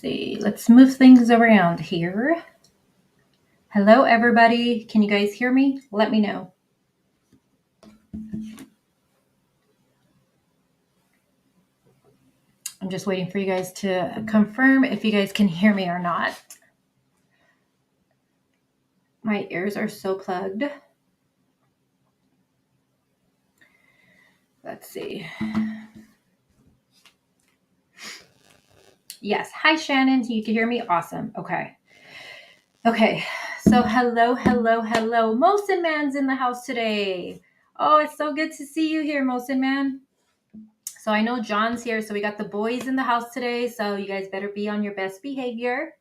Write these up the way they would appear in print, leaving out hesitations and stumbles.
see. Let's move things around here. Hello, everybody. Can you guys hear me? Let me know. I'm just waiting for you guys to confirm if you guys can hear me or not. My ears are so plugged. Let's see. Yes. Hi, Shannon. You can hear me? Awesome. Okay. So hello. Molson Man's in the house today. Oh, it's so good to see you here, Molson Man. So I know John's here. So we got the boys in the house today. So you guys better be on your best behavior.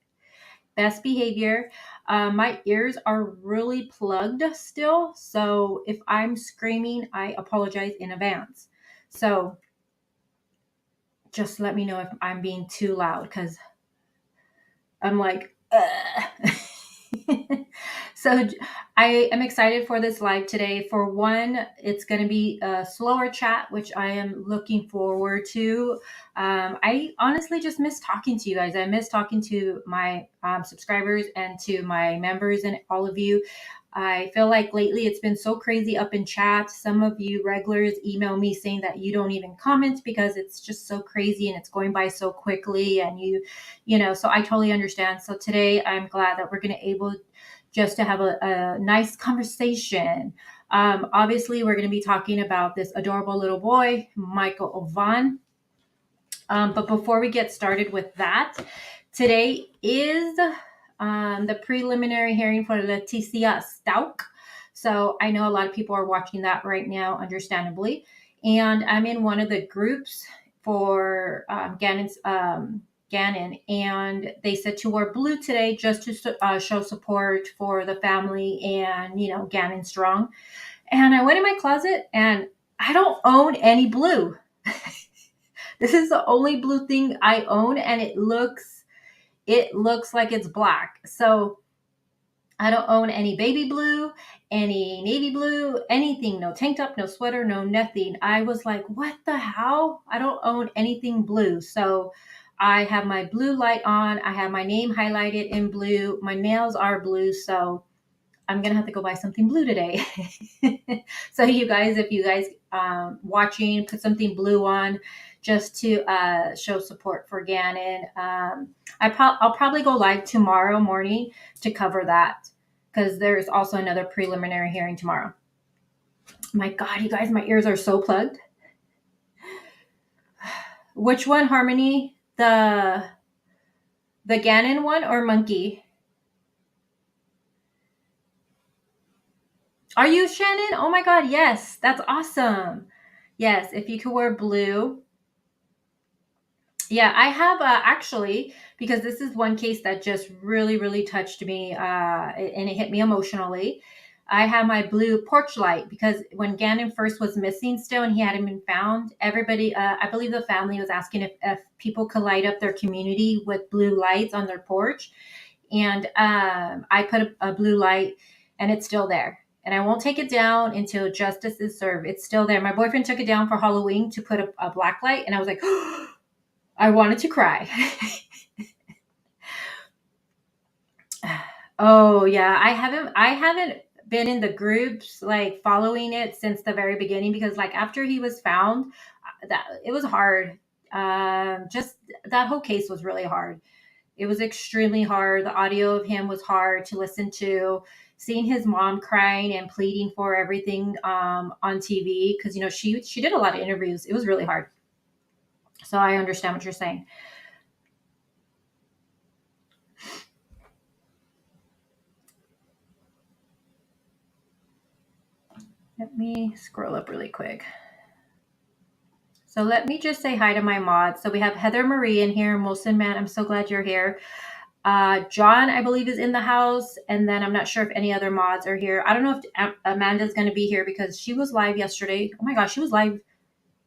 My ears are really plugged still. So if I'm screaming, I apologize in advance. So just let me know if I'm being too loud because I'm like, So I am excited for this live today. For one, it's going to be a slower chat, which I am looking forward to. I honestly just miss talking to you guys. I miss talking to my subscribers and to my members and all of you. I feel like lately it's been so crazy up in chat. Some of you regulars email me saying that you don't even comment because it's just so crazy and it's going by so quickly. And so I totally understand. So today I'm glad that we're going to able just to have a nice conversation. Obviously, we're going to be talking about this adorable little boy, Micheal Vaughan. But before we get started with that, today is the preliminary hearing for Leticia Stout. So I know a lot of people are watching that right now, understandably. And I'm in one of the groups for Gannon, and they said to wear blue today just to show support for the family and, Gannon strong. And I went in my closet and I don't own any blue. This is the only blue thing I own, and it looks like it's black. So I don't own any baby blue, any navy blue, anything, no tank top, no sweater, no nothing. I was like, what the hell? I don't own anything blue. So I have my blue light on. I have my name highlighted in blue. My nails are blue. So I'm going to have to go buy something blue today. So you guys, if you guys watching, put something blue on just to show support for Gannon. I'll probably go live tomorrow morning to cover that because there's also another preliminary hearing tomorrow. My God, you guys, my ears are so plugged. Which one, Harmony? The Gannon one or Monkey? Are you, Shannon? Oh my God, yes. That's awesome. Yes, if you could wear blue. Yeah, I have actually, because this is one case that just really, really touched me and it hit me emotionally. I have my blue porch light because when Gannon first was missing still and he hadn't been found, everybody, I believe the family was asking if people could light up their community with blue lights on their porch. And I put a blue light and it's still there. And I won't take it down until justice is served. It's still there. My boyfriend took it down for Halloween to put a black light. And I was like, I wanted to cry. Oh yeah, I haven't been in the groups like following it since the very beginning because like after he was found, that it was hard. Just that whole case was really hard. It was extremely hard. The audio of him was hard to listen to. Seeing his mom crying and pleading for everything on TV because she did a lot of interviews. It was really hard. So I understand what you're saying. Let me scroll up really quick. So let me just say hi to my mods. So we have Heather Marie in here. Molson Man, I'm so glad you're here. John, I believe, is in the house. And then I'm not sure if any other mods are here. I don't know if Amanda's going to be here because she was live yesterday. Oh my gosh, she was live.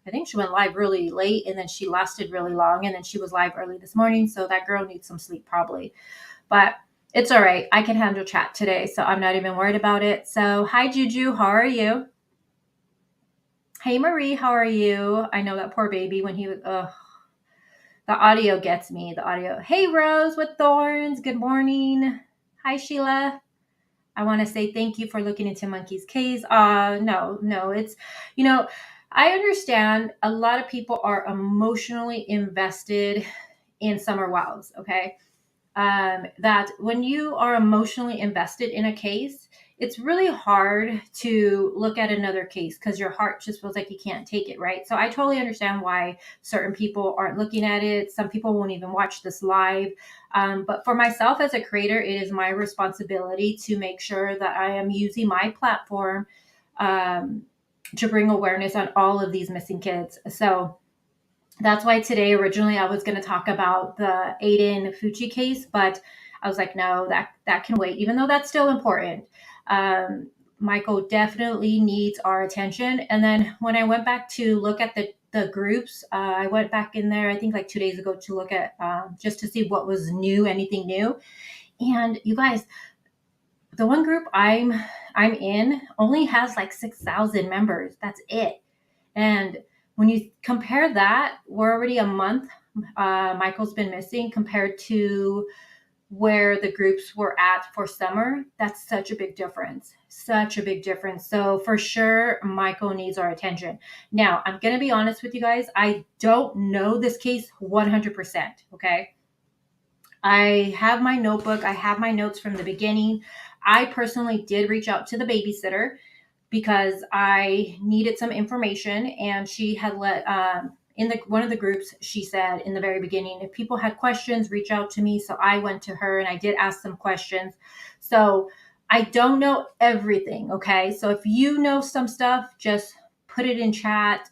I think she went live really late and then she lasted really long. And then she was live early this morning. So that girl needs some sleep probably. But it's all right. I can handle chat today. So I'm not even worried about it. So hi, Juju. How are you? Hey, Marie, how are you? I know that poor baby when he was, The audio gets me. The audio. Hey, Rose with Thorns. Good morning. Hi, Sheila. I want to say thank you for looking into Monkey's case. No, it's, you know, I understand a lot of people are emotionally invested in Summer Wilds. Okay. That when you are emotionally invested in a case, it's really hard to look at another case because your heart just feels like you can't take it, right? So I totally understand why certain people aren't looking at it. Some people won't even watch this live. But for myself as a creator, it is my responsibility to make sure that I am using my platform um, to bring awareness on all of these missing kids. So that's why today originally I was going to talk about the Aiden Fucci case, but I was like, no, that can wait, even though that's still important. Michael definitely needs our attention. And then when I went back to look at the groups, I went back in there, I think like 2 days ago, to look at just to see what was new, anything new. And you guys, the one group I'm in only has like 6,000 members. That's it. And when you compare that, we're already a month. Michael's been missing compared to where the groups were at for summer. That's such a big difference. Such a big difference. So for sure, Michael needs our attention. Now, I'm going to be honest with you guys. I don't know this case 100%. Okay. I have my notebook. I have my notes from the beginning. I personally did reach out to the babysitter because I needed some information, and she had let in the one of the groups, she said in the very beginning, if people had questions, reach out to me. So I went to her and I did ask some questions. So I don't know everything. Okay, so if you know some stuff, just put it in chat.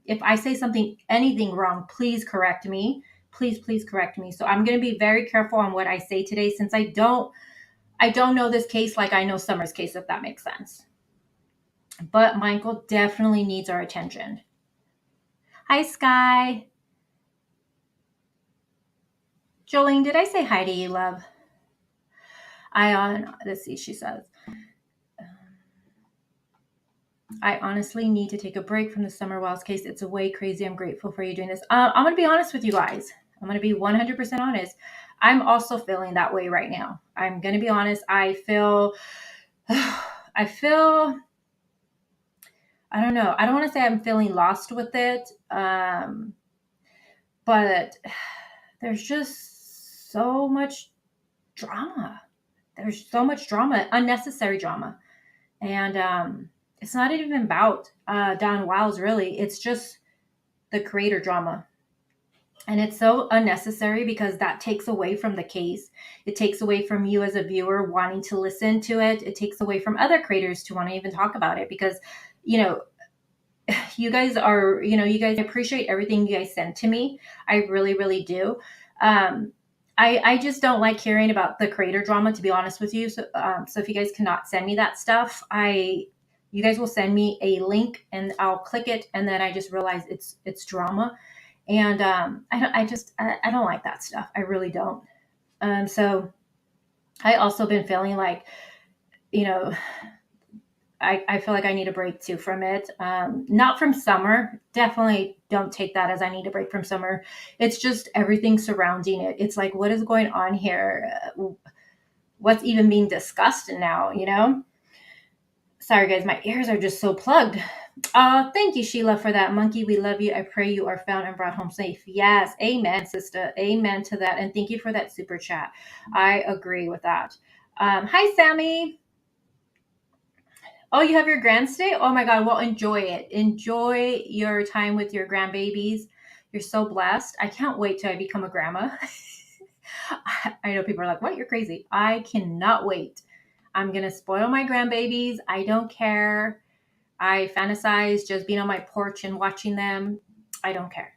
If I say something, anything wrong, please correct me. Please correct me. So I'm going to be very careful on what I say today, since I don't know this case like I know Summer's case, if that makes sense. But Michael definitely needs our attention. Hi, Sky. Jolene, did I say hi to you, love? Let's see, she says, I honestly need to take a break from the Summer Wilds case. It's a way crazy. I'm grateful for you doing this. I'm going to be honest with you guys. I'm going to be 100% honest. I'm also feeling that way right now. I'm going to be honest. I feel, I don't know. I don't want to say I'm feeling lost with it. But there's just so much drama. There's so much drama, unnecessary drama. And it's not even about Don Wiles, really. It's just the creator drama. And it's so unnecessary because that takes away from the case. It takes away from you as a viewer wanting to listen to it. It takes away from other creators to want to even talk about it because, you know, you guys appreciate everything you guys send to me. I really, really do. I just don't like hearing about the creator drama, to be honest with you. So if you guys cannot send me that stuff, you guys will send me a link and I'll click it, and then I just realize it's drama, and I don't like that stuff. I really don't. So I also been feeling like, you know, I feel like I need a break too from it. Not from summer. Definitely don't take that as I need a break from summer. It's just everything surrounding it. It's like, what is going on here? What's even being discussed now, you know? Sorry, guys, my ears are just so plugged. Thank you, Sheila, for that. Monkey, we love you. I pray you are found and brought home safe. Yes, amen, sister. Amen to that. And thank you for that super chat. I agree with that. Hi, Sammy. Oh, you have your grand stay? Oh my God. Well, enjoy it. Enjoy your time with your grandbabies. You're so blessed. I can't wait till I become a grandma. I know people are like, what? You're crazy. I cannot wait. I'm going to spoil my grandbabies. I don't care. I fantasize just being on my porch and watching them. I don't care.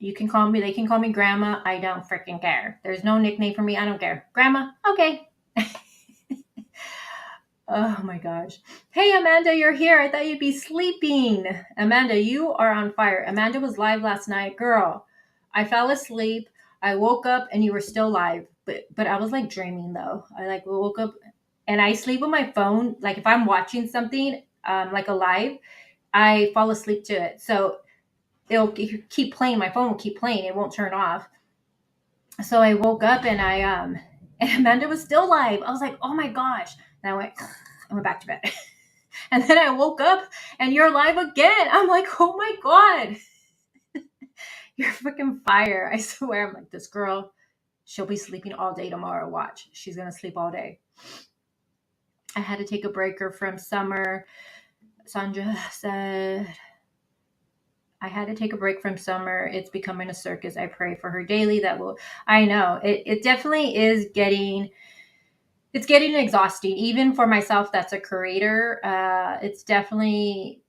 They can call me grandma. I don't freaking care. There's no nickname for me. I don't care. Grandma? Okay. Oh my gosh. Hey, Amanda, you're here. I thought you'd be sleeping. Amanda, you are on fire. Amanda was live last night. Girl, I fell asleep. I woke up and you were still live. But I was like dreaming though. I like woke up and I sleep with my phone. Like if I'm watching something like a live, I fall asleep to it. So it'll keep playing. My phone will keep playing. It won't turn off. So I woke up and and Amanda was still live. I was like, oh my gosh. And I went back to bed. And then I woke up and you're live again. I'm like, oh my God. You're freaking fire. I swear. I'm like, this girl, she'll be sleeping all day tomorrow. Watch. She's going to sleep all day. I had to take a breaker from Summer. Sandra said, I had to take a break from Summer. It's becoming a circus. I pray for her daily. I know it definitely is it's getting exhausting, even for myself. That's a creator. It's definitely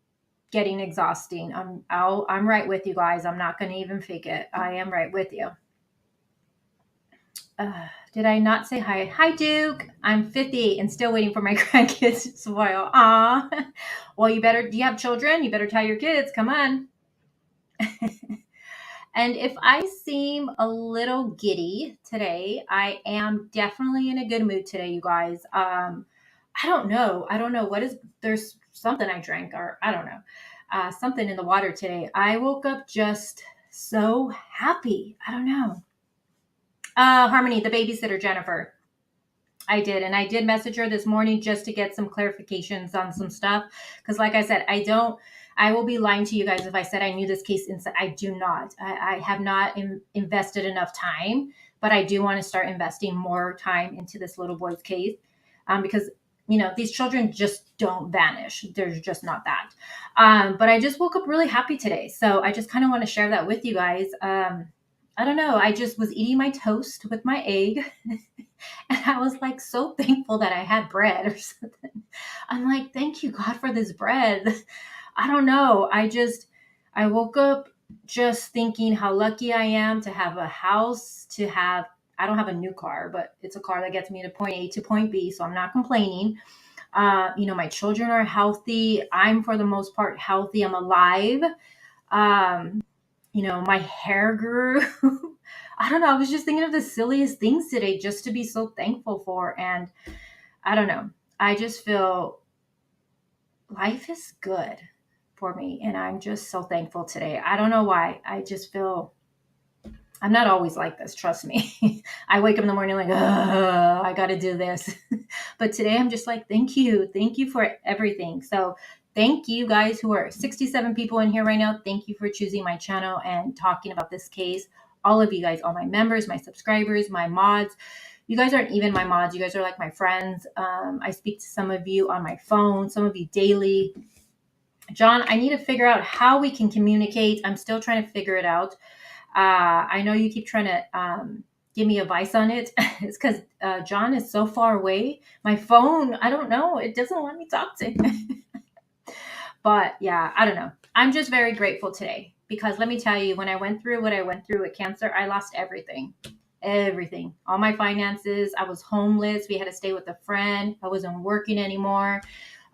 getting exhausting. I'm right with you guys. I'm not going to even fake it. I am right with you. Did I not say hi? Hi, Duke. I'm 58 and still waiting for my grandkids to smile. Aw. Well, do you have children? You better tell your kids. Come on. And if I seem a little giddy today, I am definitely in a good mood today, you guys. I don't know. There's something I drank, or I don't know, something in the water today. I woke up just so happy. I don't know. Harmony, the babysitter, Jennifer. I did. And I did message her this morning just to get some clarifications on some stuff. Because like I said, I will be lying to you guys if I said I knew this case inside. I do not. I have not invested enough time, but I do want to start investing more time into this little boy's case. Because, these children just don't vanish. There's just not that. But I just woke up really happy today. So I just kind of want to share that with you guys. I don't know. I just was eating my toast with my egg. And I was like so thankful that I had bread or something. I'm like, thank you, God, for this bread. I don't know. I woke up just thinking how lucky I am to have a house, I don't have a new car, but it's a car that gets me to point A to point B. So I'm not complaining. My children are healthy. I'm for the most part healthy. I'm alive. My hair grew. I don't know. I was just thinking of the silliest things today just to be so thankful for. And I don't know. I just feel life is good for me. And I'm just so thankful today. I don't know why. I just feel I'm not always like this. Trust me. I wake up in the morning like, I got to do this. But today I'm just like, thank you. Thank you for everything. So thank you guys who are 67 people in here right now. Thank you for choosing my channel and talking about this case. All of you guys, all my members, my subscribers, my mods. You guys aren't even my mods. You guys are like my friends. I speak to some of you on my phone, some of you daily. John, I need to figure out how we can communicate. I'm still trying to figure it out. I know you keep trying to give me advice on it. It's because John is so far away. My phone, I don't know. It doesn't let me talk to him. But yeah, I don't know. I'm just very grateful today because let me tell you, when I went through what I went through with cancer, I lost everything. Everything. All my finances. I was homeless. We had to stay with a friend. I wasn't working anymore.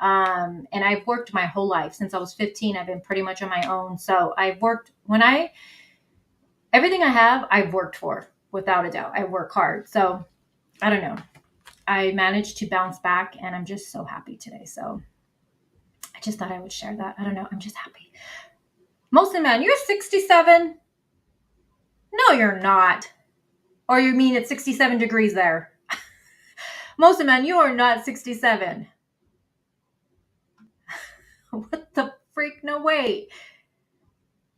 And I've worked my whole life. Since I was 15, I've been pretty much on my own. So I've worked everything I have, I've worked for, without a doubt. I work hard. So I don't know. I managed to bounce back and I'm just so happy today. So I just thought I would share that. I don't know. I'm just happy. Molson Man, you're 67? No, you're not. Or you mean it's 67 degrees there? Molson Man, you are not 67. What the freak? No way.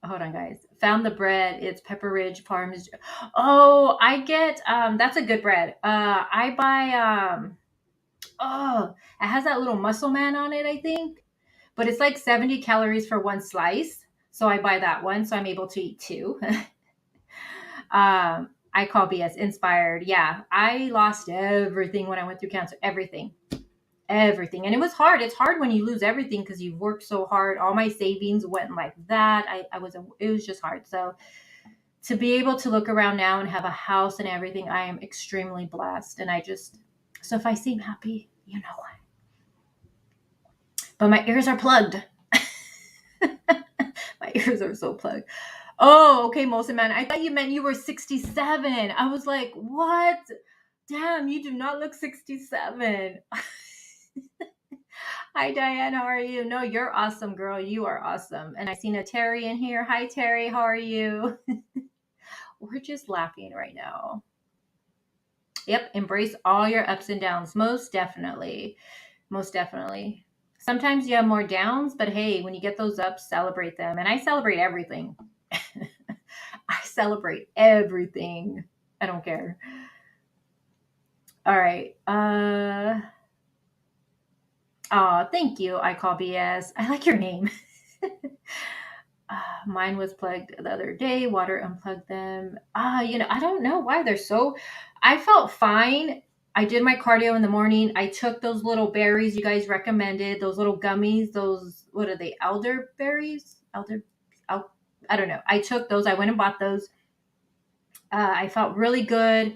Hold on, guys. Found the bread. It's Pepper Ridge Farms. Oh, I get that's a good bread. I buy it has that little muscle man on it, I think. But it's like 70 calories for one slice. So I buy that one, so I'm able to eat two. I call BS inspired. Yeah, I lost everything when I went through cancer. Everything. And it was hard. It's hard when you lose everything because you've worked so hard. All my savings went like that. It was just hard. So to be able to look around now and have a house and everything, I am extremely blessed. And so if I seem happy, you know why. But my ears are plugged. My ears are so plugged. Oh, okay, Molson Man. I thought you meant you were 67. I was like, what? Damn, you do not look 67. Hi, Diane. How are you? No, you're awesome, girl. You are awesome. And I seen a Terry in here. Hi, Terry. How are you? We're just laughing right now. Yep. Embrace all your ups and downs. Most definitely. Most definitely. Sometimes you have more downs, but hey, when you get those ups, celebrate them. And I celebrate everything. I celebrate everything. I don't care. All right. Oh, thank you. I call BS. I like your name. Mine was plugged the other day. Water unplugged them. I don't know why they're so. I felt fine. I did my cardio in the morning. I took those little berries you guys recommended, those little gummies. Those, what are they? Elderberries? El, I don't know. I took those. I went and bought those. I felt really good.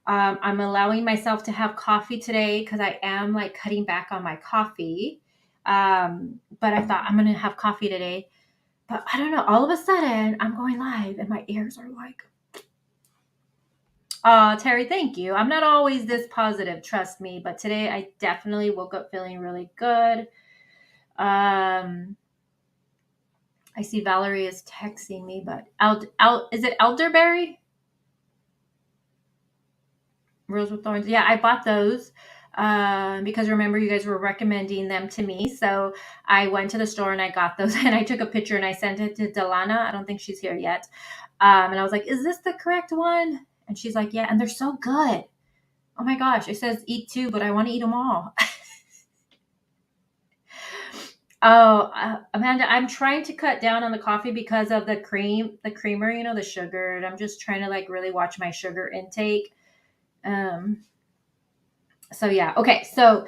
I'm allowing myself to have coffee today because I am like cutting back on my coffee. But I thought I'm going to have coffee today. But I don't know. All of a sudden, I'm going live and my ears are like, Terry, thank you. I'm not always this positive, trust me. But today I definitely woke up feeling really good. I see Valerie is texting me, but is it elderberry? Rose with thorns. Yeah, I bought those because remember you guys were recommending them to me. So I went to the store and I got those and I took a picture and I sent it to Delana. I don't think she's here yet. And I was like, is this the correct one? And she's like, yeah. And they're so good. Oh my gosh. It says eat two, but I want to eat them all. Oh, Amanda, I'm trying to cut down on the coffee because of the creamer, the sugar. And I'm just trying to like really watch my sugar intake. Um, so yeah. Okay. So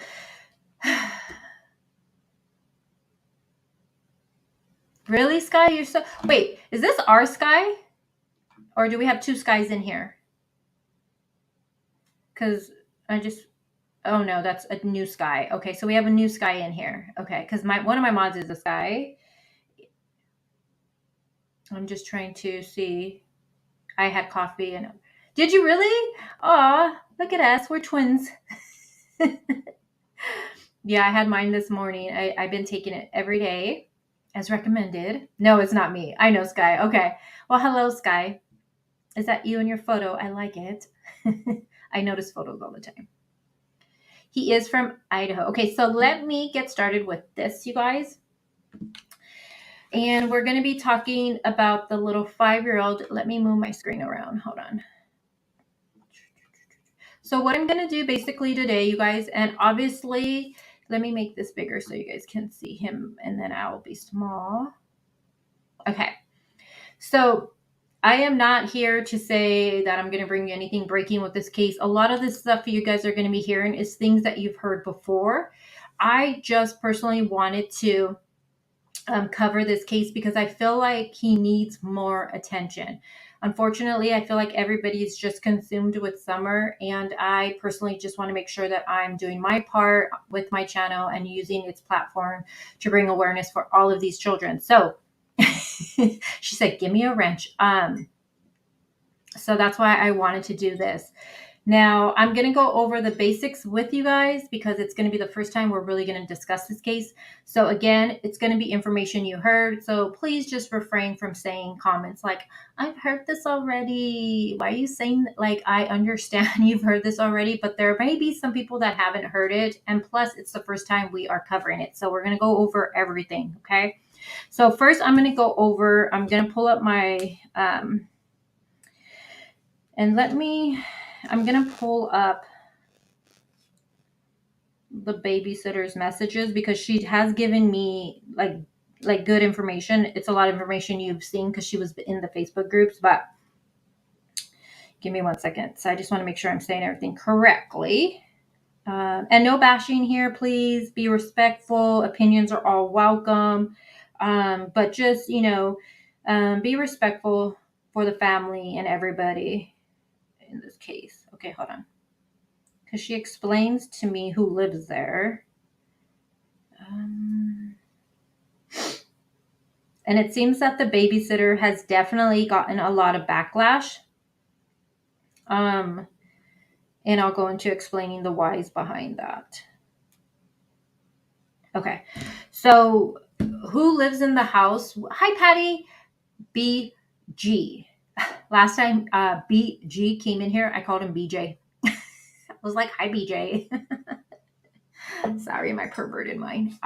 really, Sky? You're so. Wait, is this our Sky? Or do we have two Skies in here? Because I just. Oh no, that's a new Sky. Okay, so we have a new Sky in here. Okay, because one of my mods is a Sky. I'm just trying to see. I had coffee and. Did you really? Aw, look at us. We're twins. Yeah, I had mine this morning. I've been taking it every day as recommended. No, it's not me. I know, Sky. Okay. Well, hello, Sky. Is that you in your photo? I like it. I notice photos all the time. He is from Idaho. Okay, so let me get started with this, you guys. And we're going to be talking about the little 5-year-old. Let me move my screen around. Hold on. So, what I'm going to do basically today, you guys, and obviously, let me make this bigger so you guys can see him, and then I'll be small. Okay. So, I am not here to say that I'm going to bring you anything breaking with this case. A lot of this stuff you guys are going to be hearing is things that you've heard before. I just personally wanted to cover this case because I feel like he needs more attention. Unfortunately, I feel like everybody's just consumed with summer, and I personally just want to make sure that I'm doing my part with my channel and using its platform to bring awareness for all of these children. So, she said, give me a wrench. So that's why I wanted to do this. Now, I'm going to go over the basics with you guys because it's going to be the first time we're really going to discuss this case. So again, it's going to be information you heard. So please just refrain from saying comments like, I've heard this already. Why are you saying that? Like, I understand you've heard this already, but there may be some people that haven't heard it. And plus, it's the first time we are covering it. So we're going to go over everything. Okay. So first, I'm going to pull up my, I'm going to pull up the babysitter's messages because she has given me like good information. It's a lot of information you've seen because she was in the Facebook groups, but give me 1 second. So I just want to make sure I'm saying everything correctly. And no bashing here, please. Be respectful. Opinions are all welcome. But just, be respectful for the family and everybody in this case. Okay, hold on. Because she explains to me who lives there. And it seems that the babysitter has definitely gotten a lot of backlash. And I'll go into explaining the whys behind that. Okay. So who lives in the house? Hi, Patty. BG. Last time BG came in here, I called him BJ. I was like, hi, BJ. Sorry, my perverted mind.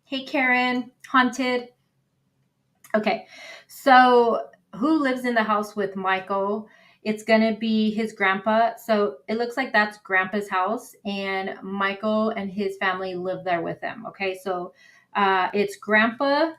Hey, Karen. Haunted. Okay. So who lives in the house with Michael? It's going to be his grandpa. So it looks like that's grandpa's house, and Michael and his family live there with him. Okay. So it's grandpa,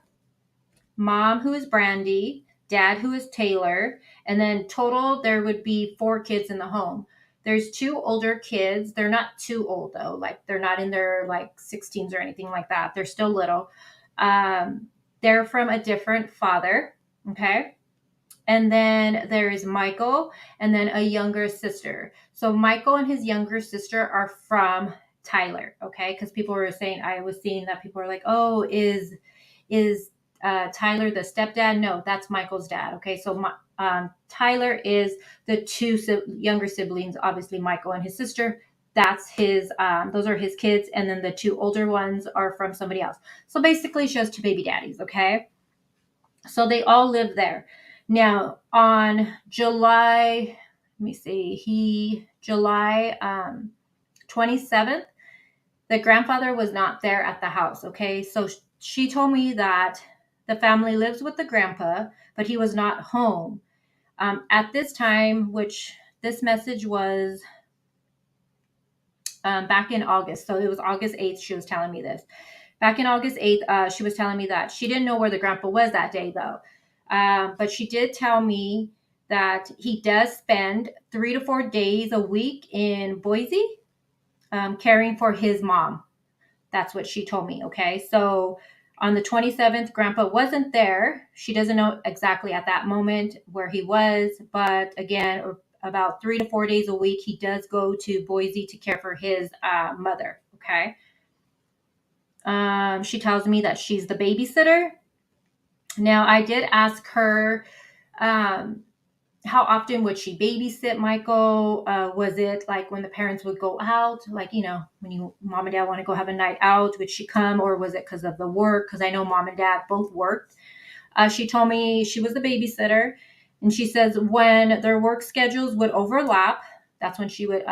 mom, who is Brandy, dad, who is Taylor, and then total there would be four kids in the home. There's two older kids. They're not too old though. Like they're not in their like 16s or anything like that. They're still little. They're from a different father. Okay. And then there is Michael and then a younger sister. So Michael and his younger sister are from Tyler. Okay. Because people were saying, I was seeing that people were like, oh, is Tyler the stepdad? No, that's Michael's dad. Okay, so Tyler is the two younger siblings, obviously Michael and his sister. That's his. Those are his kids, and then the two older ones are from somebody else. So basically, she has two baby daddies. Okay, so they all live there. Now on July, let me see, July 27th, the grandfather was not there at the house. Okay. So she told me that the family lives with the grandpa, but he was not home at this time, which this message was back in August. So it was August 8th. She was telling me this. Back in August 8th, she was telling me that she didn't know where the grandpa was that day, though. But she did tell me that he does spend 3 to 4 days a week in Boise caring for his mom. That's what she told me. Okay. So on the 27th, grandpa wasn't there. She doesn't know exactly at that moment where he was. But again, about 3 to 4 days a week, he does go to Boise to care for his mother. Okay. She tells me that she's the babysitter. Now, I did ask her um, how often would she babysit Michael? Was it like when the parents would go out, like, when mom and dad want to go have a night out, would she come, or was it because of the work? Because I know mom and dad both worked. She told me she was the babysitter, and she says when their work schedules would overlap, that's when she would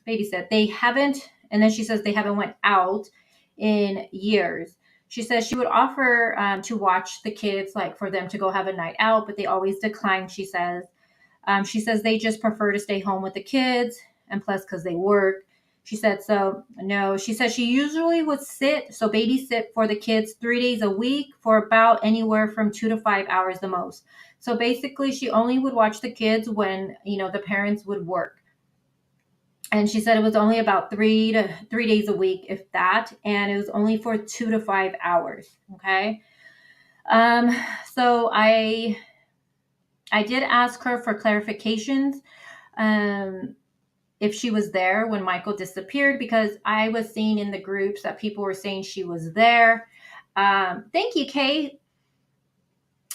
babysit. They haven't, and then she says they haven't went out in years. She says she would offer to watch the kids, like for them to go have a night out, but they always decline. She says they just prefer to stay home with the kids, and plus because they work. She said, so no, she said she usually would babysit for the kids 3 days a week for about anywhere from 2 to 5 hours the most. So basically, she only would watch the kids when, the parents would work. And she said it was only about 3 days a week, if that. And it was only for 2 to 5 hours. Okay. Um, so I did ask her for clarifications if she was there when Michael disappeared, because I was seeing in the groups that people were saying she was there. Thank you, Kay,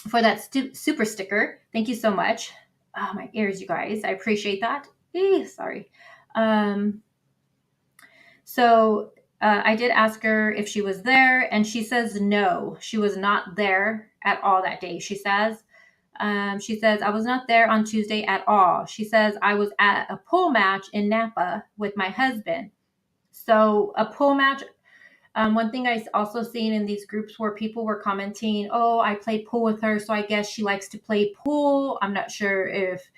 for that super sticker. Thank you so much. Oh, my ears, you guys. I appreciate that. Sorry. Um, so I did ask her if she was there, and she says no, she was not there at all that day. She says, I was not there on Tuesday at all. She says, I was at a pool match in Napa with my husband. So a pool match, one thing I also seen in these groups where people were commenting, oh, I play pool with her, so I guess she likes to play pool. I'm not sure if,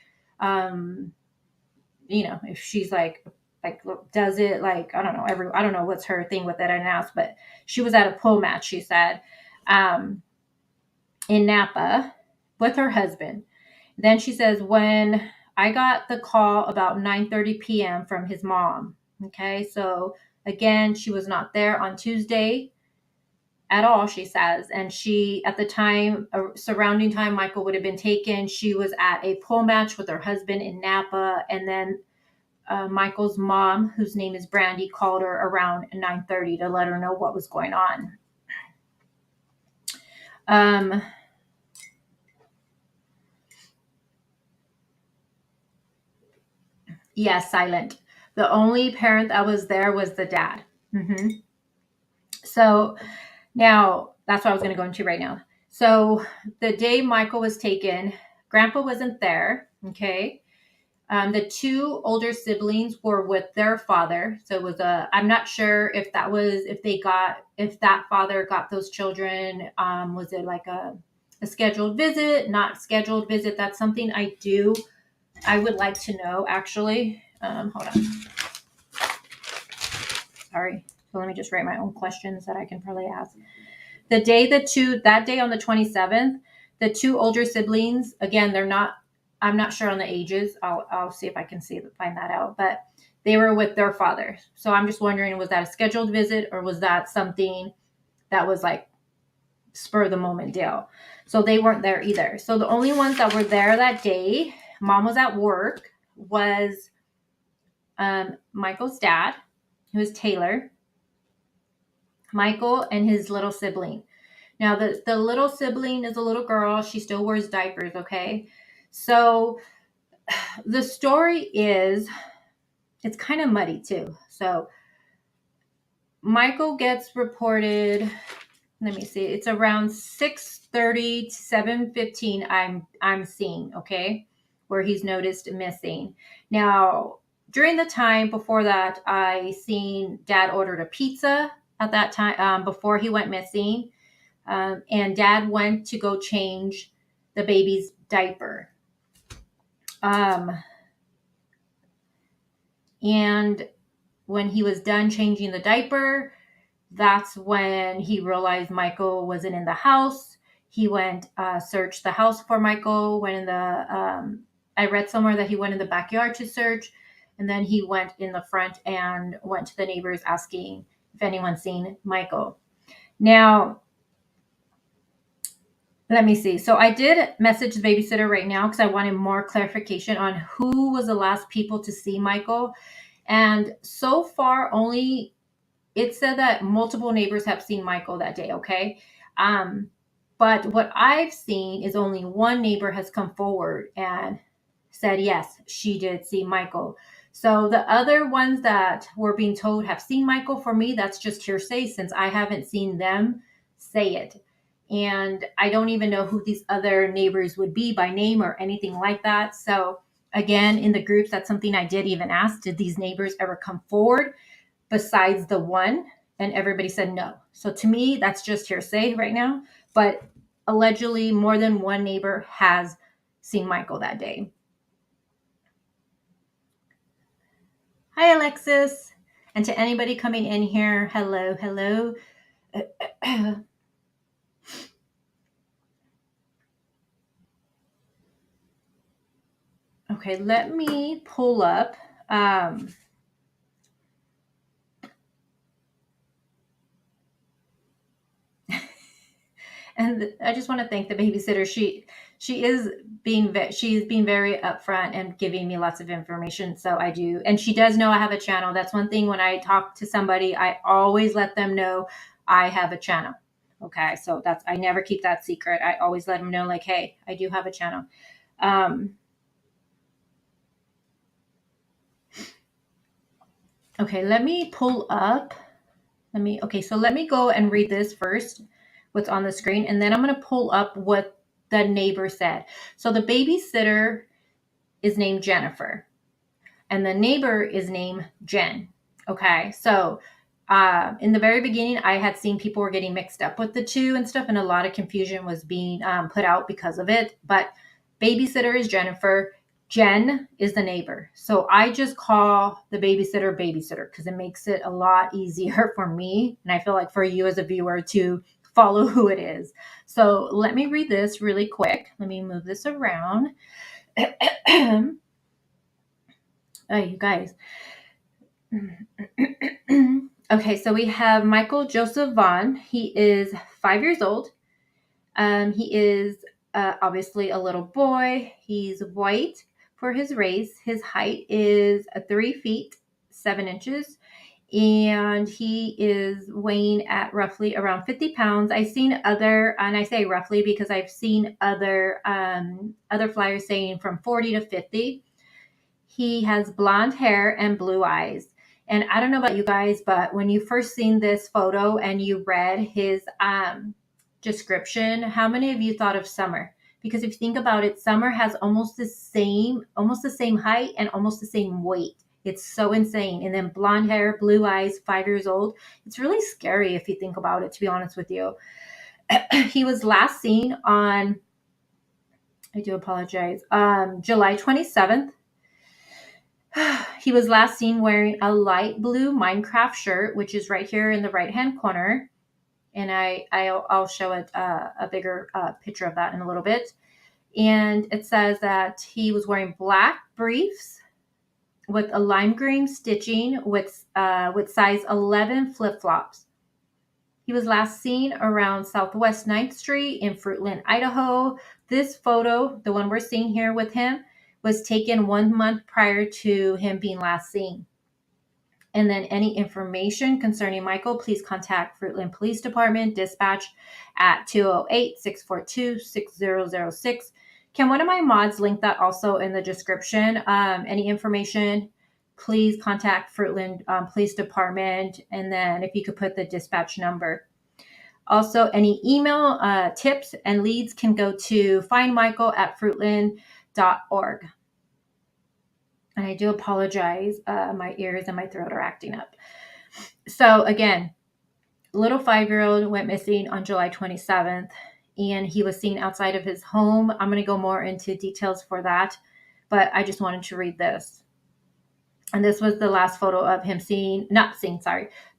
if she's like does it, like, I don't know, I don't know what's her thing with it. I didn't ask, but she was at a pool match, she said, in Napa with her husband. Then she says, when I got the call about 9:30 p.m. from his mom. Okay, so again, she was not there on Tuesday at all, she says. And she, at the time, surrounding time Michael would have been taken, she was at a pole match with her husband in Napa. And then Michael's mom, whose name is Brandy, called her around 9:30 to let her know what was going on. Yes, silent. The only parent that was there was the dad. Mm-hmm. So now that's what I was going to go into right now. So the day Michael was taken, Grandpa wasn't there. Okay. The two older siblings were with their father. So it was I'm not sure if if that father got those children. Was it like a scheduled visit, not scheduled visit? That's something I would like to know actually. Hold on. Sorry. So let me just write my own questions that I can probably ask. That day on the 27th, the two older siblings, again, I'm not sure on the ages. I'll see if I can find that out, but they were with their father. So I'm just wondering, was that a scheduled visit or was that something that was like spur of the moment deal? So they weren't there either. So the only ones that were there that day, mom was at work, was Michael's dad, who was Taylor, Michael, and his little sibling. Now, the little sibling is a little girl. She still wears diapers, okay? So the story is, it's kind of muddy too. So Michael gets reported, let me see, it's around 6:30 to 7:15 I'm seeing, okay, where he's noticed missing. Now, during the time before that, I seen Dad ordered a pizza at that time, before he went missing. And Dad went to go change the baby's diaper. And when he was done changing the diaper, that's when he realized Michael wasn't in the house. He went, searched the house for Michael, went in I read somewhere that he went in the backyard to search. And then he went in the front and went to the neighbors asking if anyone's seen Michael. Now, let me see. So I did message the babysitter right now because I wanted more clarification on who was the last people to see Michael. And so far, only it said that multiple neighbors have seen Michael that day. Okay. But what I've seen is only one neighbor has come forward and said, yes, she did see Michael. So the other ones that were being told have seen Michael, for me, that's just hearsay since I haven't seen them say it. And I don't even know who these other neighbors would be by name or anything like that. So again, in the groups, that's something I did even ask. Did these neighbors ever come forward besides the one? And everybody said no. So to me, that's just hearsay right now. But allegedly, more than one neighbor has seen Michael that day. Hi, Alexis. And to anybody coming in here, hello, hello. Okay, let me pull up. And I just want to thank the babysitter. She's being very upfront and giving me lots of information. So I do, and she does know I have a channel. That's one thing when I talk to somebody, I always let them know I have a channel. Okay, so I never keep that secret. I always let them know, like, hey, I do have a channel. Okay, let me pull up. So let me go and read this first, what's on the screen, and then I'm going to pull up what the neighbor said. So the babysitter is named Jennifer, and the neighbor is named Jen. Okay, so in the very beginning, I had seen people were getting mixed up with the two and stuff, and a lot of confusion was being put out because of it. But babysitter is Jennifer. Jen is the neighbor. So I just call the babysitter because it makes it a lot easier for me. And I feel like for you as a viewer to follow who it is. So let me read this really quick. Let me move this around. Oh, you guys. Okay, so we have Micheal Joseph Vaughan. He is 5 years old. He is obviously a little boy. He's white for his race. His height is 3 feet 7 inches, and he is weighing at roughly around 50 pounds. I've seen and I say roughly because I've seen other flyers saying from 40 to 50. He has blonde hair and blue eyes. And I don't know about you guys, but when you first seen this photo and you read his description, how many of you thought of Summer? Because if you think about it, Summer has almost the same height and almost the same weight. It's so insane. And then blonde hair, blue eyes, 5 years old. It's really scary if you think about it, to be honest with you. He was last seen on, I do apologize, July 27th. He was last seen wearing a light blue Minecraft shirt, which is right here in the right-hand corner. And I'll show it a bigger picture of that in a little bit. And it says that he was wearing black briefs with a lime green stitching with size 11 flip-flops. He was last seen around Southwest 9th Street in Fruitland, Idaho. This photo, the one we're seeing here with him, was taken 1 month prior to him being last seen. And then any information concerning Michael, please contact Fruitland Police Department dispatch at 208-642-6006. Can one of my mods link that also in the description? Any information, please contact Fruitland Police Department. And then if you could put the dispatch number. Also, any email tips and leads can go to findmichael@fruitland.org. And I do apologize. My ears and my throat are acting up. So again, little 5-year-old went missing on July 27th, and he was seen outside of his home. I'm going to go more into details for that, but I just wanted to read this. And this was the last photo of him the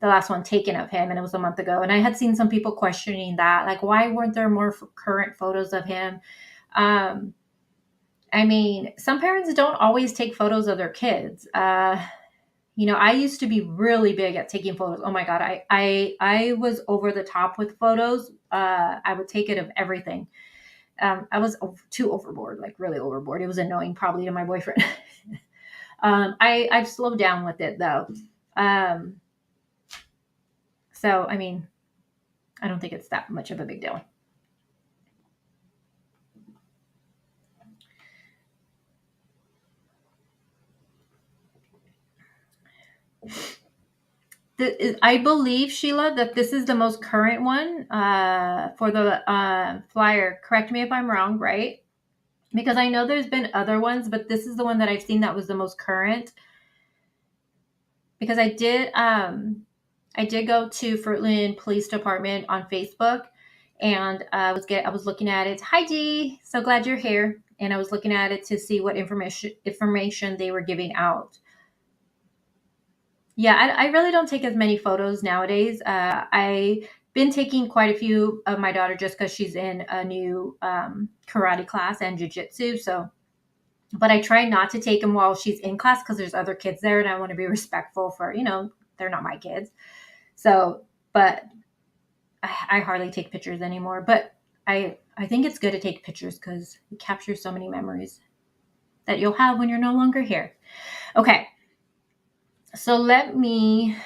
last one taken of him, and it was a month ago. And I had seen some people questioning that, like, why weren't there more current photos of him? I mean, some parents don't always take photos of their kids. I used to be really big at taking photos. Oh my God, I was over the top with photos. I would take it of everything. I was too overboard, like really overboard. It was annoying probably to my boyfriend. I've slowed down with it though. So, I mean, I don't think it's that much of a big deal. I believe, Sheila, that this is the most current one for the flyer. Correct me if I'm wrong, right? Because I know there's been other ones, but this is the one that I've seen that was the most current. Because I did go to Fruitland Police Department on Facebook, and I was looking at it. Hi, Dee. So glad you're here. And I was looking at it to see what information they were giving out. Yeah, I really don't take as many photos nowadays. I've been taking quite a few of my daughter just because she's in a new karate class and jiu-jitsu. So, but I try not to take them while she's in class because there's other kids there, and I want to be respectful for, they're not my kids. So, but I hardly take pictures anymore. But I think it's good to take pictures because it captures so many memories that you'll have when you're no longer here. Okay. So let me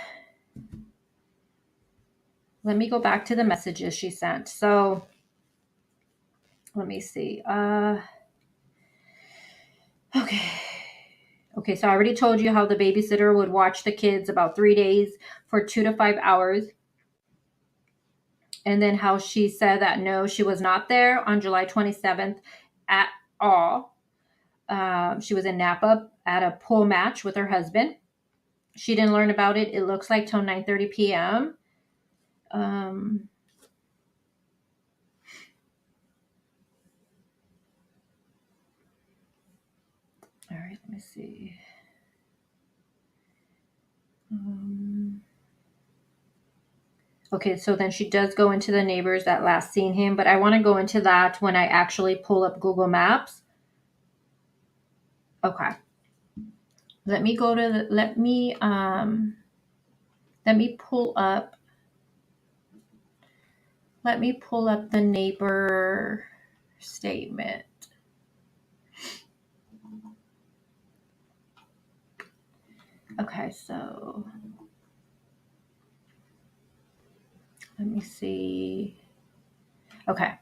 go back to the messages she sent. So let me see. Okay, so I already told you how the babysitter would watch the kids about 3 days for 2 to 5 hours. And then how she said that no, she was not there on July 27th at all. She was in Napa at a pool match with her husband. She didn't learn about it, it looks like, till 9:30 p.m. All right, let me see. Okay, so then she does go into the neighbors that last seen him, but I want to go into that when I actually pull up Google Maps. Okay. Let me go to let me pull up the neighbor statement. Okay, so let me see. Okay.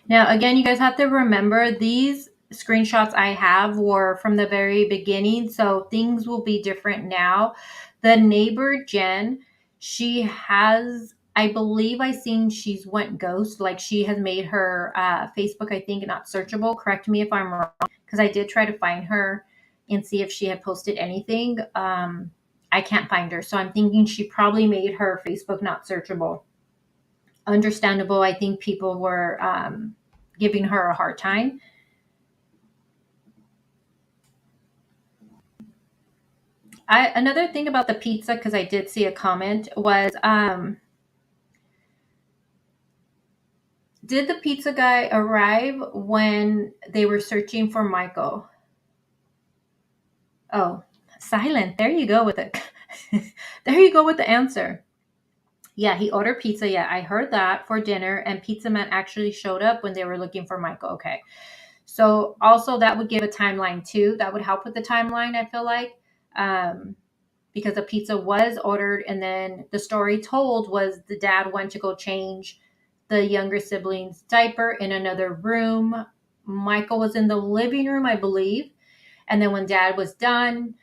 Now, again, you guys have to remember these screenshots I have were from the very beginning, so things will be different now. The neighbor Jen, she has, I believe I seen she's went ghost, like she has made her Facebook, I think, not searchable. Correct me if I'm wrong, because I did try to find her and see if she had posted anything. I can't find her, so I'm thinking she probably made her Facebook not searchable. Understandable. I think people were giving her a hard time. Another thing about the pizza, because I did see a comment, was did the pizza guy arrive when they were searching for Michael? Oh, silent. There you go with it. There you go with the answer. Yeah, he ordered pizza. Yeah, I heard that for dinner, and Pizza Man actually showed up when they were looking for Michael. Okay. So also that would give a timeline too. That would help with the timeline, I feel like. Um, because the pizza was ordered, and then the story told was the dad went to go change the younger sibling's diaper in another room. Michael was in the living room, I believe. And then when dad was done,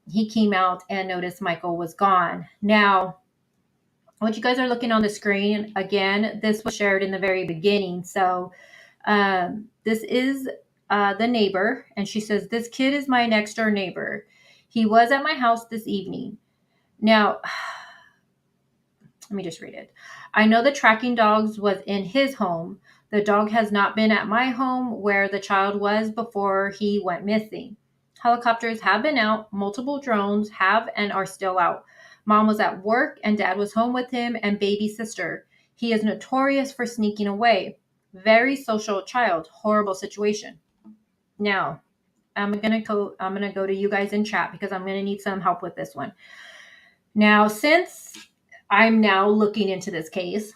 he came out and noticed Michael was gone. Now, what you guys are looking on the screen, again, this was shared in the very beginning. So this is the neighbor, and she says, "This kid is my next door neighbor. He was at my house this evening. Now, let me just read it. I know the tracking dogs was in his home. The dog has not been at my home where the child was before he went missing. Helicopters have been out, multiple drones have and are still out. Mom was at work and dad was home with him and baby sister. He is notorious for sneaking away. Very social child. Horrible situation." Now, I'm gonna go to you guys in chat because I'm gonna need some help with this one. Now, since I'm now looking into this case,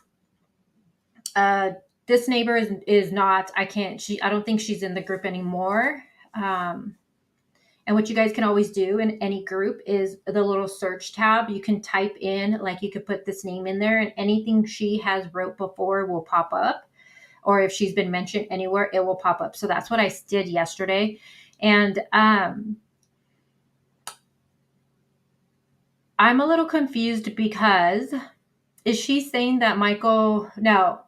uh, this neighbor is not. I can't. I don't think she's in the group anymore. Um, and what you guys can always do in any group is the little search tab. You can type in, like, you could put this name in there, and anything she has wrote before will pop up. Or if she's been mentioned anywhere, it will pop up. So that's what I did yesterday, and I'm a little confused because is she saying that Michael? No,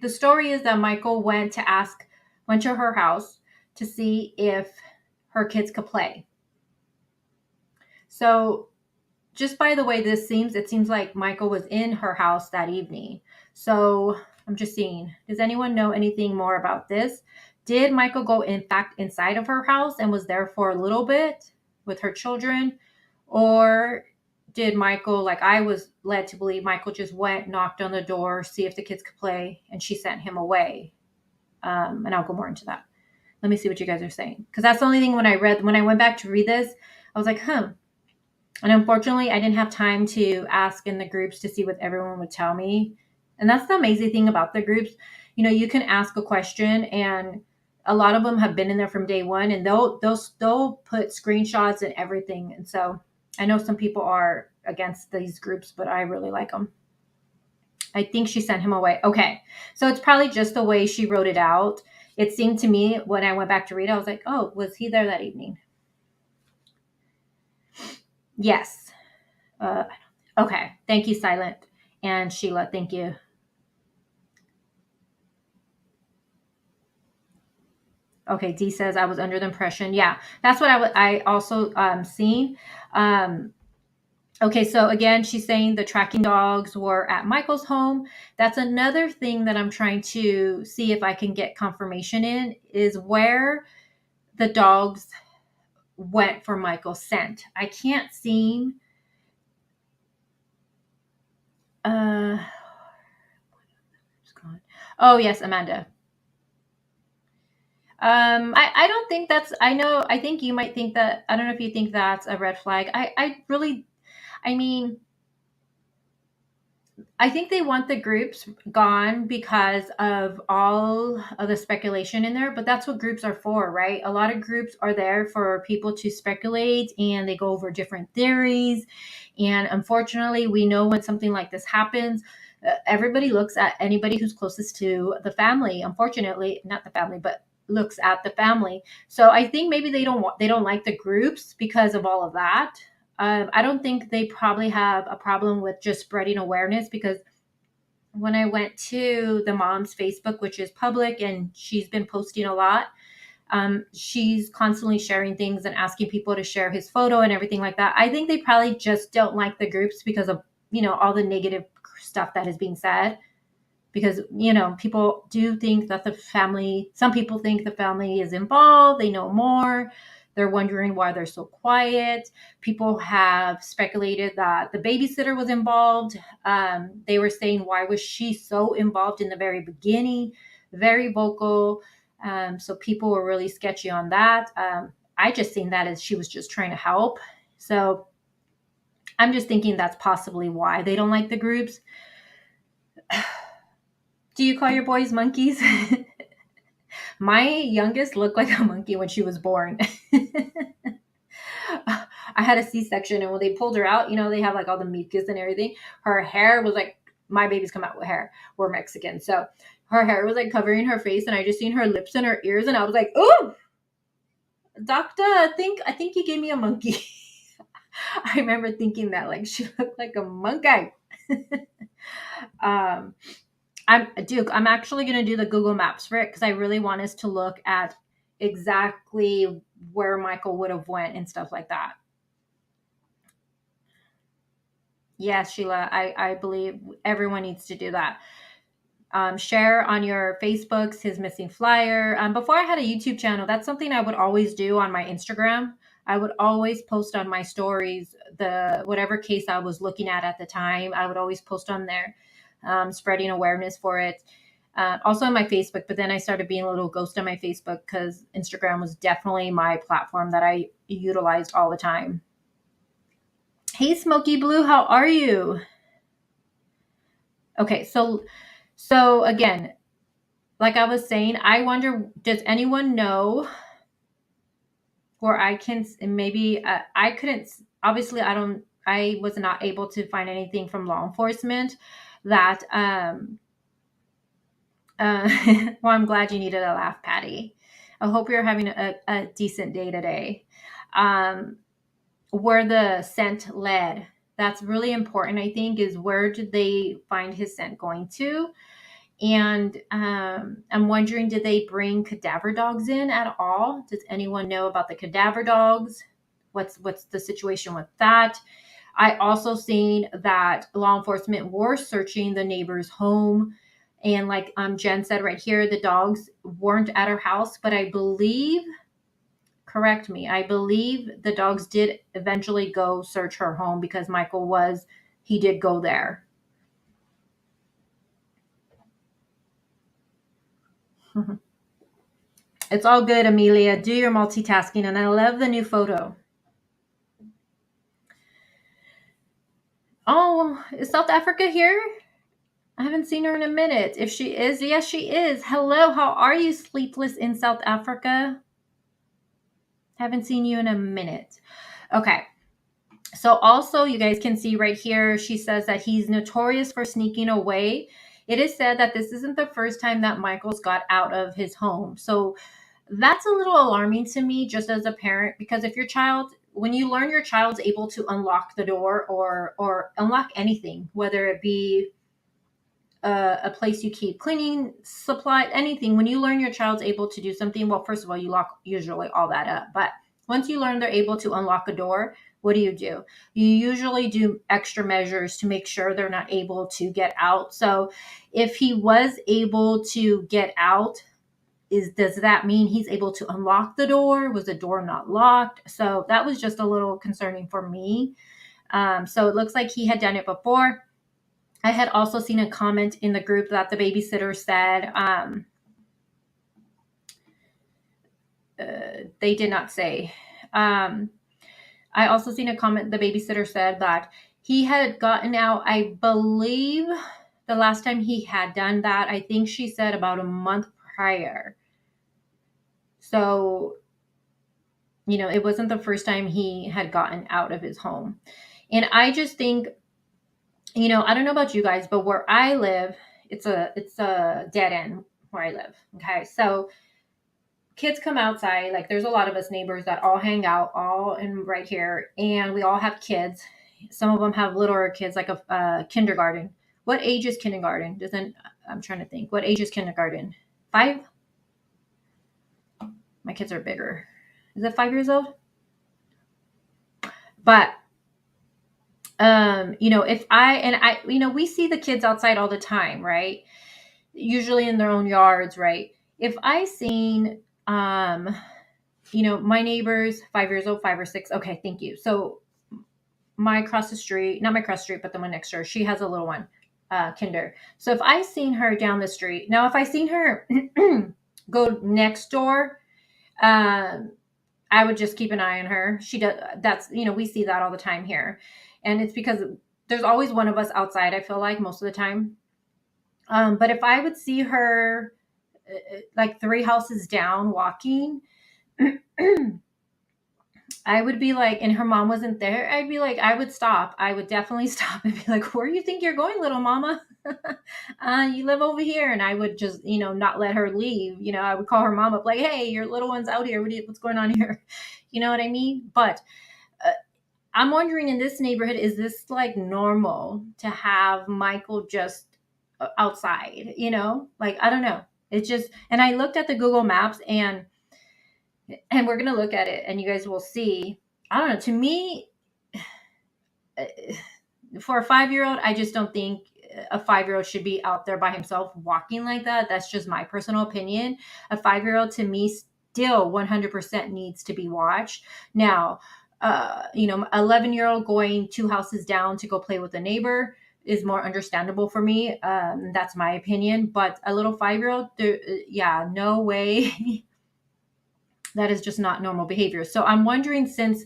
the story is that Michael went to her house to see if her kids could play. So just by the way this seems, it seems like Michael was in her house that evening. So I'm just seeing, does anyone know anything more about this? Did Michael go in fact inside of her house and was there for a little bit with her children? Or did Michael, like I was led to believe, Michael just went, knocked on the door, see if the kids could play, and she sent him away? And I'll go more into that. Let me see what you guys are saying. Because that's the only thing when I went back to read this, I was like, and unfortunately, I didn't have time to ask in the groups to see what everyone would tell me. And that's the amazing thing about the groups. You know, you can ask a question, and a lot of them have been in there from day one, and they'll put screenshots and everything. And so I know some people are against these groups, but I really like them. I think she sent him away. Okay. So it's probably just the way she wrote it out. It seemed to me when I went back to read it, I was like, oh, was he there that evening? Yes. Okay. Thank you, Silent. And Sheila, thank you. Okay, D says I was under the impression. Yeah, that's what I also seen. Um, okay, so again, she's saying the tracking dogs were at Michael's home. That's another thing that I'm trying to see if I can get confirmation in is where the dogs went for Michael's scent. I can't seem. Uh, oh yes, Amanda. I don't think that's. I know. I think you might think that. I don't know if you think that's a red flag. I really. I mean, I think they want the groups gone because of all of the speculation in there, but that's what groups are for, right? A lot of groups are there for people to speculate and they go over different theories. And unfortunately, we know when something like this happens, everybody looks at anybody who's closest to the family. Unfortunately, not the family, but looks at the family. So I think maybe they don't like the groups because of all of that. I don't think they probably have a problem with just spreading awareness, because when I went to the mom's Facebook, which is public and she's been posting a lot, she's constantly sharing things and asking people to share his photo and everything like that. I think they probably just don't like the groups because of, all the negative stuff that is being said. Because, people do think that some people think the family is involved, they know more. They're wondering why they're so quiet. People have speculated that the babysitter was involved. They were saying, why was she so involved in the very beginning? Very vocal. So people were really sketchy on that. I just seen that as she was just trying to help. So I'm just thinking that's possibly why they don't like the groups. Do you call your boys monkeys? My youngest looked like a monkey when she was born. I had a C-section, and when they pulled her out, they have like all the mucus and everything. Her hair was like, my babies come out with hair. We're Mexican. So her hair was like covering her face, and I just seen her lips and her ears, and I was like, ooh, doctor, I think you gave me a monkey. I remember thinking that, like, she looked like a monkey. um, I'm actually going to do the Google Maps for it, because I really want us to look at exactly where Michael would have went and stuff like that. Yes, Sheila, I believe everyone needs to do that. Share on your Facebooks his missing flyer. Before I had a YouTube channel, that's something I would always do on my Instagram. I would always post on my stories the whatever case I was looking at the time. I would always post on there, spreading awareness for it. Also on my Facebook, but then I started being a little ghost on my Facebook, because Instagram was definitely my platform that I utilized all the time. Hey, Smoky Blue, how are you? Okay, so again, like I was saying, I wonder, does anyone know, or I can maybe I couldn't, obviously I was not able to find anything from law enforcement that well, I'm glad you needed a laugh, Patty. I hope you're having a decent day today. Where the scent led, that's really important, I think, is where did they find his scent going to? And I'm wondering, did they bring cadaver dogs in at all? Does anyone know about the cadaver dogs? What's the situation with that? I also seen that law enforcement were searching the neighbor's home. And like Jen said right here, the dogs weren't at her house, but I believe, correct me, I believe the dogs did eventually go search her home, because he did go there. It's all good, Amelia. Do your multitasking, and I love the new photo. Oh, is South Africa here? I haven't seen her in a minute. If she is, yes, she is. Hello, how are you, Sleepless in South Africa? Haven't seen you in a minute. Okay. So also, you guys can see right here, she says that he's notorious for sneaking away. It is said that this isn't the first time that Michael's got out of his home. So that's a little alarming to me, just as a parent, because if when you learn your child's able to unlock the door, or unlock anything, whether it be a place you keep cleaning supply, anything, when you learn your child's able to do something, well, first of all, you lock usually all that up. But once you learn they're able to unlock a door, what do? You usually do extra measures to make sure they're not able to get out. So if he was able to get out, does that mean he's able to unlock the door? Was the door not locked? So that was just a little concerning for me. So it looks like he had done it before. I had also seen a comment in the group that the babysitter said, they did not say. I also seen a comment, the babysitter said that he had gotten out, I believe the last time he had done that, I think she said about a month prior. So, it wasn't the first time he had gotten out of his home. And I just think, I don't know about you guys, but where I live, it's a dead end where I live. Okay. So kids come outside. Like there's a lot of us neighbors that all hang out all in right here, and we all have kids. Some of them have littler kids, like a kindergarten. What age is kindergarten? Doesn't I'm trying to think. What age is kindergarten? 5? My kids are bigger. Is it 5 years old? But if we see the kids outside all the time, right? Usually in their own yards, right? If I seen my neighbors, 5 years old, 5 or 6. Okay, thank you. So my across the street, not my cross street, but the one next door, she has a little one, kinder. So if I seen her down the street, now if I seen her go next door, um, I would just keep an eye on her. She does. That's we see that all the time here, and it's because there's always one of us outside. I feel like most of the time. But if I would see her like 3 houses down walking, I would be like, and her mom wasn't there, I'd be like, I would stop. I would definitely stop and be like, where do you think you're going, little mama? You live over here. And I would just, not let her leave. I would call her mom up like, hey, your little one's out here. What's going on here? You know what I mean? But I'm wondering, in this neighborhood, is this like normal to have Michael just outside, like, I don't know. It's just, and I looked at the Google Maps, and we're going to look at it, and you guys will see. I don't know. To me, for a 5-year-old, I just don't think a 5-year-old should be out there by himself walking like that. That's just my personal opinion. A 5-year-old, to me, still 100% needs to be watched. Now, 11-year-old going 2 houses down to go play with a neighbor is more understandable for me. That's my opinion. But a little 5-year-old, yeah, no way. That is just not normal behavior. So I'm wondering, since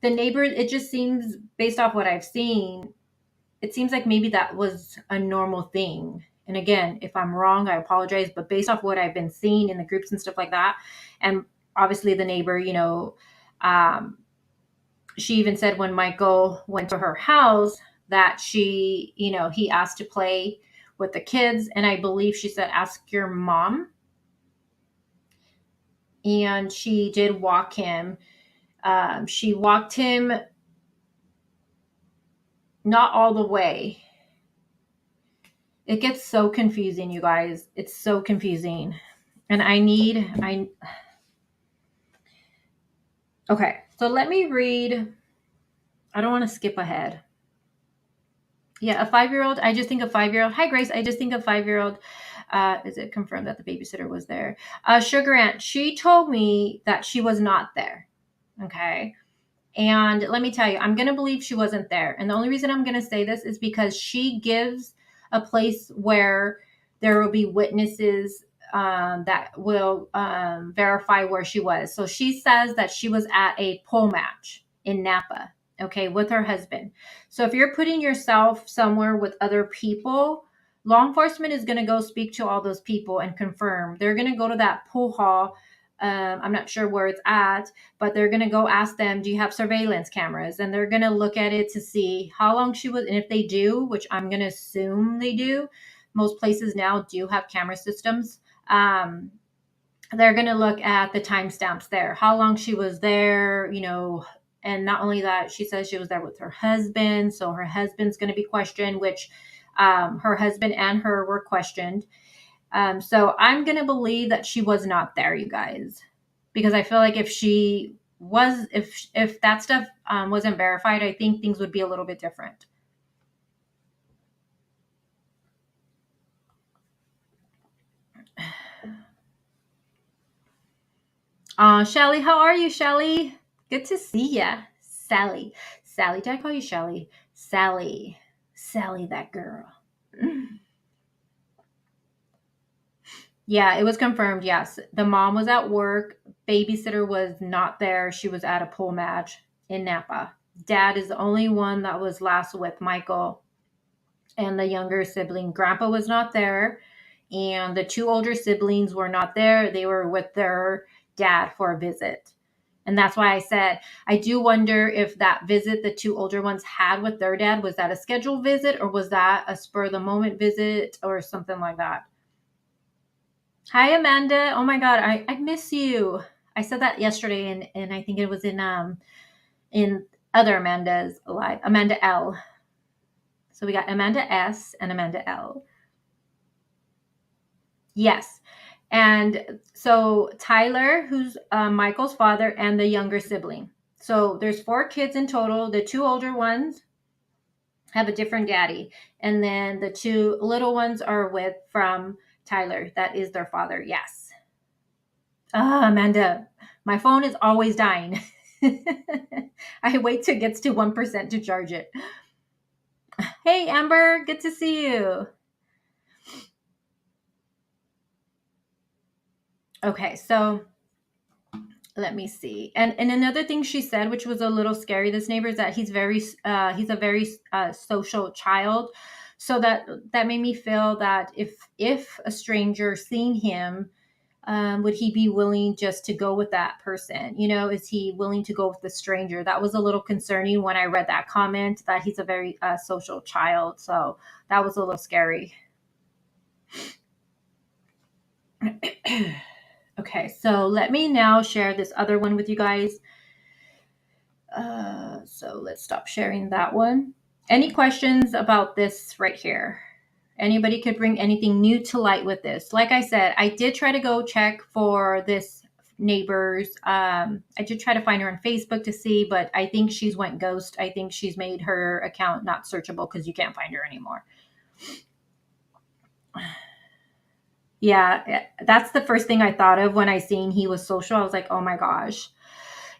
the neighbor, it just seems, based off what I've seen, it seems like maybe that was a normal thing. And again, if I'm wrong, I apologize. But based off what I've been seeing in the groups and stuff like that, and obviously the neighbor, she even said when Michael went to her house that he asked to play with the kids. And I believe she said, ask your mom. And she did walk him. She walked him not all the way. It gets so confusing, you guys. It's so confusing. And okay, so let me read. I don't want to skip ahead. Yeah, a 5-year-old. I just think a 5-year-old. Hi, Grace. I just think a 5-year-old. Is it confirmed that the babysitter was there? Sugar Aunt, she told me that she was not there. Okay. And let me tell you, I'm going to believe she wasn't there. And the only reason I'm going to say this is because she gives a place where there will be witnesses that will verify where she was. So she says that she was at a pole match in Napa, okay, with her husband. So if you're putting yourself somewhere with other people, law enforcement is going to go speak to all those people and confirm. They're going to go to that pool hall. I'm not sure where it's at, but they're going to go ask them, do you have surveillance cameras? And they're going to look at it to see how long she was. And if they do, which I'm going to assume they do, most places now do have camera systems. They're going to look at the timestamps there, how long she was there, and not only that, she says she was there with her husband. So her husband's going to be questioned, which her husband and her were questioned. So I'm going to believe that she was not there, you guys, because I feel like if she was, if that stuff wasn't verified, I think things would be a little bit different. Shelly, how are you, Shelly? Good to see ya. Sally, did I call you Shelly? Sally, that girl. Yeah, it was confirmed. Yes. The mom was at work. Babysitter was not there. She was at a pool match in Napa. Dad is the only one that was last with Michael and the younger sibling. Grandpa was not there. And the 2 older siblings were not there. They were with their dad for a visit. And that's why I said, I do wonder if that visit the 2 older ones had with their dad, was that a scheduled visit or was that a spur of the moment visit or something like that? Hi, Amanda. Oh my God, I miss you. I said that yesterday, and I think it was in other Amanda's live, Amanda L. So we got Amanda S and Amanda L. Yes. And so Tyler, who's Michael's father, and the younger sibling. So there's four kids in total. The two older ones have a different daddy, and then the two little ones are with from Tyler. That is their father. Yes. Ah, Amanda, my phone is always dying. I wait till it gets to 1% to charge it. Hey, Amber, good to see you. Okay, so let me see. And another thing she said, which was a little scary, this neighbor, is that he's a very social child. So that made me feel that if a stranger seen him, would he be willing just to go with that person? You know, is he willing to go with the stranger? That was a little concerning when I read that comment, that he's a very social child. So that was a little scary. Okay, so let me now share this other one with you guys. So let's stop sharing that one. Any questions about this right here? Anybody could bring anything new to light with this. Like I said, I did try to go check for this neighbors. I did try to find her on Facebook to see, but I think she's went ghost. I think she's made her account not searchable because you can't find her anymore. Yeah, that's the first thing I thought of when I seen he was social. I was like, oh my gosh.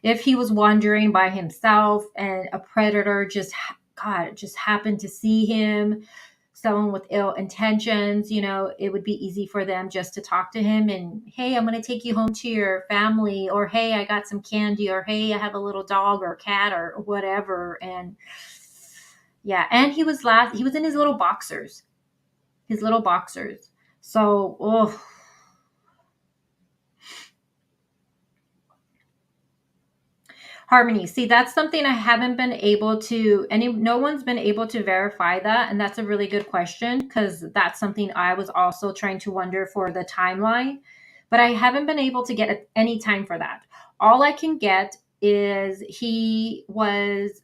If he was wandering by himself and a predator just happened to see him, someone with ill intentions, it would be easy for them just to talk to him and, hey, I'm going to take you home to your family, or hey, I got some candy, or hey, I have a little dog or cat or whatever. And yeah, and he was in his little boxers. So, oh, Harmony. See, that's something I haven't been able to, no one's been able to verify that. And that's a really good question, because that's something I was also trying to wonder for the timeline. But I haven't been able to get any time for that. All I can get is he was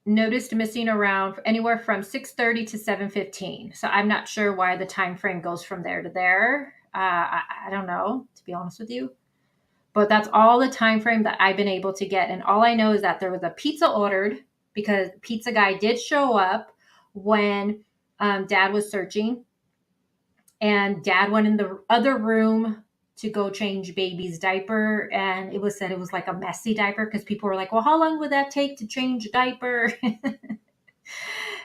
noticed missing around anywhere from 6:30 to 7:15. So I'm not sure why the time frame goes from there to there. I don't know, to be honest with you. But that's all the time frame that I've been able to get. And all I know is that there was a pizza ordered, because pizza guy did show up when dad was searching, and dad went in the other room to go change baby's diaper, and it was said it was like a messy diaper, because people were like, well, how long would that take to change a diaper?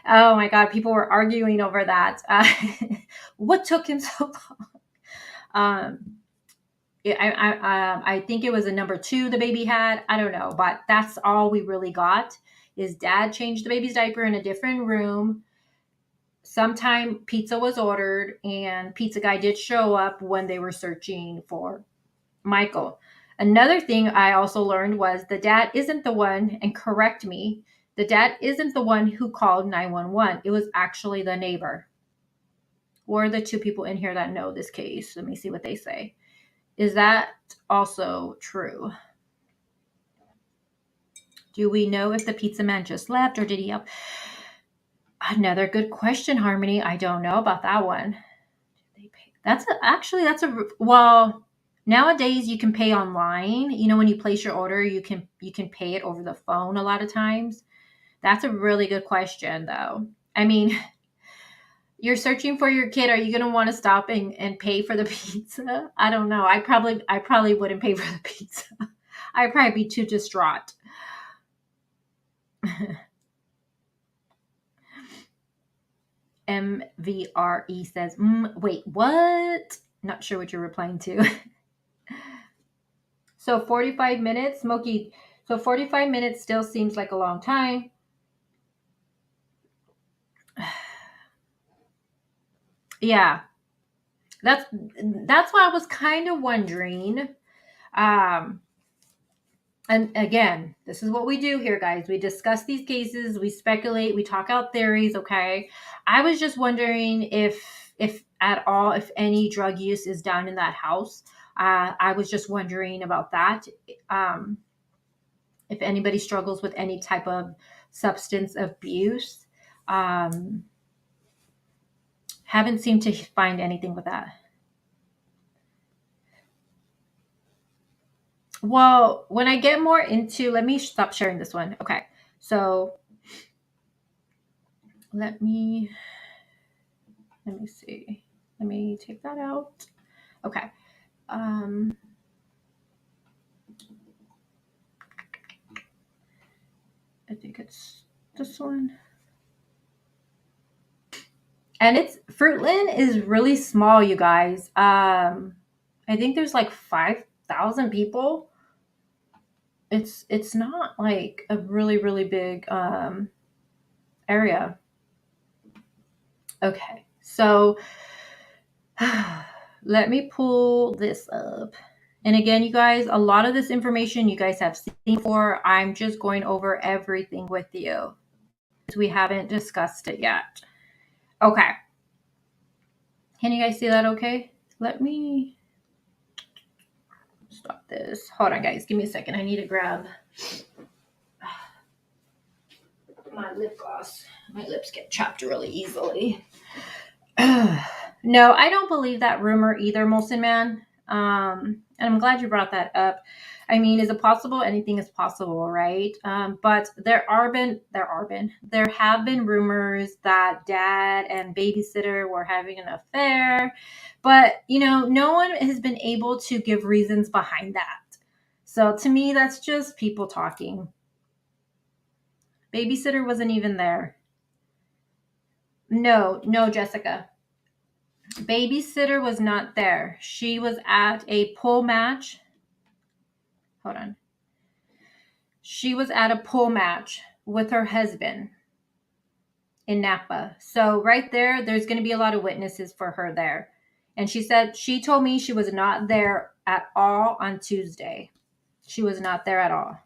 Oh my god, people were arguing over that. What took him so long? I think it was a number two the baby had. I don't know, but that's all we really got. Is dad changed the baby's diaper in a different room. Sometime pizza was ordered, and pizza guy did show up when they were searching for Michael. Another thing I also learned was the dad isn't the one, and correct me, the dad isn't the one who called 911. It was actually the neighbor, or the two people in here that know this case. Let me see what they say. Is that also true? Do we know if the pizza man just left, or did he help? Another good question, Harmony. I don't know about that one. Well, nowadays you can pay online. When you place your order, you can pay it over the phone a lot of times. That's a really good question, though. I mean, you're searching for your kid. Are you going to want to stop and pay for the pizza? I don't know. I probably wouldn't pay for the pizza. I'd probably be too distraught. MVRE says, wait, what? Not sure what you're replying to. So 45 minutes, Smokey. So 45 minutes still seems like a long time. Yeah. That's why I was kind of wondering. Um, and again, this is what we do here, guys. We discuss these cases, we speculate, we talk out theories, okay? I was just wondering if at all, if any drug use is done in that house. I was just wondering about that. Um, if anybody struggles with any type of substance abuse. Um, haven't seemed to find anything with that. Well, when I get more into, let me stop sharing this one. Okay. So let me see. Let me take that out. Okay. Um, I think it's this one. And it's Fruitland is really small, you guys. I think there's like 5,000 people. It's not like a really big area. Okay. So let me pull this up. And again, you guys, a lot of this information you guys have seen before. I'm just going over everything with you because we haven't discussed it yet. Okay. Can you guys see that okay? Let me stop this. Hold on, guys. Give me a second. I need to grab my lip gloss. My lips get chapped really easily. No, I don't believe that rumor either, Molson Man. And I'm glad you brought that up. I mean, is it possible? Anything is possible, right? But there have been rumors that dad and babysitter were having an affair, but no one has been able to give reasons behind that. So to me, that's just people talking. Babysitter wasn't even there. No, Jessica. Babysitter was not there. She was at a pool match. Hold on. She was at a pool match with her husband in Napa. So right there's going to be a lot of witnesses for her there. And she told me she was not there at all on Tuesday. She was not there at all.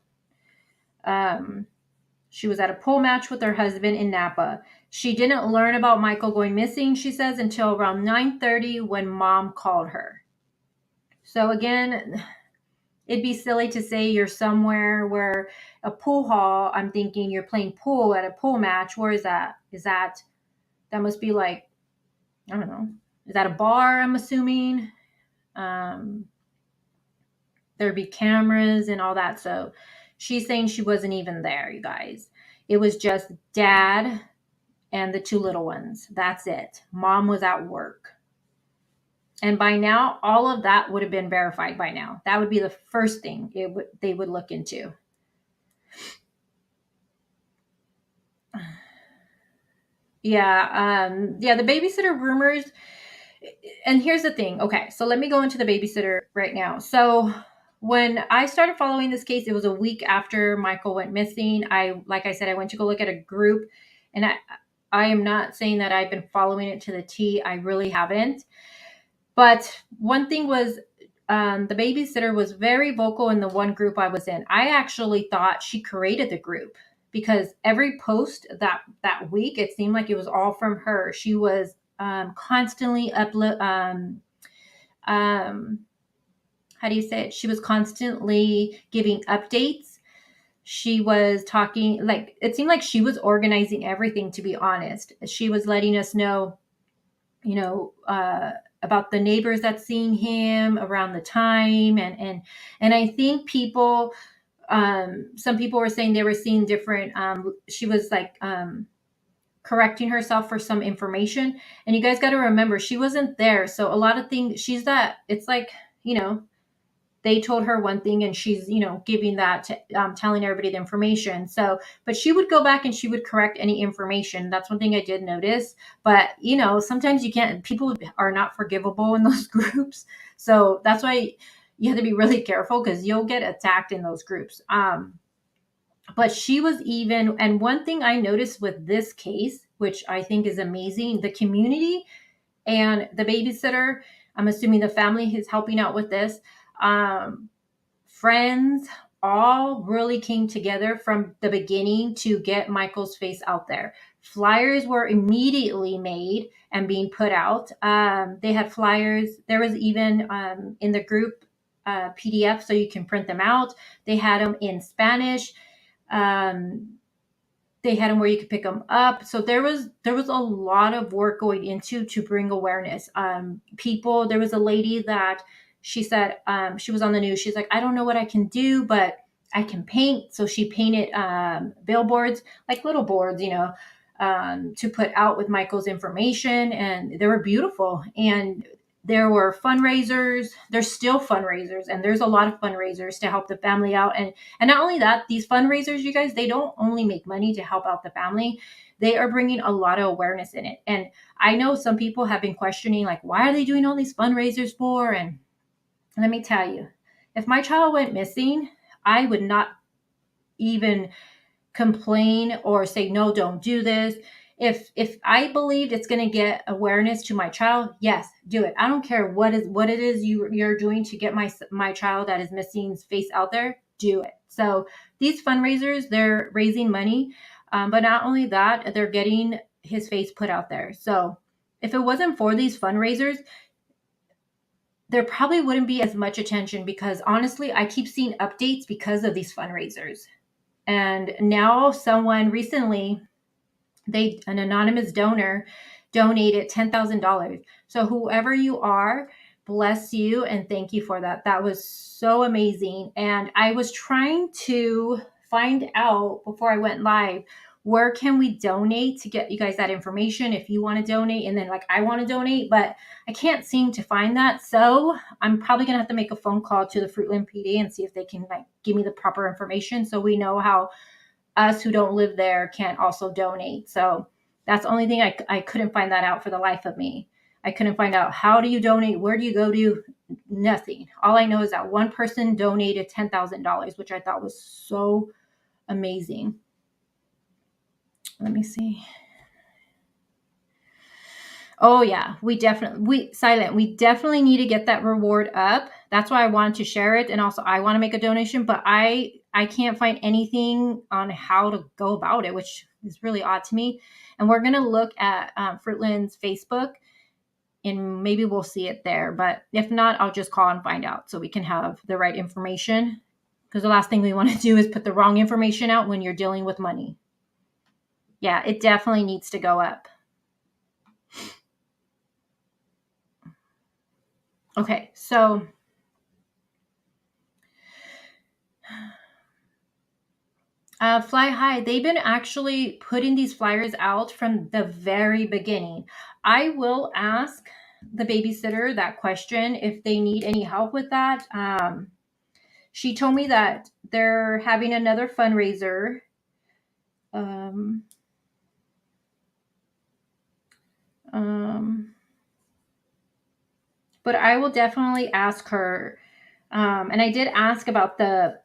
She was at a pool match with her husband in Napa. She didn't learn about Michael going missing, she says, until around 9:30 when mom called her. So again, it'd be silly to say you're somewhere where a pool hall, I'm thinking you're playing pool at a pool match. Where is that? That must be like, I don't know. Is that a bar, I'm assuming? There'd be cameras and all that. So she's saying she wasn't even there, you guys. It was just dad and the two little ones. That's it. Mom was at work. And by now, all of that would have been verified by now. That would be the first thing they would look into. Yeah, the babysitter rumors. And here's the thing. Okay, so let me go into the babysitter right now. So when I started following this case, it was a week after Michael went missing. Like I said, I went to go look at a group, and I am not saying that I've been following it to the T. I really haven't. But one thing was, the babysitter was very vocal in the one group I was in. I actually thought she created the group because every post that week, it seemed like it was all from her. She was constantly how do you say it? She was constantly giving updates. She was talking, like, it seemed like she was organizing everything, to be honest. She was letting us know, about the neighbors that seen him around the time. And I think some people were saying they were seeing different, she was like, correcting herself for some information. And you guys got to remember, she wasn't there. So a lot of things, it's like, they told her one thing and she's, giving that, telling everybody the information. So, but she would go back and she would correct any information. That's one thing I did notice. But, sometimes people are not forgivable in those groups. So that's why you have to be really careful because you'll get attacked in those groups. But she was even, and one thing I noticed with this case, which I think is amazing, the community and the babysitter, I'm assuming the family is helping out with this, friends, all really came together from the beginning to get Michael's face out there. Flyers were immediately made and being put out. They had flyers. There was even in the group PDF, so you can print them out. They had them in Spanish. Um, they had them where you could pick them up. So there was a lot of work going into to bring awareness. People, there was a lady that she said, she was on the news. She's like, I don't know what I can do, but I can paint. So she painted billboards, like little boards, to put out with Michael's information, and they were beautiful. And there were fundraisers. There's still fundraisers, and there's a lot of fundraisers to help the family out. And not only that, these fundraisers, you guys, they don't only make money to help out the family. They are bringing a lot of awareness in it. And I know some people have been questioning, like, why are they doing all these fundraisers for? And let me tell you, if my child went missing, I would not even complain or say, no, don't do this. If I believed it's going to get awareness to my child, yes, do it. I don't care what it is you're doing to get my child that is missing's face out there. Do it. So these fundraisers, they're raising money, but not only that, they're getting his face put out there. So if it wasn't for these fundraisers, there probably wouldn't be as much attention, because honestly, I keep seeing updates because of these fundraisers. And now someone recently, an anonymous donor donated $10,000. So whoever you are, bless you and thank you for that. That was so amazing. And I was trying to find out before I went live, where can we donate to get you guys that information if you want to donate, and then like I want to donate, but I can't seem to find that. So I'm probably gonna have to make a phone call to the Fruitland PD and see if they can like give me the proper information, so we know how us who don't live there can also donate. So that's the only thing I couldn't find that out for the life of me. I couldn't find out, how do you donate? Where do you go to? Nothing. All I know is that one person donated $10,000, which I thought was so amazing. Let me see. Oh yeah, we definitely need to get that reward up. That's why I wanted to share it, and also I want to make a donation, but I can't find anything on how to go about it, which is really odd to me. And we're gonna look at Fruitland's Facebook, and maybe we'll see it there. But if not, I'll just call and find out so we can have the right information. Because the last thing we want to do is put the wrong information out when you're dealing with money. Yeah, it definitely needs to go up. Okay, so Fly High, they've been actually putting these flyers out from the very beginning. I will ask the babysitter that question if they need any help with that. She told me that they're having another fundraiser. Um, um, but I will definitely ask her. And I did ask about the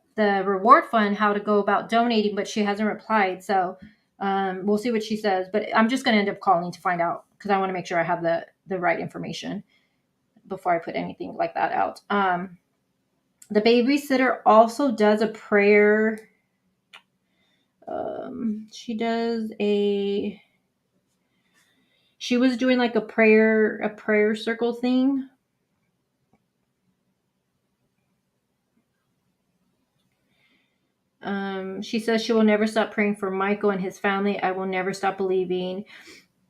reward fund, how to go about donating, but she hasn't replied. So we'll see what she says. But I'm just going to end up calling to find out, because I want to make sure I have the right information before I put anything like that out. The babysitter also does a prayer. She was doing like a prayer circle thing. She says she will never stop praying for Michael and his family. I will never stop believing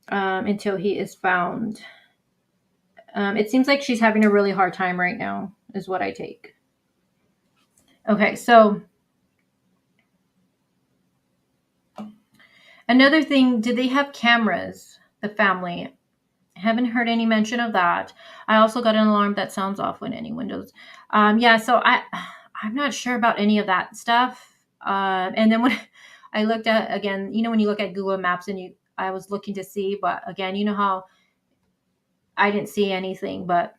until he is found. It seems like she's having a really hard time right now, is what I take. Okay, so another thing, did they have cameras, the family? I haven't heard any mention of that. I also got an alarm that sounds off when any windows. Yeah, so I'm not sure about any of that stuff. And then when I looked at, again, when you look at Google Maps and I was looking to see, but again, you know how I didn't see anything, but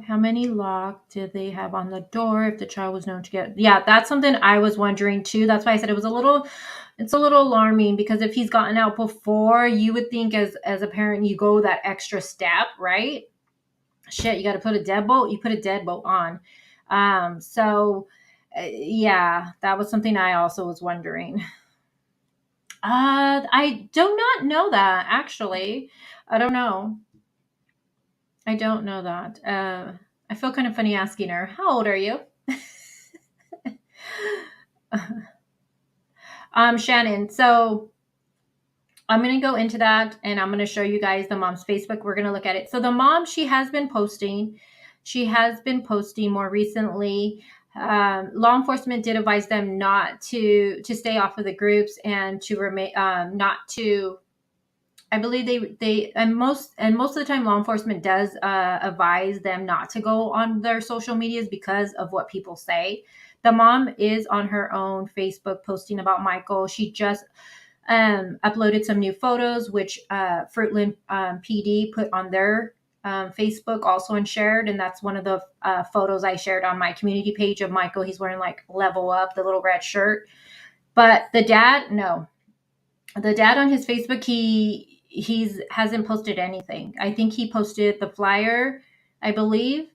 how many lock did they have on the door if the child was known to get? Yeah, that's something I was wondering too. That's why I said it's a little alarming, because if he's gotten out before, you would think as a parent, you go that extra step, right? Shit, you got to put a deadbolt. You put a deadbolt on. So yeah, that was something I also was wondering. I do not know that actually. I don't know. I don't know that. I feel kind of funny asking her, "How old are you?" Shannon. So I'm going to go into that and I'm going to show you guys the mom's Facebook. We're going to look at it. So the mom, she has been posting. She has been posting more recently. Law enforcement did advise them not to stay off of the groups and to remain not to. I believe they most of the time law enforcement does advise them not to go on their social medias because of what people say. The mom is on her own Facebook posting about Micheal. She just uploaded some new photos, which Fruitland PD put on their Facebook also and shared. And that's one of the photos I shared on my community page of Micheal. He's wearing like Level Up, the little red shirt. But the dad, no. The dad on his Facebook, he's hasn't posted anything. I think he posted the flyer, I believe.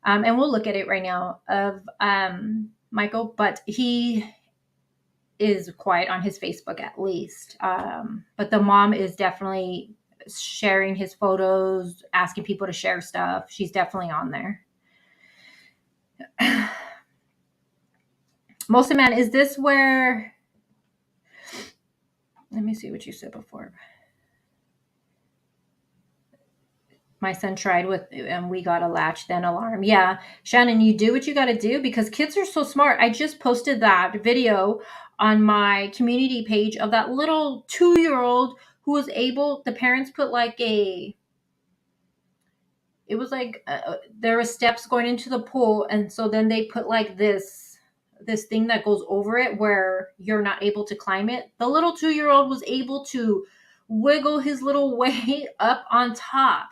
And we'll look at it right now of Micheal, but he is quiet on his Facebook at least. But the mom is definitely sharing his photos, asking people to share stuff. She's definitely on there. Most man, is this where? Let me see what you said before. My son tried with, and we got a latch, then alarm. Yeah, Shannon, you do what you got to do because kids are so smart. I just posted that video on my community page of that little 2-year-old who was able, the parents put like it was like there were steps going into the pool, and so then they put like this thing that goes over it where you're not able to climb it. The little 2-year-old was able to wiggle his little way up on top,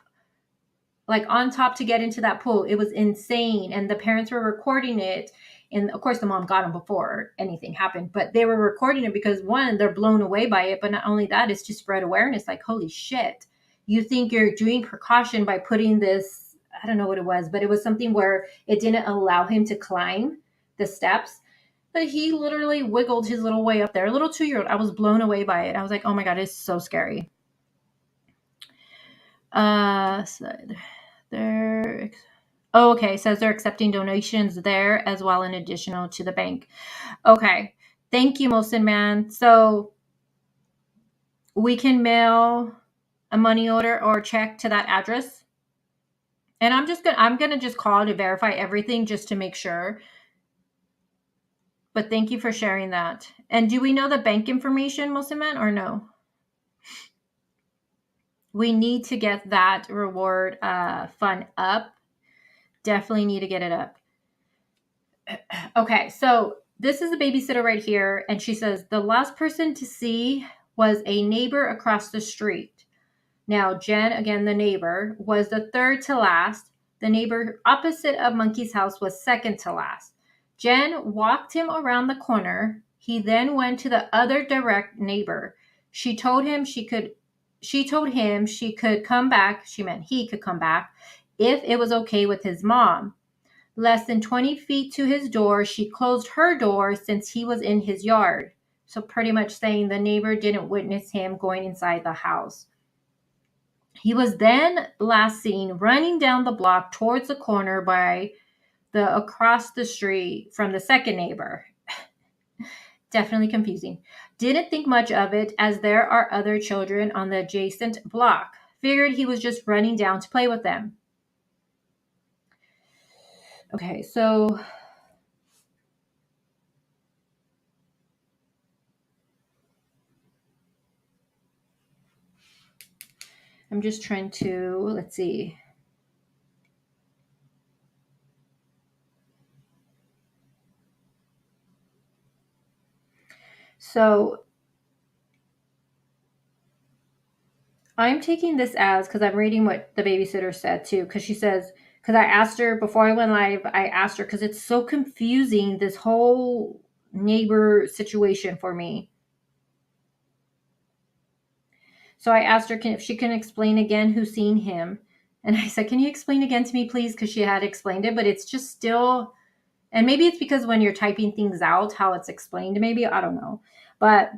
like on top, to get into that pool. It was insane. And the parents were recording it. And of course, the mom got him before anything happened, but they were recording it because one, they're blown away by it. But not only that, it's to spread awareness. Like, holy shit, you think you're doing precaution by putting this, I don't know what it was, but it was something where it didn't allow him to climb the steps. But he literally wiggled his little way up there. A little 2-year-old. I was blown away by it. I was like, oh my God, it's so scary. So they're okay. Says they're accepting donations there as well, in additional to the bank. Okay, thank you, Molson Man. So we can mail a money order or check to that address, and I'm gonna just call to verify everything just to make sure. But thank you for sharing that. And do we know the bank information, Molson Man, or no? We need to get that reward fund up. Definitely need to get it up. Okay, so this is the babysitter right here, and she says the last person to see was a neighbor across the street. Now, Jen, again, the neighbor, was the third to last. The neighbor opposite of Monkey's house was second to last. Jen walked him around the corner. He then went to the other direct neighbor. She told him she could come back. She meant he could come back if it was okay with his mom. Less than 20 feet to his door, she closed her door since he was in his yard. So pretty much saying the neighbor didn't witness him going inside the house. He was then last seen running down the block towards the corner by the across the street from the second neighbor. Definitely confusing. Didn't think much of it as there are other children on the adjacent block. Figured he was just running down to play with them. Okay, so I'm just trying to, let's see. So I'm taking this as, because I'm reading what the babysitter said too, because she says, because I asked her before I went live, I asked her, because it's so confusing, this whole neighbor situation for me. So I asked her if she can explain again who's seen him. And I said, can you explain again to me, please? Because she had explained it, but it's just still, and maybe it's because when you're typing things out, how it's explained, maybe, I don't know. But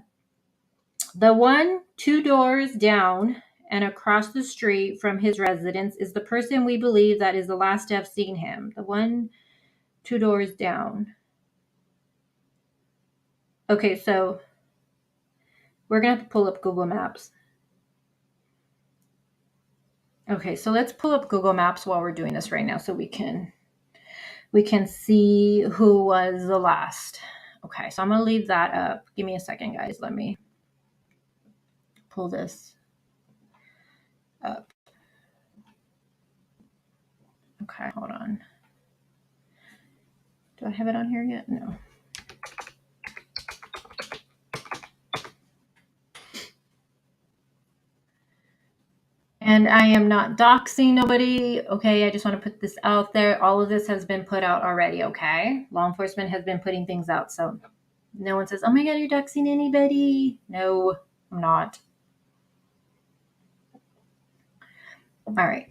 the one 2 doors down and across the street from his residence is the person we believe that is the last to have seen him. The one 2 doors down. Okay, so we're going to have to pull up Google Maps. Okay, so let's pull up Google Maps while we're doing this right now so we can see who was the last. Okay, so I'm going to leave that up. Give me a second, guys. Let me pull this up. Okay, hold on. Do I have it on here yet? No. And I am not doxing nobody. Okay, I just want to put this out there. All of this has been put out already. Okay, law enforcement has been putting things out, so no one says, "Oh my God, you're doxing anybody." No, I'm not. All right.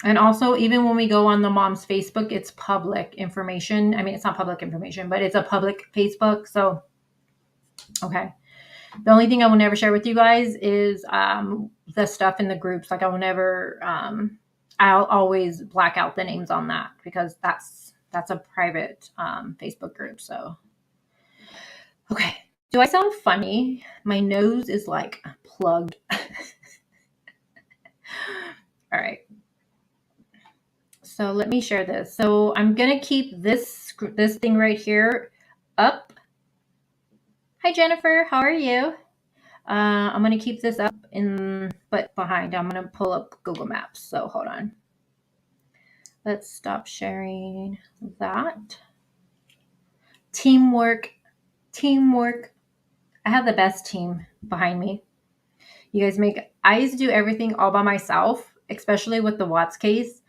And also, even when we go on the mom's Facebook, it's public information. I mean, it's not public information, but it's a public Facebook. So, okay. The only thing I will never share with you guys is the stuff in the groups. Like I will never, I'll always black out the names on that because that's a private Facebook group. So, okay. Do I sound funny? My nose is like plugged. All right. So let me share this. So I'm going to keep this thing right here up. Hi, Jennifer. How are you? I'm going to keep this up but behind. I'm going to pull up Google Maps. So hold on. Let's stop sharing that. Teamwork. I have the best team behind me. You guys I used to do everything all by myself, especially with the Watts case.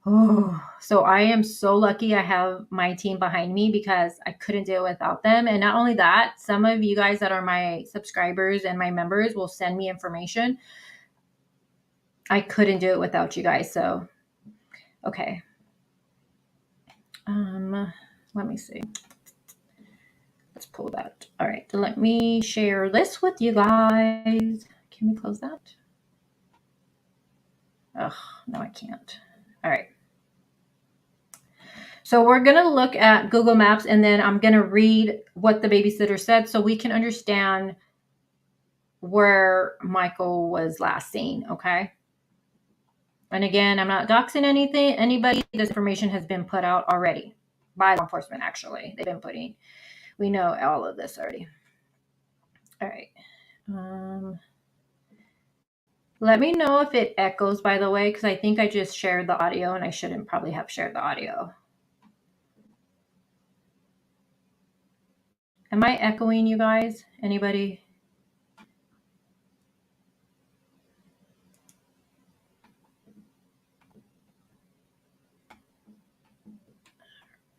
Oh, so I am so lucky I have my team behind me because I couldn't do it without them. And not only that, some of you guys that are my subscribers and my members will send me information. I couldn't do it without you guys. So, okay. Let me see. Let's pull that. All right. So let me share this with you guys. Can we close that? Oh, no, I can't. All right. So we're going to look at Google Maps and then I'm going to read what the babysitter said so we can understand where Michael was last seen, okay? And again, I'm not doxing anybody. This information has been put out already by law enforcement, actually. We know all of this already. All right. Let me know if it echoes, by the way, because I think I just shared the audio and I shouldn't probably have shared the audio. Am I echoing, you guys? Anybody?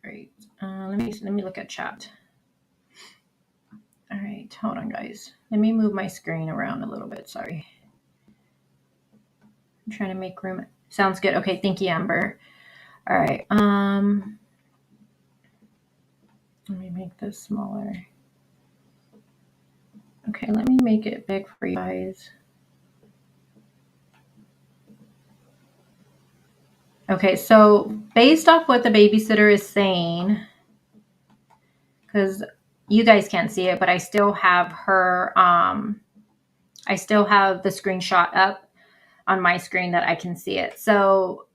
Great. Let me look at chat. All right, hold on, guys. Let me move my screen around a little bit. Sorry. I'm trying to make room. Sounds good. Okay, thank you, Amber. All right. Let me make this smaller. Okay, let me make it big for you guys. Okay, so based off what the babysitter is saying, because you guys can't see it, but I still have her, I still have the screenshot up on my screen that I can see it. So,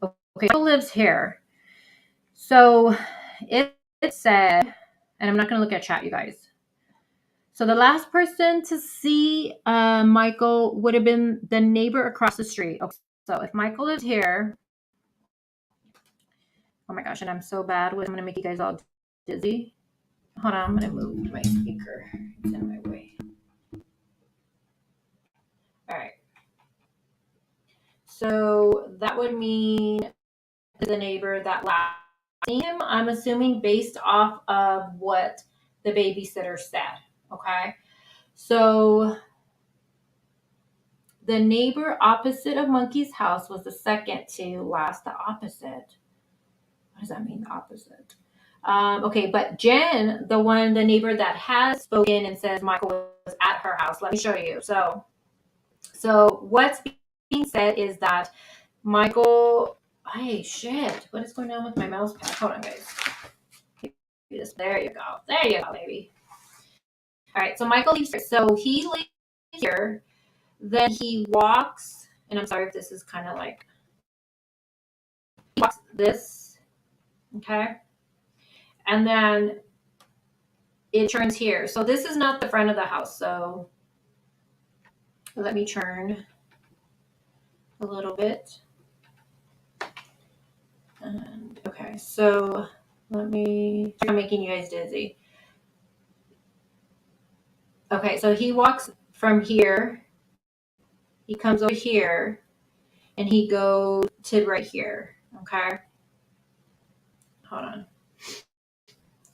okay, who lives here? So it said, and I'm not going to look at chat, you guys. So the last person to see Michael would have been the neighbor across the street. Okay, so if Michael lives here, oh my gosh, and I'm so bad with, I'm going to make you guys all dizzy. Hold on, I'm going to move my speaker. It's in my way. All right. So that would mean the neighbor that last seen him, I'm assuming based off of what the babysitter said. Okay. So The neighbor opposite of Monkey's house was the second to last. The opposite. What does that mean, the opposite? Okay, but Jen, the neighbor that has spoken and says Michael was at her house. Let me show you. So what's being said is that Michael. Hey, shit! What is going on with my mouse pad? Hold on, guys. There you go. There you go, baby. All right. So Michael leaves here. So he leaves here. Then he walks, and I'm sorry if this is kind of like he walks this, okay, and then it turns here. So this is not the front of the house. So let me turn a little bit. And okay, so I'm making you guys dizzy. Okay, so he walks from here, he comes over here, and he goes to right here. Okay, hold on.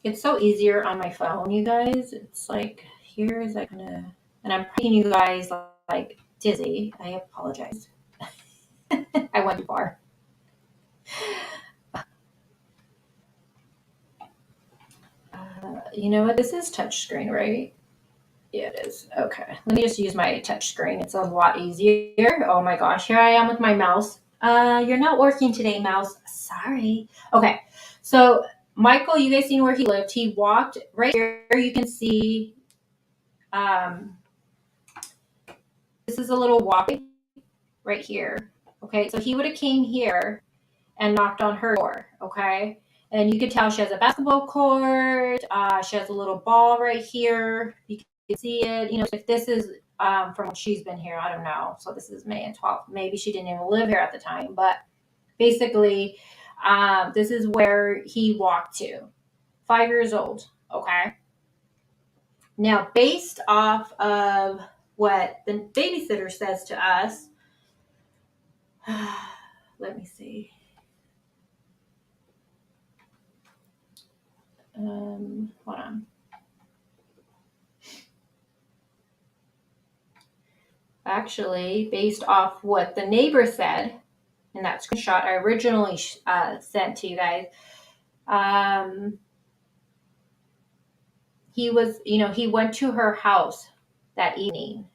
It's so easier on my phone, you guys. It's like here is like gonna, and I'm making you guys like dizzy. I apologize. I went too far. You know what? This is touchscreen, right? Yeah, it is. Okay. Let me just use my touchscreen. It's a lot easier. Oh my gosh. Here I am with my mouse. You're not working today, mouse. Sorry. Okay. So, Michael, you guys seen where he lived. He walked right here. You can see um, this is a little walkway right here. Okay. So, he would have came here and knocked on her door. Okay. And you can tell she has a basketball court. She has a little ball right here. You can see it. You know, if this is from when she's been here, I don't know. So this is May and 12th. Maybe she didn't even live here at the time. But basically, this is where he walked to. 5 years old. Okay. Now, based off of what the babysitter says to us, let me see. Hold on. Actually, based off what the neighbor said in that screenshot I originally sent to you guys, he was, he went to her house that evening.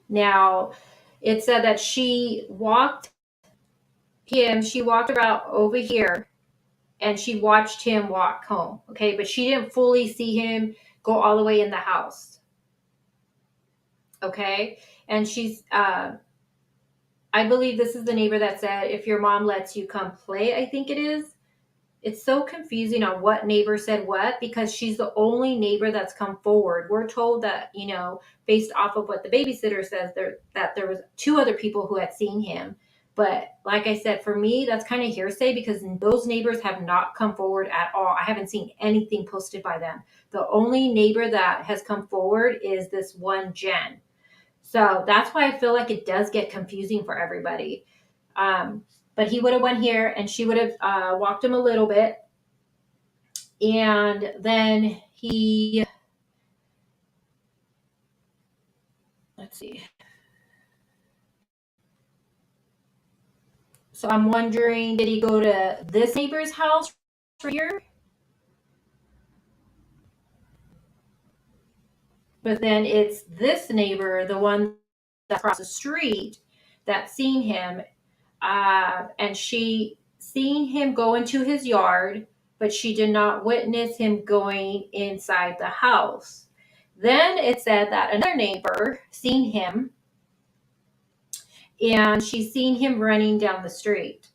Now, it said that she walked around over here and she watched him walk home. Okay, but she didn't fully see him go all the way in the house. Okay, and I believe this is the neighbor that said, if your mom lets you come play, I think it is. It's so confusing on what neighbor said what, because she's the only neighbor that's come forward. We're told that, based off of what the babysitter says, that there was two other people who had seen him. But like I said, for me, that's kind of hearsay because those neighbors have not come forward at all. I haven't seen anything posted by them. The only neighbor that has come forward is this one Jen. So that's why I feel like it does get confusing for everybody. But he would have went here and she would have walked him a little bit. And then let's see. So I'm wondering, did he go to this neighbor's house right here? But then it's this neighbor, the one that's across the street, that's seen him. And she seen him go into his yard, but she did not witness him going inside the house. Then it said that another neighbor seen him, and she seen him running down the street.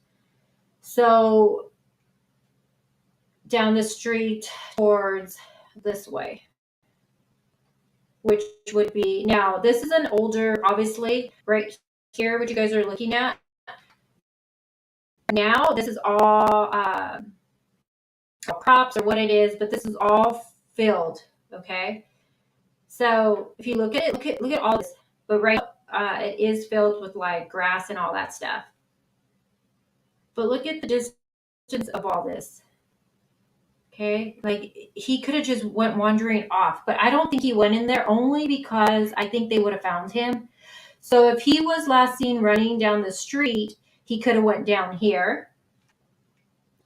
So down the street towards this way, which would be, now this is an older, obviously, right here, what you guys are looking at. Now this is all crops or what it is, but this is all filled. Okay, so if you look at it, look at all this, but right it is filled with like grass and all that stuff. But look at the distance of all this. Okay, like he could have just went wandering off, but I don't think he went in there only because I think they would have found him. So if he was last seen running down the street, he could have went down here.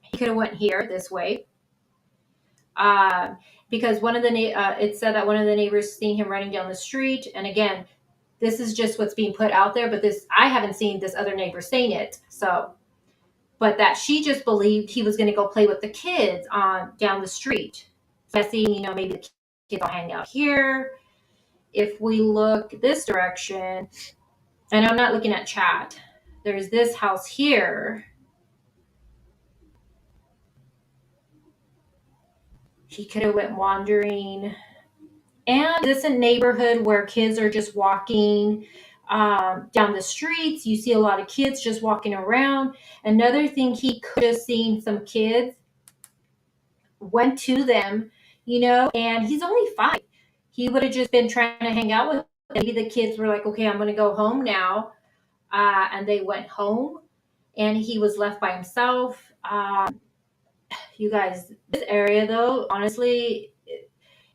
He could have went here this way. Um, because it said that one of the neighbors seen him running down the street, and again, this is just what's being put out there. But this I haven't seen this other neighbor saying it. So, but that she just believed he was going to go play with the kids on down the street. Guessing, maybe the kids will hang out here. If we look this direction, and I'm not looking at chat, there's this house here. He could have went wandering. And this is a neighborhood where kids are just walking down the streets. You see a lot of kids just walking around. Another thing, he could have seen some kids, went to them, and he's only 5. He would have just been trying to hang out with them. Maybe the kids were like, okay, I'm going to go home now. And they went home, and he was left by himself. You guys, this area, though, honestly,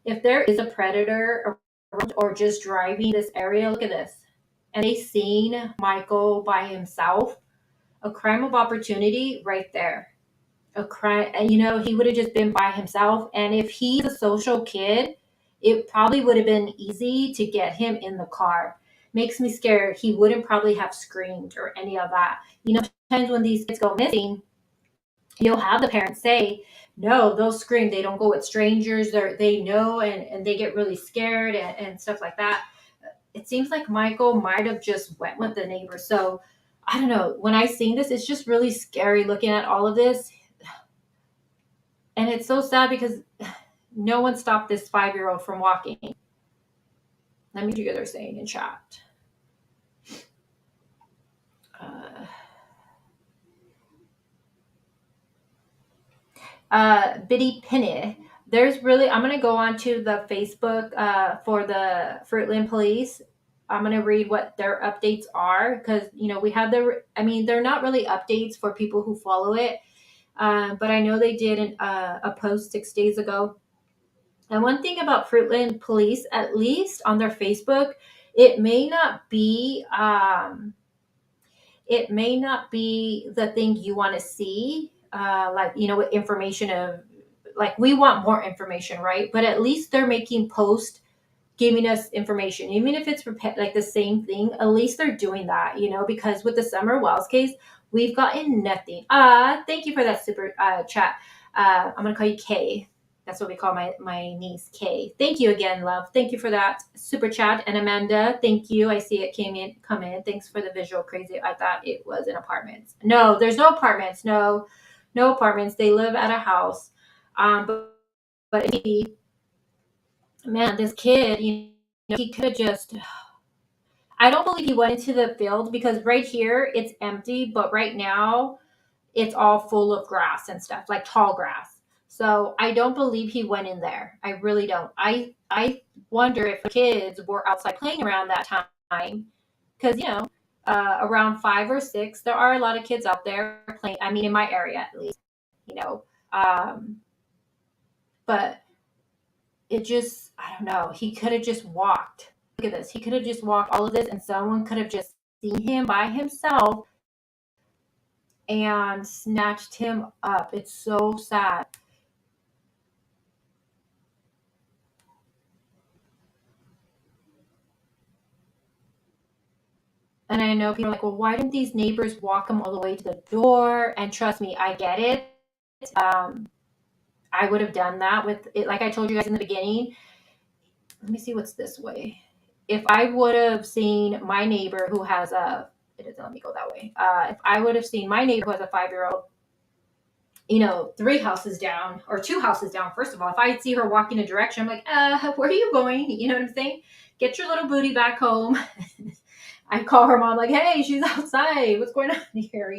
if there is a predator around or just driving this area, look at this. And they seen Michael by himself, a crime of opportunity right there. A crime, and he would have just been by himself. And if he's a social kid, it probably would have been easy to get him in the car. Makes me scared. He wouldn't probably have screamed or any of that. Sometimes when these kids go missing, you'll have the parents say, no, they'll scream. They don't go with strangers. They know, and they get really scared and stuff like that. It seems like Michael might have just went with the neighbor. So I don't know. When I seen this, it's just really scary looking at all of this. And it's so sad because no one stopped this 5-year-old from walking. Let me see what they're saying in chat. Biddy Penny. I'm going to go on to the Facebook for the Fruitland Police. I'm going to read what their updates are because, we have they're not really updates for people who follow it. But I know they did a post 6 days ago. And one thing about Fruitland Police, at least on their Facebook, it may not be the thing you want to see, with information of, like, we want more information, right? But at least they're making posts giving us information, even if it's like the same thing. At least they're doing that, because with the Summer Wells case, we've gotten nothing. Thank you for that super chat. I'm gonna call you Kay. That's what we call my niece, Kay. Thank you again, love. Thank you for that super chat. And Amanda, thank you. I see it come in. Thanks for the visual. Crazy. I thought it was an apartment. No, there's no apartments. No apartments. They live at a house. But man, this kid, he could have just. I don't believe he went into the field because right here it's empty, but right now it's all full of grass and stuff, like tall grass. So I don't believe he went in there. I really don't. I wonder if kids were outside playing around that time because, around 5 or 6, there are a lot of kids out there playing. I mean, in my area at least, but it just, I don't know. He could have just walked. Look at this. He could have just walked all of this and someone could have just seen him by himself and snatched him up. It's so sad. And I know people are like, well, why didn't these neighbors walk him all the way to the door? And trust me, I get it. I would have done that with it. Like I told you guys in the beginning. Let me see what's this way. If I would have seen my neighbor who has it doesn't let me go that way. If I would have seen my neighbor who has a 5-year-old, 3 houses down or 2 houses down. First of all, if I see her walking a direction, I'm like, where are you going? You know what I'm saying? Get your little booty back home. I call her mom like, hey, she's outside. What's going on here?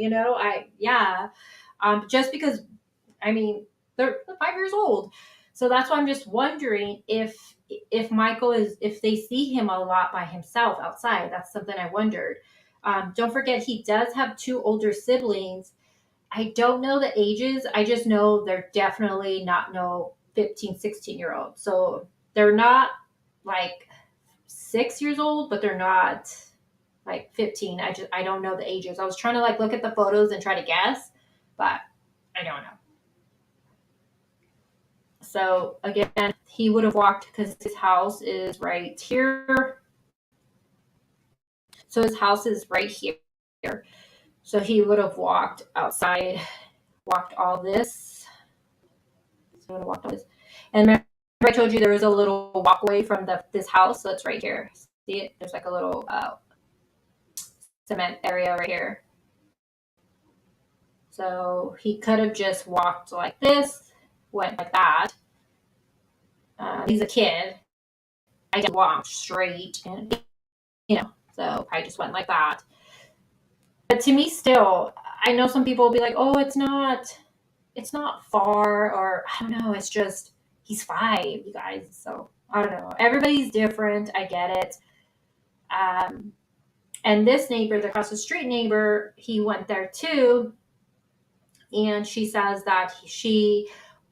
Just because, they're 5 years old. So that's why I'm just wondering if Michael if they see him a lot by himself outside. That's something I wondered. Don't forget, he does have 2 older siblings. I don't know the ages. I just know they're definitely not no 15, 16 year olds. So they're not like 6 years old, but they're not like 15. I don't know the ages. I was trying to like look at the photos and try to guess, but I don't know. So again, he would have walked because his house is right here. So his house is right here. So he would have walked outside, walked all this. So he would have walked all this. And remember I told you there was a little walkway from this house. So it's right here. See it? There's like a little cement area right here. So he could have just walked like this, went like that. He's a kid. I just walked straight and, so I just went like that. But to me, still, I know some people will be like, "Oh, it's not far," or I don't know. It's just he's 5, you guys. So I don't know. Everybody's different. I get it. Um, and this neighbor, the across the street neighbor, he went there too, and she says that she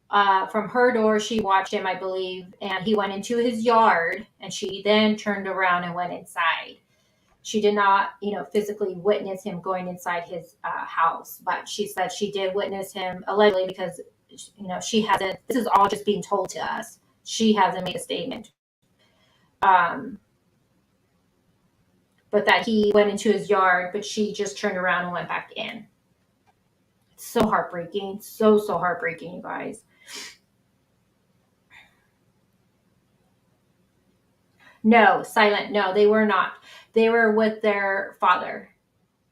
from her door, she watched him, I believe, and he went into his yard, and she then turned around and went inside. She did not, physically witness him going inside his house, but she said she did witness him allegedly because, she hasn't. This is all just being told to us. She hasn't made a statement, um, but that he went into his yard, but she just turned around and went back in. It's so heartbreaking, so heartbreaking, you guys. No, silent. No, they were not. They were with their father.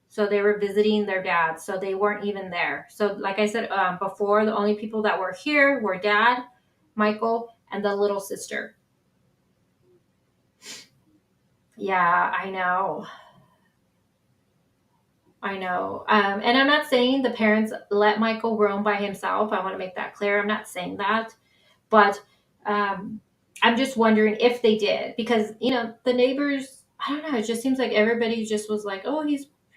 So they were visiting their dad. So they weren't even there. So, like I said before, the only people that were here were dad, Michael, and the little sister. Yeah, I know. I know. And I'm not saying the parents let Michael roam by himself. I want to make that clear. I'm not saying that. But um, I'm just wondering if they did because the neighbors. I don't know. It just seems like everybody just was like, "Oh,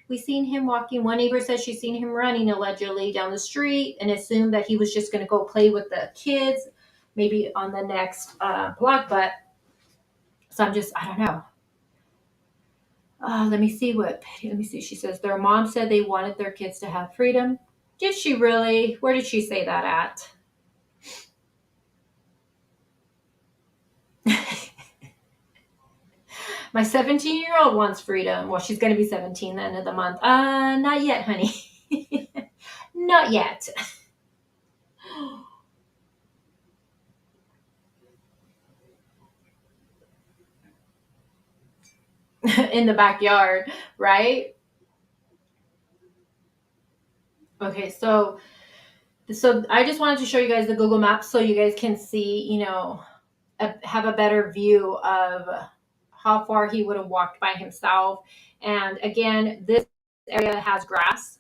we seen him walking." One neighbor says she's seen him running allegedly down the street, and assumed that he was just going to go play with the kids, maybe on the next block. But so I don't know. Let me see what. Let me see. She says their mom said they wanted their kids to have freedom. Did she really? Where did she say that at? My 17-year-old wants freedom. Well, she's going to be 17 the end of the month. Not yet, honey. Not yet. In the backyard, right? Okay, so I just wanted to show you guys the Google Maps so you guys can see, have a better view of how far he would have walked by himself. And again, this area has grass,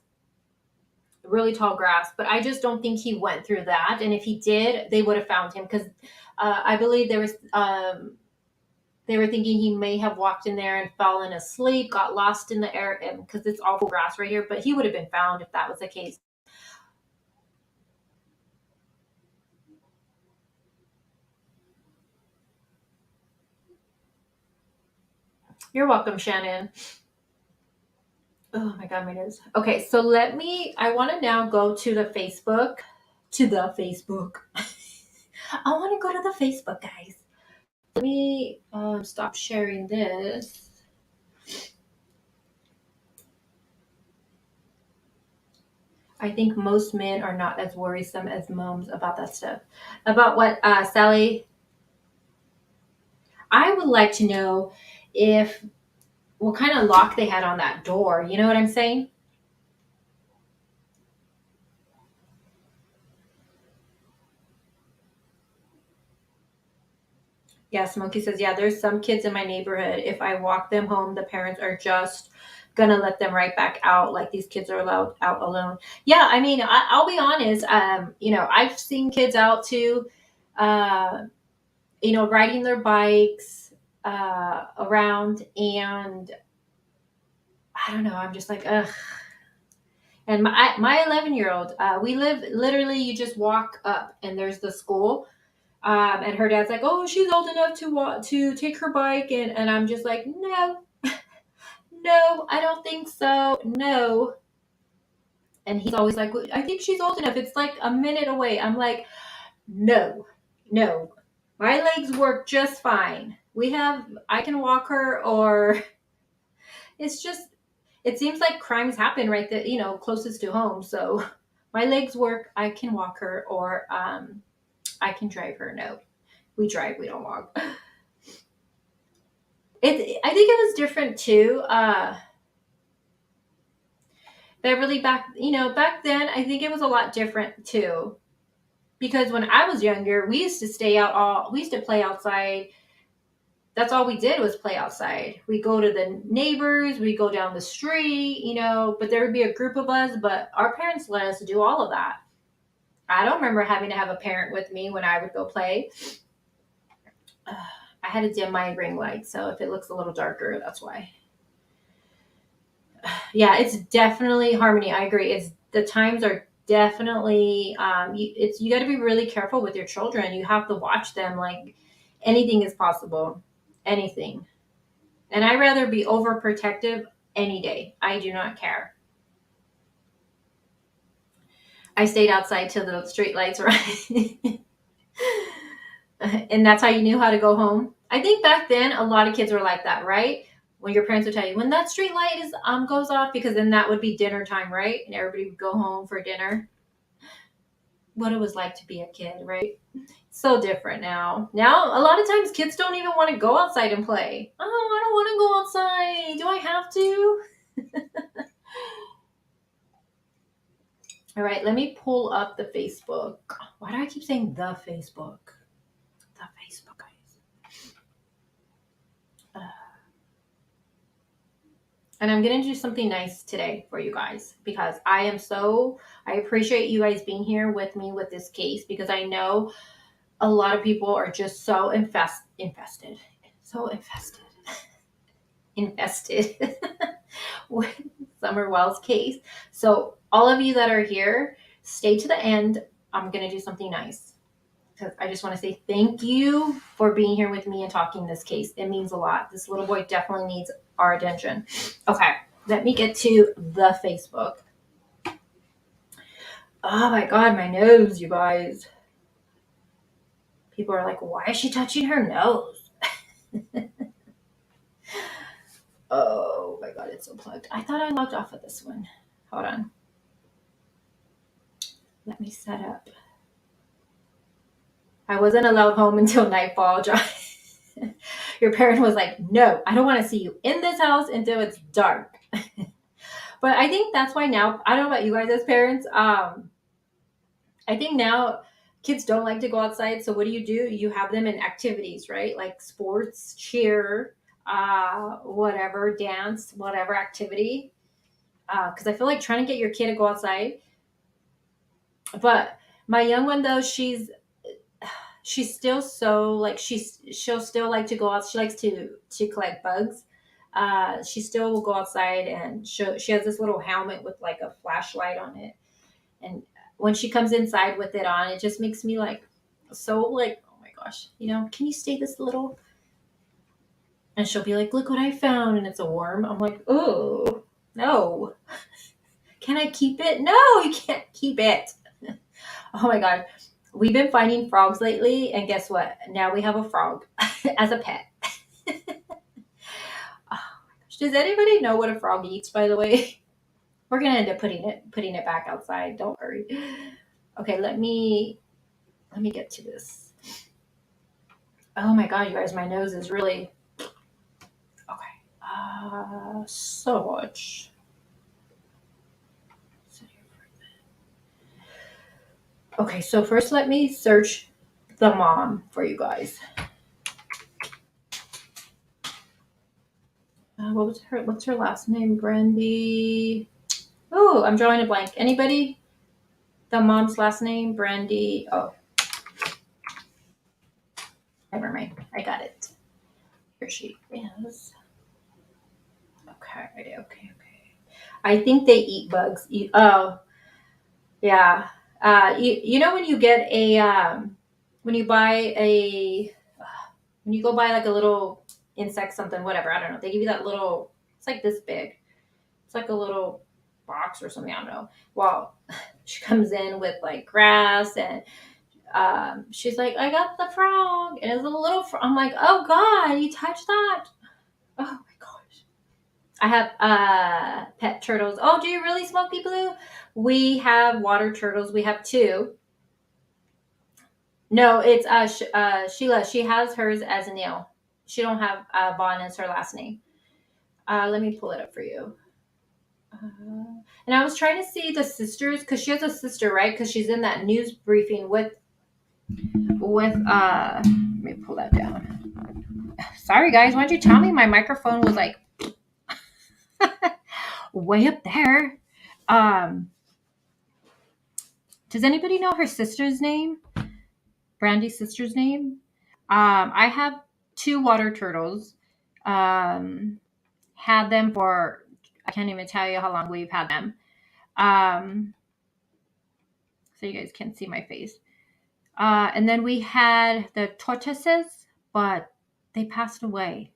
really tall grass, but I just don't think he went through that. And if he did, they would have found him because I believe there was they were thinking he may have walked in there and fallen asleep, got lost in the air because it's awful grass right here. But he would have been found if that was the case. You're welcome, Shannon. Oh my God, my nose. Okay, so I want to now go to the Facebook. To the Facebook. I want to go to the Facebook, guys. Let me stop sharing this. I think most men are not as worrisome as moms about that stuff. About what, Sally? I would like to know if what kind of lock they had on that door. You know what I'm saying? Yeah, Smokey says, yeah, there's some kids in my neighborhood. If I walk them home, the parents are just gonna let them right back out. Like these kids are allowed out alone. Yeah, I mean, I'll be honest. I've seen kids out too. Uh, riding their bikes around, and I don't know. I'm just like, ugh. And my 11-year-old, we live literally. You just walk up, and there's the school. And her dad's like, "Oh, she's old enough to take her bike," and I'm just like, "No, no, I don't think so. No." And he's always like, "Well, I think she's old enough. It's like a minute away." I'm like, "No, no, my legs work just fine. I can walk her, or it's just, it seems like crimes happen right there, closest to home. So my legs work. I can walk her, or I can drive her. No, we drive. We don't walk." I think it was different too. Beverly, back then, I think it was a lot different too. Because when I was younger, we used to we used to play outside. That's all we did was play outside. We go to the neighbors, we go down the street, but there would be a group of us, but our parents let us do all of that. I don't remember having to have a parent with me when I would go play. I had to dim my ring light, so if it looks a little darker, that's why. Yeah, it's definitely harmony. I agree. It's the times are definitely you got to be really careful with your children. You have to watch them like anything is possible, anything. And I rather be overprotective any day. I do not care. I stayed outside till the street lights were on. And that's how you knew how to go home. I think back then a lot of kids were like that, right? When your parents would tell you when that street light is goes off, because then that would be dinner time, right? And everybody would go home for dinner. What it was like to be a kid, right? So different now. Now a lot of times kids don't even want to go outside and play. Oh, I don't want to go outside. Do I have to? All right, let me pull up the Facebook. Why do I keep saying the Facebook? The Facebook, guys. And I'm going to do something nice today for you guys, because I appreciate you guys being here with me with this case, because I know a lot of people are just so infested, so invested with Summer Wells case. So all of you that are here, stay to the end. I'm going to do something nice, because I just want to say thank you for being here with me and talking this case. It means a lot. This little boy definitely needs our attention. Okay, let me get to the Facebook. Oh my God, my nose, you guys. People are like, why is she touching her nose? Oh my God, it's unplugged. I thought I logged off of this one. Hold on. Let me set up. I wasn't allowed home until nightfall. Your parent was like, no, I don't want to see you in this house until it's dark. But I think that's why now, I don't know about you guys as parents. I think now kids don't like to go outside. So what do? You have them in activities, right? Like sports, cheer, whatever, dance, whatever activity. Because I feel like trying to get your kid to go outside. But my young one though, she's still so like she'll still like to go out. She likes to collect bugs. She still will go outside, and she has this little helmet with like a flashlight on it. And when she comes inside with it on, it just makes me like so like, oh my gosh, can you stay this little? And she'll be like, look what I found, and it's a worm. I'm like, oh no, can I keep it? No, you can't keep it. Oh my God. We've been finding frogs lately, and guess what? Now we have a frog as a pet. Oh my gosh. Does anybody know what a frog eats, by the way? We're gonna end up putting it back outside. Don't worry. Okay, let me get to this. Oh my God, you guys, my nose is really okay. So much. Okay, so first let me search the mom for you guys. What's her last name? Brandy. Oh, I'm drawing a blank. Anybody? The mom's last name, Brandy. Oh, never mind. I got it. Here she is. Okay. I think they eat bugs. Oh, yeah. You know when you get a when you buy a when you go buy like a little insect something whatever, I don't know. They give you that little. It's like this big. It's like a little box or something. I don't know. Well, she comes in with like grass and she's like, I got the frog, and it's a little frog. I'm like, oh God, you touched that? Oh my gosh. I have pet turtles. Oh, do you really, Smoky Blue? We have water turtles. We have two. No, it's Sheila. She has hers as a Neil. She don't have Vaughn as her last name. Let me pull it up for you. And I was trying to see the sisters because she has a sister, right? Because she's in that news briefing with. Let me pull that down. Sorry guys, why don't you tell me my microphone was like way up there? Um, does anybody know her sister's name? Brandy's sister's name? I have two water turtles. Um, had them for I can't even tell you how long we've had them. Um, so you guys can see my face. And then we had the tortoises, but they passed away.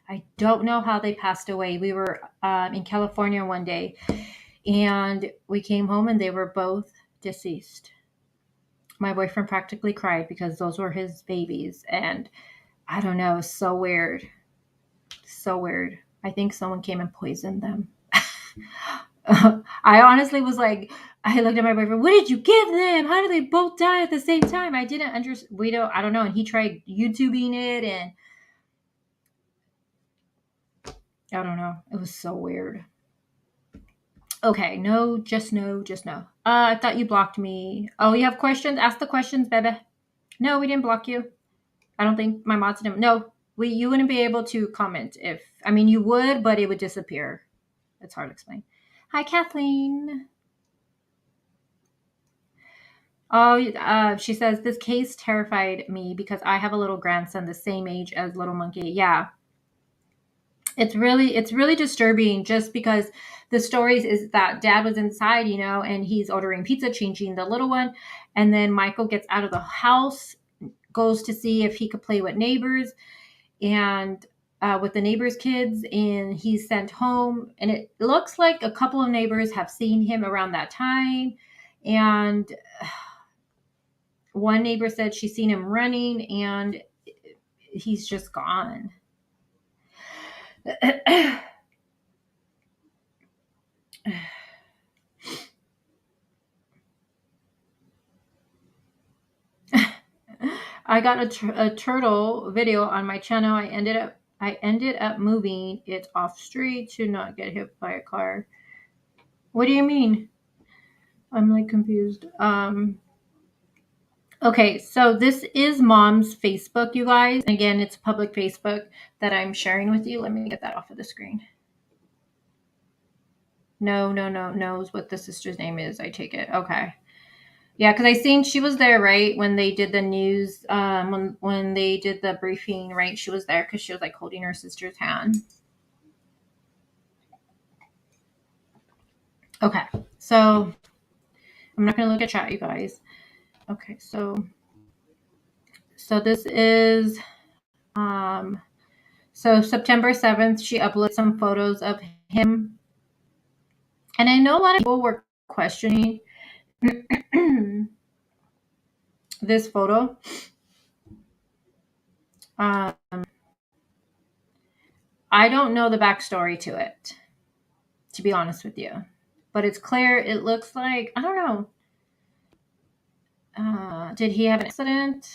I don't know how they passed away. We were in California one day and we came home and they were both deceased. My boyfriend practically cried because those were his babies. And I don't know, so weird. So weird. I think someone came and poisoned them. I honestly was like, I looked at my boyfriend. What did you give them? How did they both die at the same time? I didn't understand. I don't know. And he tried YouTubing it, and I don't know. It was so weird. Okay, no, just no, just no. I thought you blocked me. Oh, you have questions? Ask the questions, baby. No, we didn't block you. I don't think my mods didn't. No, you wouldn't be able to comment if. I mean, you would, but it would disappear. It's hard to explain. Hi, Kathleen. Oh, she says this case terrified me because I have a little grandson the same age as Little Monkey. Yeah, it's really disturbing just because the stories is that dad was inside, and he's ordering pizza, changing the little one, and then Michael gets out of the house, goes to see if he could play with neighbors and with the neighbors' kids, and he's sent home. And it looks like a couple of neighbors have seen him around that time, and one neighbor said she's seen him running and he's just gone. I got a turtle video on my channel. I ended up moving it off street to not get hit by a car. What do you mean? I'm like confused. Okay, so this is mom's Facebook, you guys. Again, it's public Facebook that I'm sharing with you. Let me get that off of the screen. No, knows what the sister's name is. I take it. Okay. Yeah, because I seen she was there, right, when they did the news, when they did the briefing, right? She was there because she was like holding her sister's hand. Okay, so I'm not gonna look at chat, you guys. Okay, so this is so September 7th, she uploaded some photos of him, and I know a lot of people were questioning this photo. Um, I don't know the backstory to it, to be honest with you. But it's clear. It looks like, I don't know. Did he have an accident?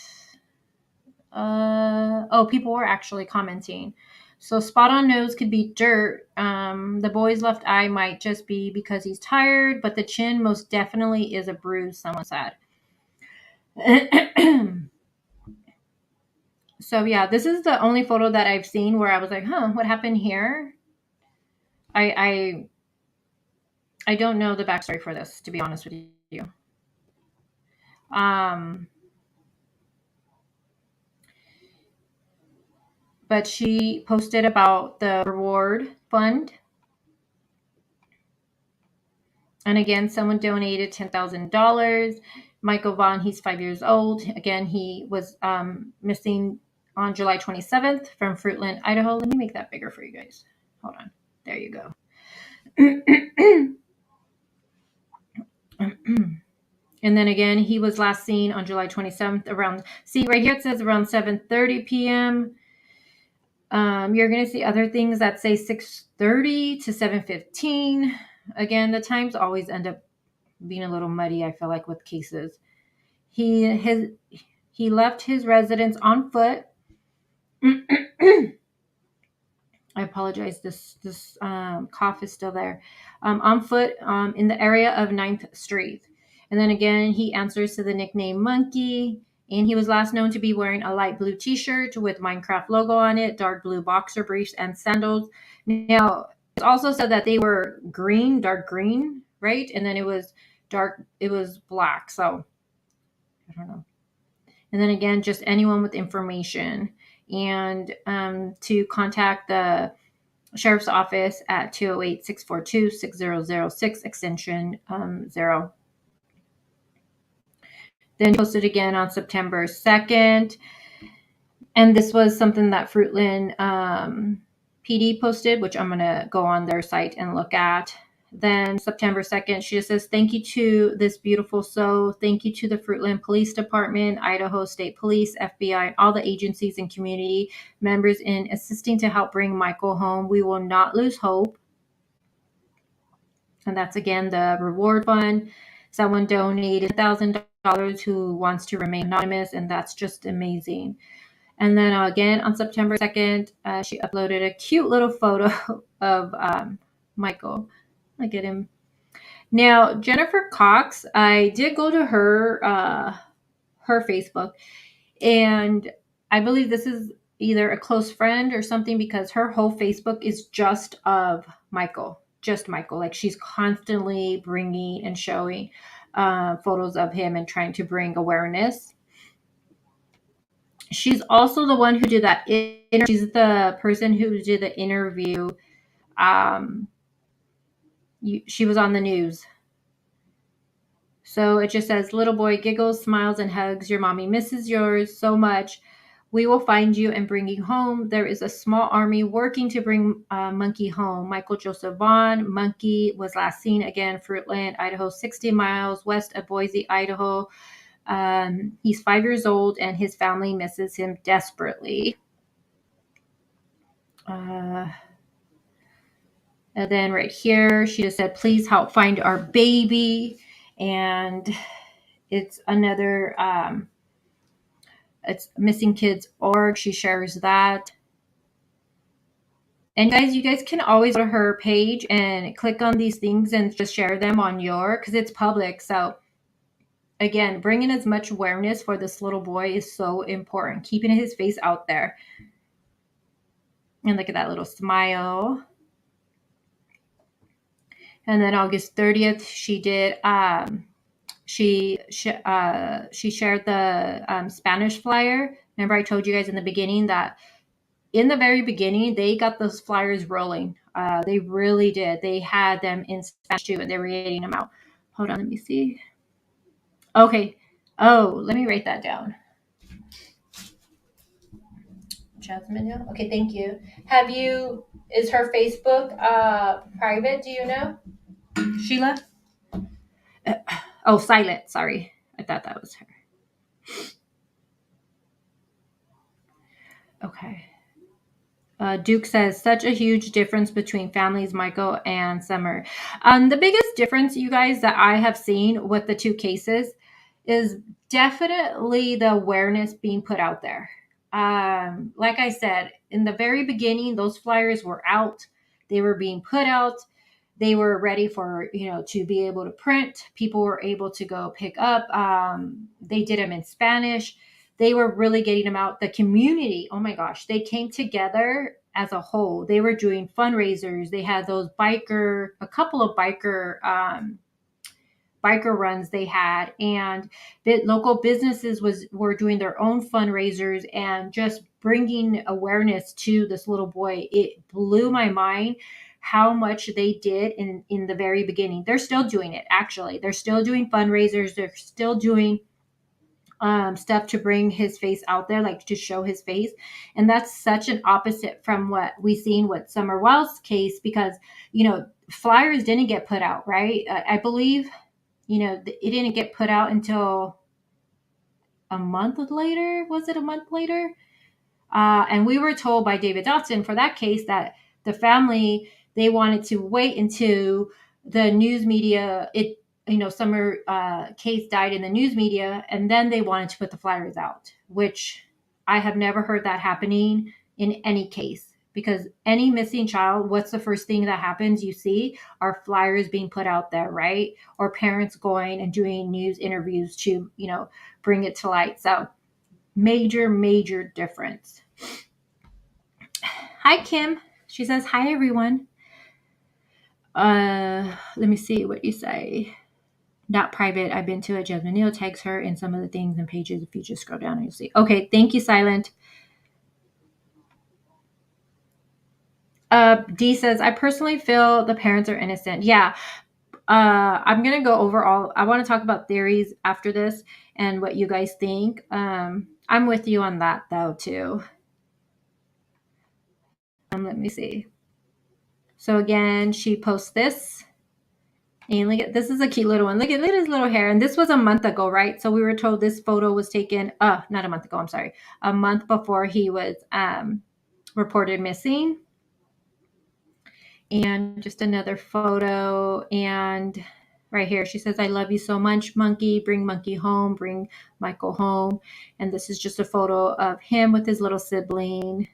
People were actually commenting. So spot on nose could be dirt. The boy's left eye might just be because he's tired, but the chin most definitely is a bruise, someone said. So yeah, this is the only photo that I've seen where I was like, huh, what happened here? I don't know the backstory for this, to be honest with you. But she posted about the reward fund And again, someone donated $10,000. Micheal Vaughan, he's 5 years old. Again, he was missing on July 27th from Fruitland, Idaho. Let me make that bigger for you guys. Hold on. There you go. And then again, he was last seen on July 27th around, see right here it says around 7:30 p.m. You're going to see other things that say 6:30 to 7:15. Again, the times always end up being a little muddy, I feel like, with cases. He left his residence on foot. I apologize. This cough is still there. On foot in the area of 9th Street. And then again, he answers to the nickname Monkey. And he was last known to be wearing a light blue T-shirt with Minecraft logo on it, dark blue boxer briefs, and sandals. Now, it's also said that they were green, dark green, right? And then it was black. So I don't know. And then again, just anyone with information. And to contact the Sheriff's Office at 208-642-6006, extension 0. Then posted again on September 2nd. And this was something that Fruitland PD posted, which I'm going to go on their site and look at. Then September 2nd, she just says, thank you to this beautiful soul. Thank you to the Fruitland Police Department, Idaho State Police, FBI, and all the agencies and community members in assisting to help bring Micheal home. We will not lose hope. And that's, again, the reward fund. Someone donated $1,000 who wants to remain anonymous, and that's just amazing. And then again, on September 2nd, she uploaded a cute little photo of Micheal. Look at him. Now, Jennifer Cox, I did go to her Facebook, and I believe this is either a close friend or something, because her whole Facebook is just of Micheal, just Micheal. Like, she's constantly bringing and showing photos of him and trying to bring awareness. She's also the one who did that. She's the person who did the interview. She was on the news. So it just says, little boy giggles, smiles, and hugs. Your mommy misses yours so much. We will find you and bring you home. There is a small army working to bring Monkey home. Micheal Joseph Vaughan. Monkey was last seen again, Fruitland, Idaho, 60 miles west of Boise, Idaho. He's 5 years old, and his family misses him desperately. And then right here, she just said, please help find our baby. And it's another, it's missingkids.org. She shares that. And you guys can always go to her page and click on these things and just share them on because it's public. So again, bringing as much awareness for this little boy is so important. Keeping his face out there. And look at that little smile. And then August 30th, she did, she shared the Spanish flyer. Remember I told you guys in the beginning that in the very beginning, they got those flyers rolling. They really did. They had them in Spanish too, and they were getting them out. Hold on, let me see. Okay. Oh, let me write that down. Jasmine, yeah. Okay, thank you. Is her Facebook private? Do you know? Sheila? Silent. Sorry. I thought that was her. Okay. Duke says, such a huge difference between families, Micheal and Summer. The biggest difference, you guys, that I have seen with the two cases is definitely the awareness being put out there. Like I said, in the very beginning, those flyers were out. They were being put out. They were ready for, to be able to print. People were able to go pick up. They did them in Spanish. They were really getting them out. The community, oh my gosh, they came together as a whole. They were doing fundraisers. They had those a couple of biker runs they had, and local businesses were doing their own fundraisers and just bringing awareness to this little boy. It blew my mind how much they did in the very beginning. They're still doing it, actually. They're still doing fundraisers. They're still doing stuff to bring his face out there, like to show his face. And that's such an opposite from what we seen with Summer Wells' case, because, flyers didn't get put out, right? I believe, it didn't get put out until a month later. Was it a month later? And we were told by David Dotson for that case that the family, they wanted to wait until the news media, Summer case died in the news media, and then they wanted to put the flyers out, which I have never heard that happening in any case. Because any missing child, what's the first thing that happens? You see are flyers being put out there, right? Or parents going and doing news interviews to, bring it to light. So major, major difference. Hi, Kim. She says, hi, everyone. Let me see what you say. Not private. I've been to it. Jasmine Neal tags her in some of the things and pages. If you just scroll down, you'll see. Okay. Thank you, Silent. D says, I personally feel the parents are innocent. Yeah. I'm going to go over I want to talk about theories after this and what you guys think. I'm with you on that, though, too. Let me see. So again, she posts this. And look at, this is a cute little one. Look at his little hair. And this was a month ago, right? So we were told this photo was taken, not a month ago, I'm sorry. A month before he was reported missing. And just another photo. And right here, she says, I love you so much, Monkey. Bring Monkey home. Bring Michael home. And this is just a photo of him with his little sibling.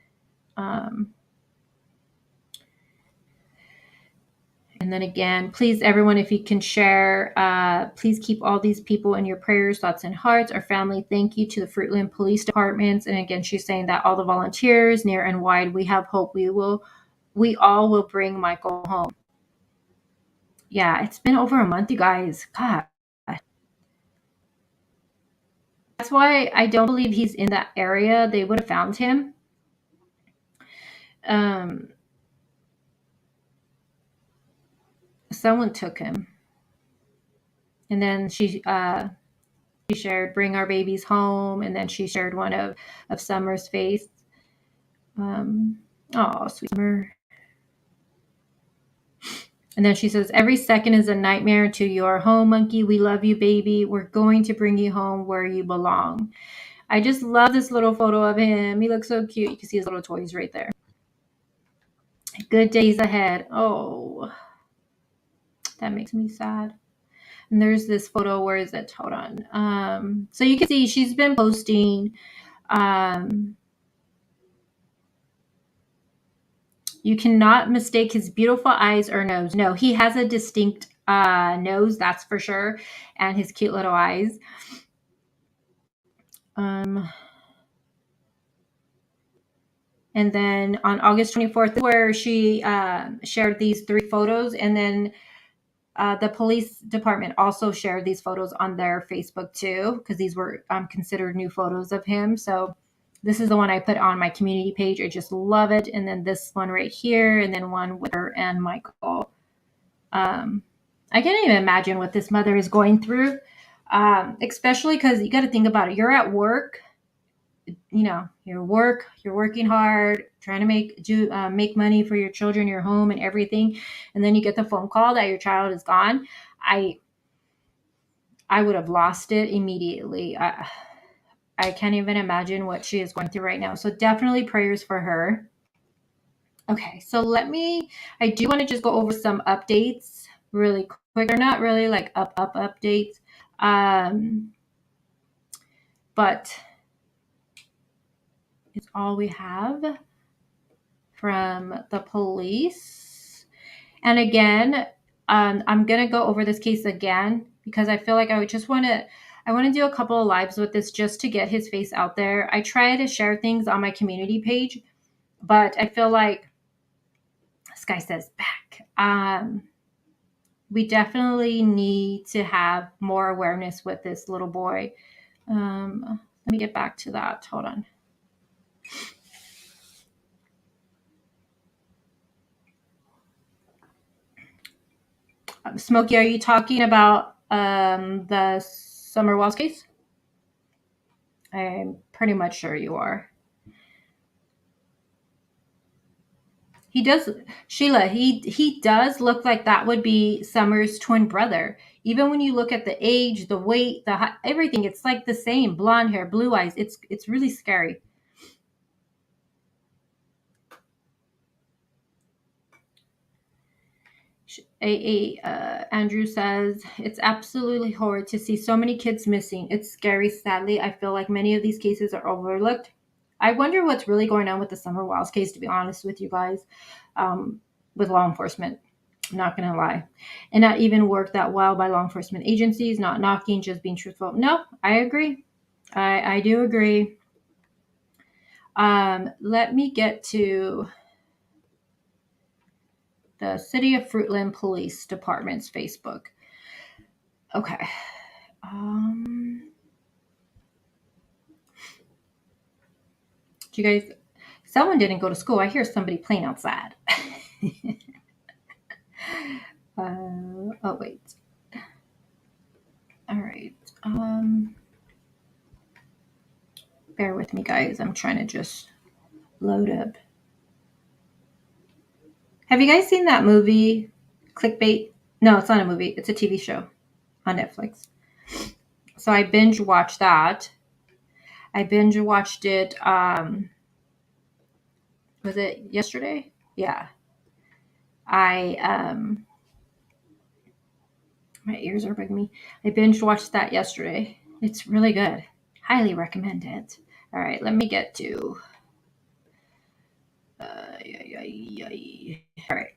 And then again, please, everyone, if you can share, please keep all these people in your prayers, thoughts, and hearts. Our family, thank you to the Fruitland Police Departments. And again, she's saying that all the volunteers, near and wide, we have hope we all will bring Michael home. Yeah, it's been over a month, you guys. God. That's why I don't believe he's in that area. They would have found him. Someone took him. And then she shared bring our babies home, and then she shared one of Summer's face. Oh, sweet Summer. And then she says, every second is a nightmare to your home, Monkey. We love you, baby. We're going to bring you home where you belong. I just love this little photo of him. He looks so cute. You can see his little toys right there. Good days ahead. Oh, that makes me sad. And there's this photo. Where is it? Hold on. So you can see she's been posting. You cannot mistake his beautiful eyes or nose. No, he has a distinct nose, that's for sure, and his cute little eyes. And then on August 24th, where she shared these 3 photos, and then the police department also shared these photos on their Facebook too, because these were considered new photos of him. So this is the one I put on my community page. I just love it. And then this one right here, and then one with her and Michael. I can't even imagine what this mother is going through, especially because you got to think about it. You're at work, you're working hard, trying to make money for your children, your home, and everything, and then you get the phone call that your child is gone. I would have lost it immediately. I can't even imagine what she is going through right now. So definitely prayers for her. Okay, so I do want to just go over some updates really quick. They're not really like up updates, but it's all we have from the police. And again, I'm gonna go over this case again because I feel like I want to do a couple of lives with this just to get his face out there. I try to share things on my community page, but I feel like this guy says back. We definitely need to have more awareness with this little boy. Let me get back to that. Hold on. Smokey, are you talking about the Summer Walls case? I'm pretty much sure you are. He does, Sheila. He does look like that would be Summer's twin brother. Even when you look at the age, the weight, everything, it's like the same. Blonde hair, blue eyes. It's really scary. Andrew says it's absolutely horrid to see so many kids missing. It's scary. Sadly, I feel like many of these cases are overlooked. I wonder what's really going on with the Summer Wiles case. To be honest with you guys, with law enforcement, I'm not gonna lie, and not even worked that well by law enforcement agencies. Not knocking, just being truthful. No, I agree. I do agree. Let me get to the City of Fruitland Police Department's Facebook. Okay. Do you guys? Someone didn't go to school. I hear somebody playing outside. Oh wait. All right. Bear with me, guys. I'm trying to just load up. Have you guys seen that movie, Clickbait? No, it's not a movie. It's a TV show on Netflix. So I binge watched that. I binge watched it. Was it yesterday? Yeah. My ears are bugging me. I binge watched that yesterday. It's really good. Highly recommend it. All right, let me get to. All right.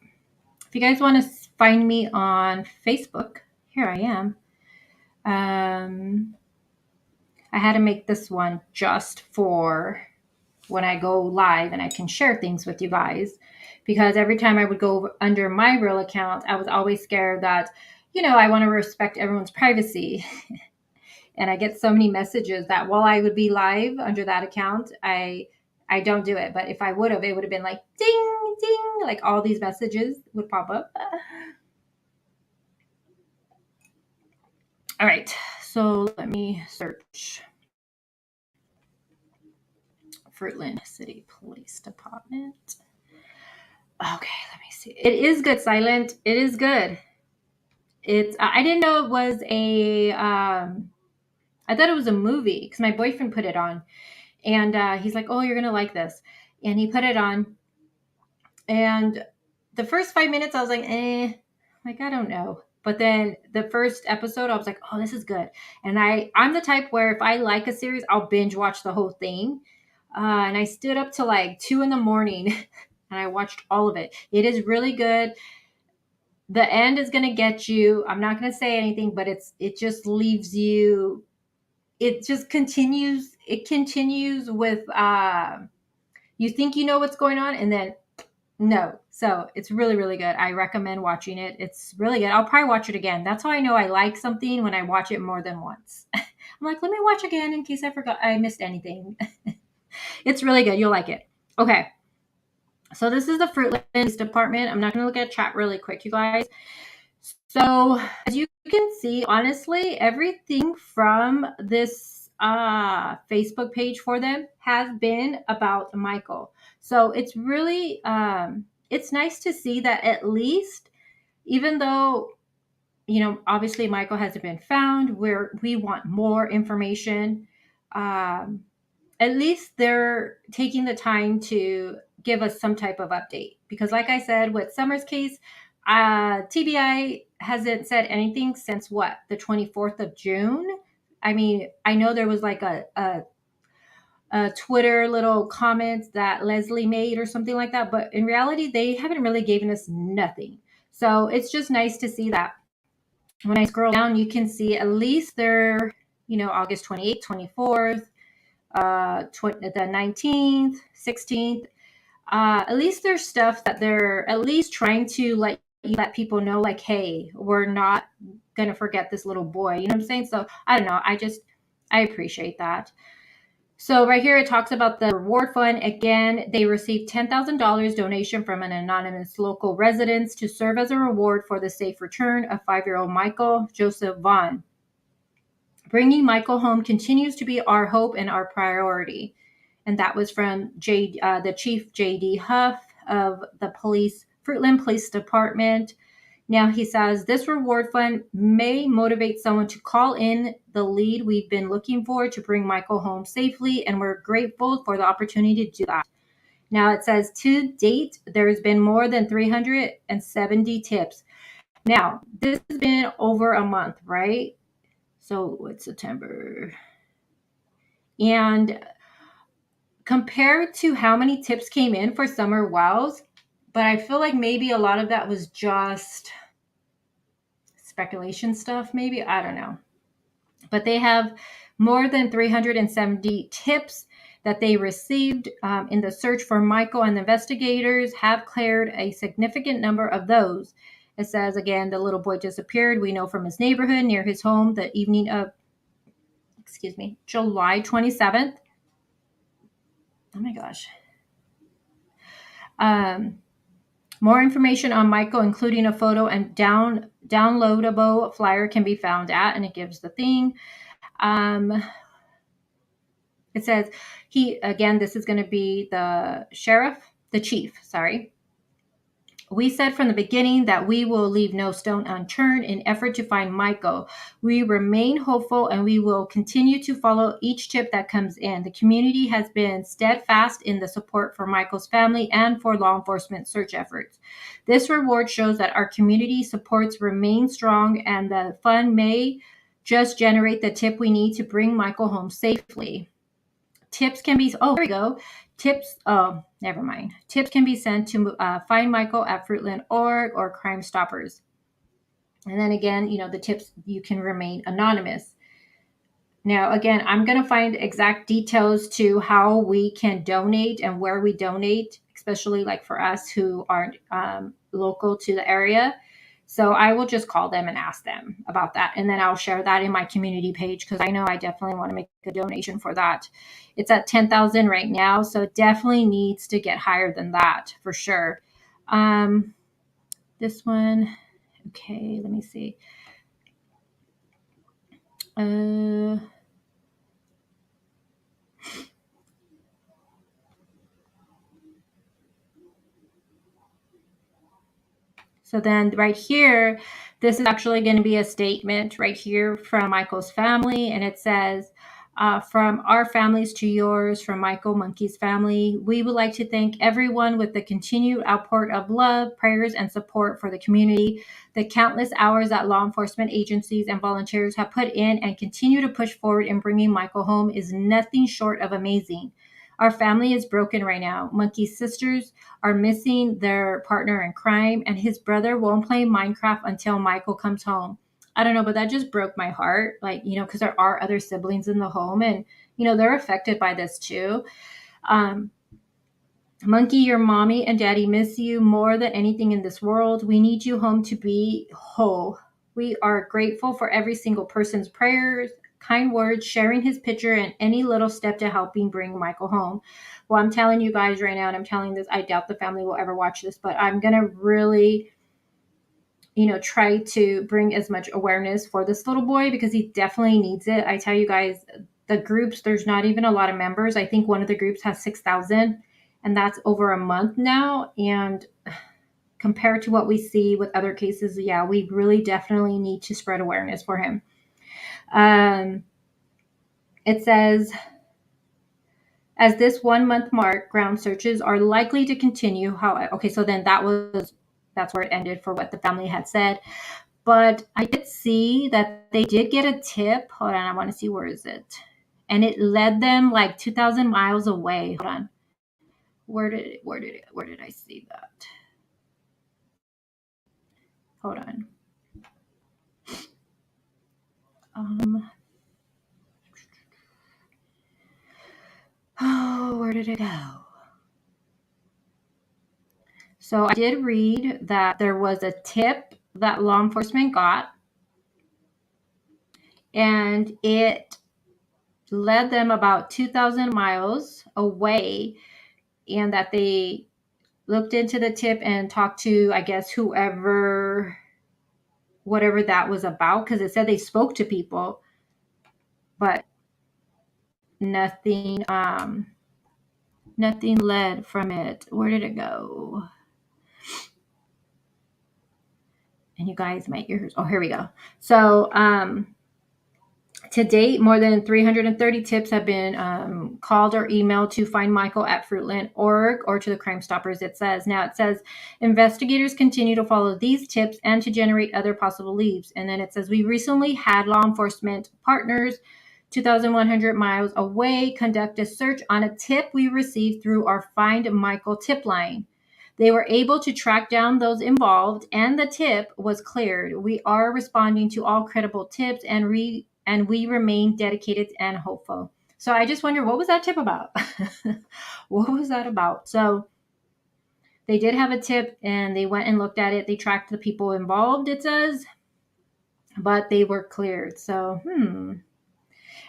If you guys want to find me on Facebook, here I am. I had to make this one just for when I go live and I can share things with you guys. Because every time I would go under my real account, I was always scared that, I want to respect everyone's privacy. And I get so many messages that while I would be live under that account, I don't do it. But if I would have, it would have been like ding, ding, like all these messages would pop up. All right, so let me search Fruitland City Police Department. Okay, let me see. It is good, Silent. It is good. I didn't know it was a. I thought it was a movie because my boyfriend put it on, and he's like, "Oh, you're gonna like this," and he put it on, and the first 5 minutes I was like, like I don't know. But then the first episode, I was like, "Oh, this is good." And I'm the type where if I like a series, I'll binge watch the whole thing. And I stood up till like 2 a.m. and I watched all of it. It is really good. The end is gonna get you. I'm not gonna say anything, but it just leaves you. It just continues. It continues with you think you know what's going on, and then no. So it's really, really good. I recommend watching it. It's really good. I'll probably watch it again. That's how I know I like something when I watch it more than once. I'm like, let me watch again in case I missed anything. It's really good. You'll like it. Okay. So this is the Fruitlands department. I'm not going to look at chat really quick, you guys. So as you can see, honestly, everything from this Facebook page for them has been about Micheal. So it's really, it's nice to see that at least, even though, obviously Micheal hasn't been found, we want more information. At least they're taking the time to give us some type of update. Because like I said, with Summer's case, TBI hasn't said anything since what, the 24th of June? I mean, I know there was like a Twitter little comment that Leslie made or something like that, but in reality, they haven't really given us nothing. So it's just nice to see that. When I scroll down, you can see at least they're, August 28th, 24th, the 19th, 16th. At least there's stuff that they're at least trying to let people know, like, hey, we're not gonna forget this little boy. You know what I'm saying? So I don't know. I appreciate that. So right here it talks about the reward fund. Again, they received $10,000 donation from an anonymous local residents to serve as a reward for the safe return of 5-year-old Micheal Joseph Vaughan. Bringing Micheal home continues to be our hope and our priority. And that was from the Chief J.D. Huff of the Fruitland Police Department. Now he says this reward fund may motivate someone to call in the lead we've been looking for to bring Micheal home safely, and we're grateful for the opportunity to do that. Now it says to date, there has been more than 370 tips. Now, this has been over a month, right? So it's September. And compared to how many tips came in for summer wows, but I feel like maybe a lot of that was just speculation stuff, maybe. I don't know. But they have more than 370 tips that they received in the search for Micheal, and the investigators have cleared a significant number of those. It says, again, the little boy disappeared. We know from his neighborhood near his home the evening of, July 27th. Oh my gosh. More information on Micheal, including a photo and downloadable flyer, can be found at, and it gives the thing. It says this is going to be the chief, sorry. We said from the beginning that we will leave no stone unturned in effort to find Micheal. We remain hopeful and we will continue to follow each tip that comes in. The community has been steadfast in the support for Micheal's family and for law enforcement search efforts. This reward shows that our community supports remain strong, and the fund may just generate the tip we need to bring Micheal home safely. Tips can be, oh, there we go. Tips, oh, never mind. Tips can be sent to Find Micheal at Fruitland.org or Crime Stoppers. And then again, the tips, you can remain anonymous. Now, again, I'm going to find exact details to how we can donate and where we donate, especially like for us who aren't local to the area. So I will just call them and ask them about that. And then I'll share that in my community page, because I know I definitely want to make a donation for that. It's at 10,000 right now. So it definitely needs to get higher than that for sure. This one. Okay, let me see. So then right here, this is actually going to be a statement right here from Micheal's family. And it says, from our families to yours, from Micheal Monkey's family, we would like to thank everyone with the continued outpour of love, prayers, and support for the community. The countless hours that law enforcement agencies and volunteers have put in and continue to push forward in bringing Micheal home is nothing short of amazing. Our family is broken right now. Monkey's sisters are missing their partner in crime, and his brother won't play Minecraft until Micheal comes home. I don't know, but that just broke my heart. Like, because there are other siblings in the home, and, they're affected by this too. Monkey, your mommy and daddy miss you more than anything in this world. We need you home to be whole. We are grateful for every single person's prayers, kind words, sharing his picture, and any little step to helping bring Micheal home. Well, I'm telling you guys right now, and I'm telling this, I doubt the family will ever watch this, but I'm going to really, try to bring as much awareness for this little boy, because he definitely needs it. I tell you guys, the groups, there's not even a lot of members. I think one of the groups has 6,000, and that's over a month now. And compared to what we see with other cases, yeah, we really definitely need to spread awareness for him. It says, as this 1 month mark, ground searches are likely to continue. Okay, so then that's where it ended for what the family had said. But I did see that they did get a tip. Hold on, I want to see, where is it? And it led them like 2,000 miles away. Hold on. Where did I see that? Hold on. Oh, where did it go? So I did read that there was a tip that law enforcement got, and it led them about 2,000 miles away, and that they looked into the tip and talked to, I guess, whatever that was about, because it said they spoke to people, but nothing, nothing led from it. Where did it go? And you guys, my ears. Oh, here we go. So, to date, more than 330 tips have been called or emailed to Find Micheal at Fruitland.org or to the Crime Stoppers. It says investigators continue to follow these tips and to generate other possible leads. And then it says we recently had law enforcement partners 2,100 miles away conduct a search on a tip we received through our Find Micheal tip line. They were able to track down those involved, and the tip was cleared. We are responding to all credible tips, and we remain dedicated and hopeful. So I just wonder, what was that tip about? What was that about? So they did have a tip, and they went and looked at it. They tracked the people involved, it says, but they were cleared. So,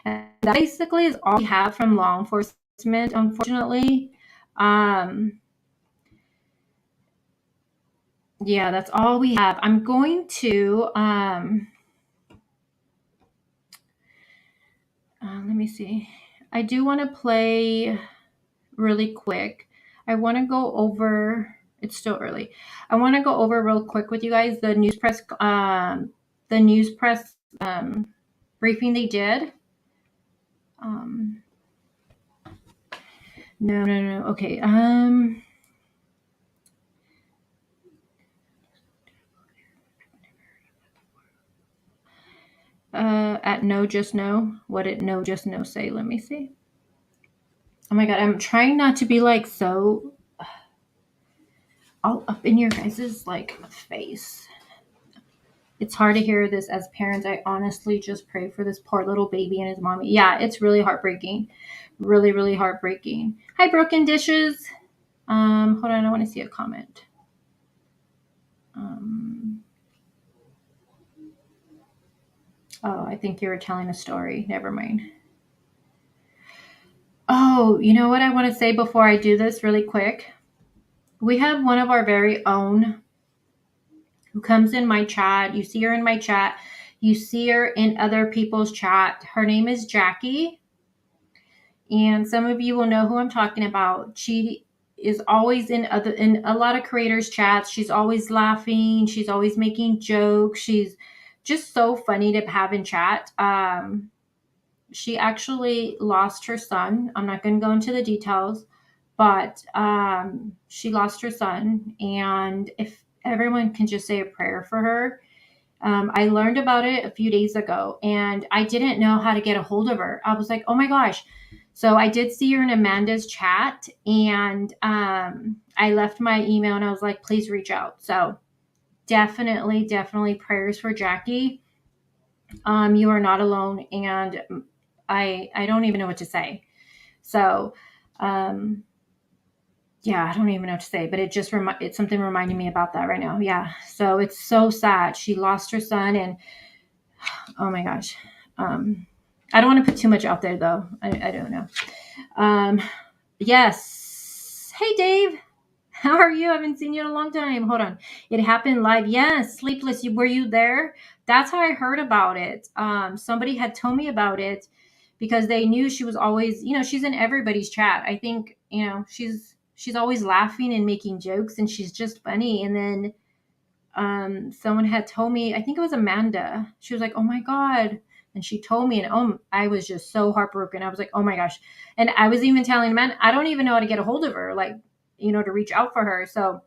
And that basically is all we have from law enforcement, unfortunately. Yeah, that's all we have. I'm going to let me see. I do want to play really quick. I want to go over. It's still early. I want to go over real quick with you guys the news press briefing they did. No. Okay. At No Just No. What did No Just No say? Let me see. Oh my God, I'm trying not to be like so all up in your guys' like face. It's hard to hear this as parents. I honestly just pray for this poor little baby and his mommy. Yeah, it's really heartbreaking. Really, really heartbreaking. Hi, Broken Dishes. Hold on, I want to see a comment. Oh, I think you were telling a story. Never mind. Oh, you know what I want to say before I do this really quick? We have one of our very own who comes in my chat. You see her in my chat. You see her in other people's chat. Her name is Jackie. And some of you will know who I'm talking about. She is always in a lot of creators' chats. She's always laughing. She's always making jokes. She's just so funny to have in chat. She actually lost her son. I'm not going to go into the details, but she lost her son. And if everyone can just say a prayer for her. I learned about it a few days ago, and I didn't know how to get a hold of her. I was like, oh my gosh. So I did see her in Amanda's chat, and I left my email, and I was like, please reach out. So definitely prayers for Jackie. You are not alone, and I don't even know what to say. So yeah, I don't even know what to say, but it's something reminding me about that right now. Yeah. So it's so sad. She lost her son, and oh my gosh. I don't want to put too much out there though. I don't know. Yes. Hey Dave. How are you? I haven't seen you in a long time. Hold on. It happened live. Yes. Sleepless. Were you there? That's how I heard about it. Somebody had told me about it because they knew she was always, she's in everybody's chat. I think, she's always laughing and making jokes, and she's just funny. And then someone had told me, I think it was Amanda. She was like, oh my God. And she told me, and I was just so heartbroken. I was like, oh my gosh. And I was even telling Amanda, I don't even know how to get a hold of her, like, to reach out for her. So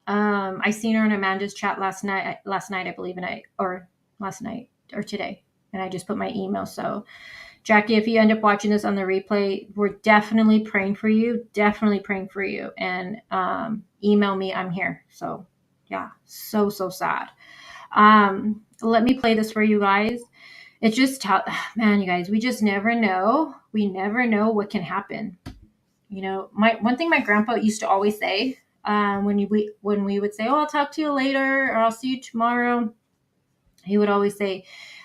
I seen her in Amanda's chat last night, I believe, last night or today. And I just put my email. So Jackie, if you end up watching this on the replay, we're definitely praying for you. And email me. I'm here. So yeah, so sad. Let me play this for you guys. It just, man, you guys, we just never know. We never know what can happen. One thing my grandpa used to always say, when we would say, oh, I'll talk to you later, or I'll see you tomorrow. He would always say,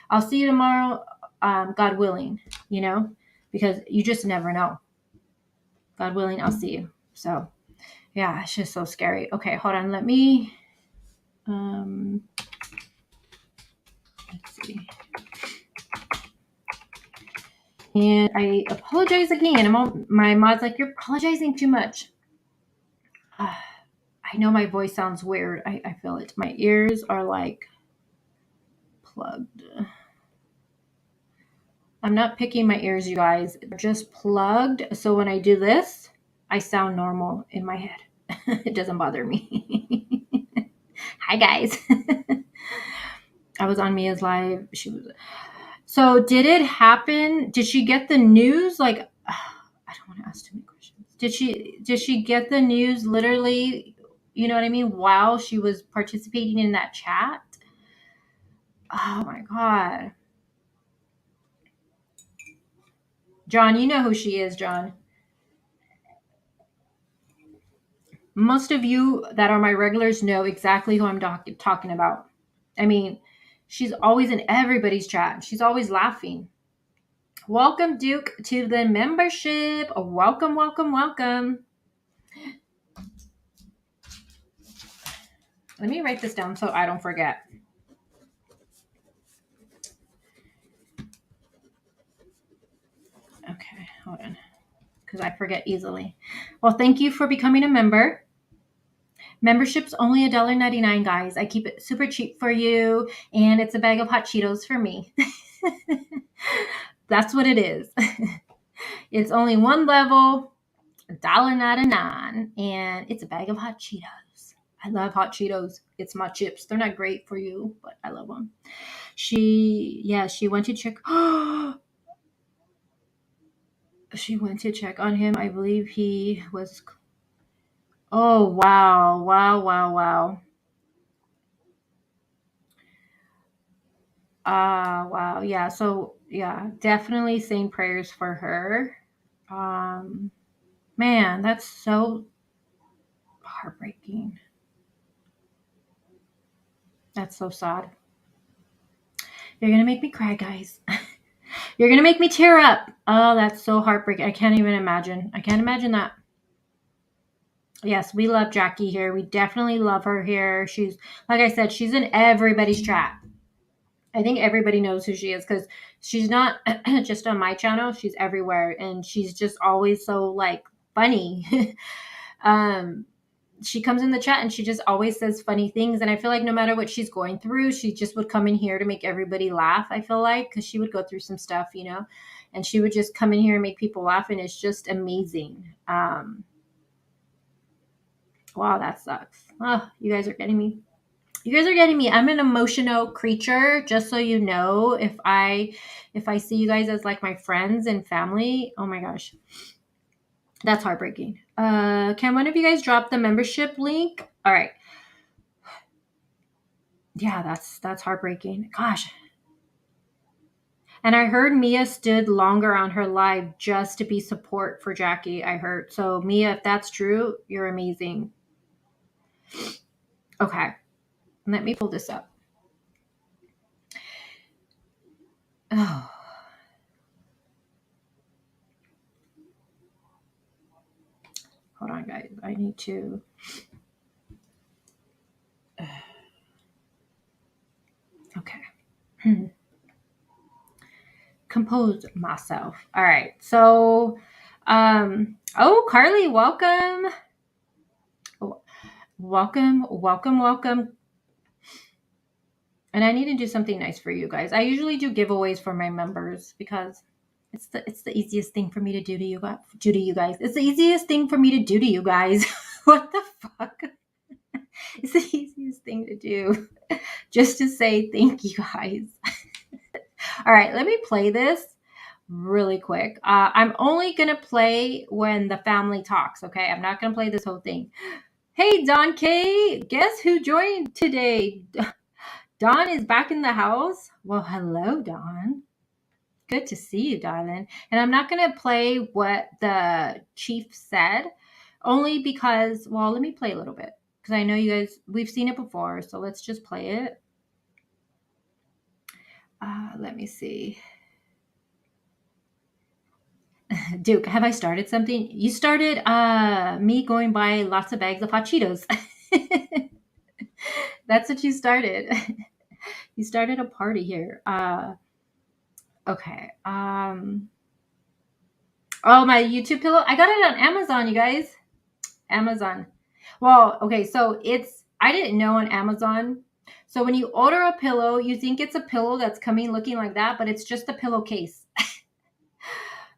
I'll see you tomorrow, God willing. you know, because you just never know. God willing, I'll see you. So yeah, it's just so scary. Okay, hold on. Let me let's see. And I apologize again. My mom's like, you're apologizing too much. I know my voice sounds weird. I feel it. My ears are like plugged. I'm not picking my ears, you guys. They're just plugged. So when I do this, I sound normal in my head. It doesn't bother me. Hi, guys. I was on Mia's live. She was. So did it happen? Did she get the news? Like, I don't want to ask too many questions. Did she get the news literally? You know what I mean? While she was participating in that chat. Oh my God. John, you know who she is, John. Most of you that are my regulars know exactly who I'm talking about. I mean, she's always in everybody's chat. She's always laughing. Welcome, Duke, to the membership. Welcome, welcome, welcome. Let me write this down so I don't forget. Okay, hold on, because I forget easily. Well, thank you for becoming a member. Membership's only $1.99, guys. I keep it super cheap for you, and it's a bag of hot Cheetos for me. That's what it is. It's only one level, $1.99, and it's a bag of hot Cheetos. I love hot Cheetos. It's my chips. They're not great for you, but I love them. She went to check. She went to check on him. I believe he was. Oh, wow. Wow, wow, wow. Wow. Yeah. So, yeah, definitely saying prayers for her. Man, that's so heartbreaking. That's so sad. You're going to make me cry, guys. You're going to make me tear up. Oh, that's so heartbreaking. I can't even imagine. I can't imagine that. Yes, we love Jackie here. We definitely love her here. She's, like I said, she's in everybody's chat. I think everybody knows who she is because she's not just on my channel. She's everywhere, and she's just always so like funny. She comes in the chat and she just always says funny things, and I feel like no matter what she's going through, she just would come in here to make everybody laugh. I feel like because she would go through some stuff, and she would just come in here and make people laugh, and it's just amazing. Wow, that sucks. Oh, you guys are getting me. I'm an emotional creature, just so you know. If I see you guys as like my friends and family, oh my gosh, that's heartbreaking. Can one of you guys drop the membership link? All right. Yeah, that's heartbreaking. Gosh. And I heard Mia stood longer on her live just to be support for Jackie. I heard. So Mia, if that's true, you're amazing. Okay. Let me pull this up. Oh. Hold on, guys. I need to. Okay. Compose myself. All right. So, oh, Carly, welcome. Welcome. And I need to do something nice for you guys. I usually do giveaways for my members because it's the easiest thing for me to do to you guys. It's the easiest thing for me to do to you guys. What the fuck? It's the easiest thing to do. Just to say thank you guys. All right, let me play this really quick. I'm only going to play when the family talks, okay? I'm not going to play this whole thing. Hey, Don K, guess who joined today? Don is back in the house. Well, hello, Don. Good to see you, darling. And I'm not going to play what the chief said, only because, well, let me play a little bit. Because I know you guys, we've seen it before, so let's just play it. Let me see. Duke, have I started something? You started me going by lots of bags of hot Cheetos. That's what you started. You started a party here. Okay. Oh, my YouTube pillow. I got it on Amazon, you guys. Amazon. Well, okay, so I didn't know on Amazon. So when you order a pillow, you think it's a pillow that's coming looking like that, but it's just a pillowcase.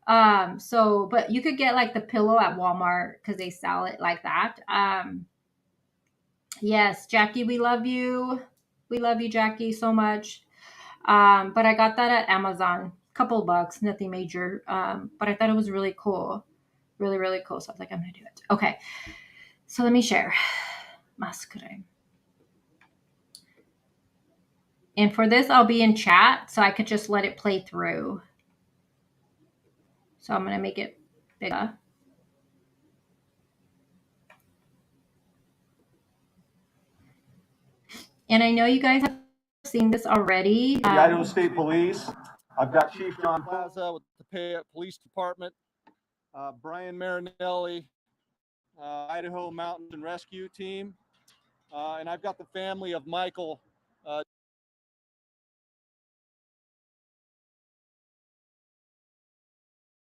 But you could get like the pillow at Walmart because they sell it like that. Yes, Jackie, we love you. We love you, Jackie, so much. But I got that at Amazon, couple bucks, nothing major. But I thought it was really cool, really, really cool. So I was like, I'm gonna do it. Okay, so let me share. Masquerade. And for this, I'll be in chat, so I could just let it play through. So I'm gonna make it bigger. And I know you guys have seen this already. The Idaho State Police. I've got Chief John Plaza with the Payette Police Department, Brian Marinelli, Idaho Mountain and Rescue Team, and I've got the family of Micheal.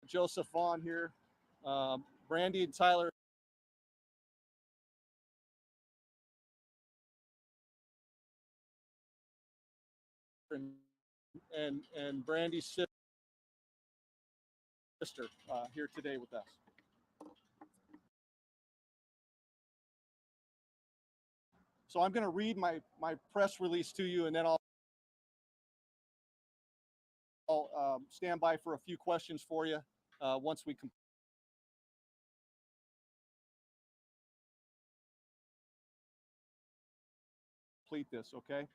Joseph Vaughan here, Brandy and Tyler. And Brandy's sister here today with us. So I'm going to read my press release to you, and then I'll stand by for a few questions for you once we complete this, okay?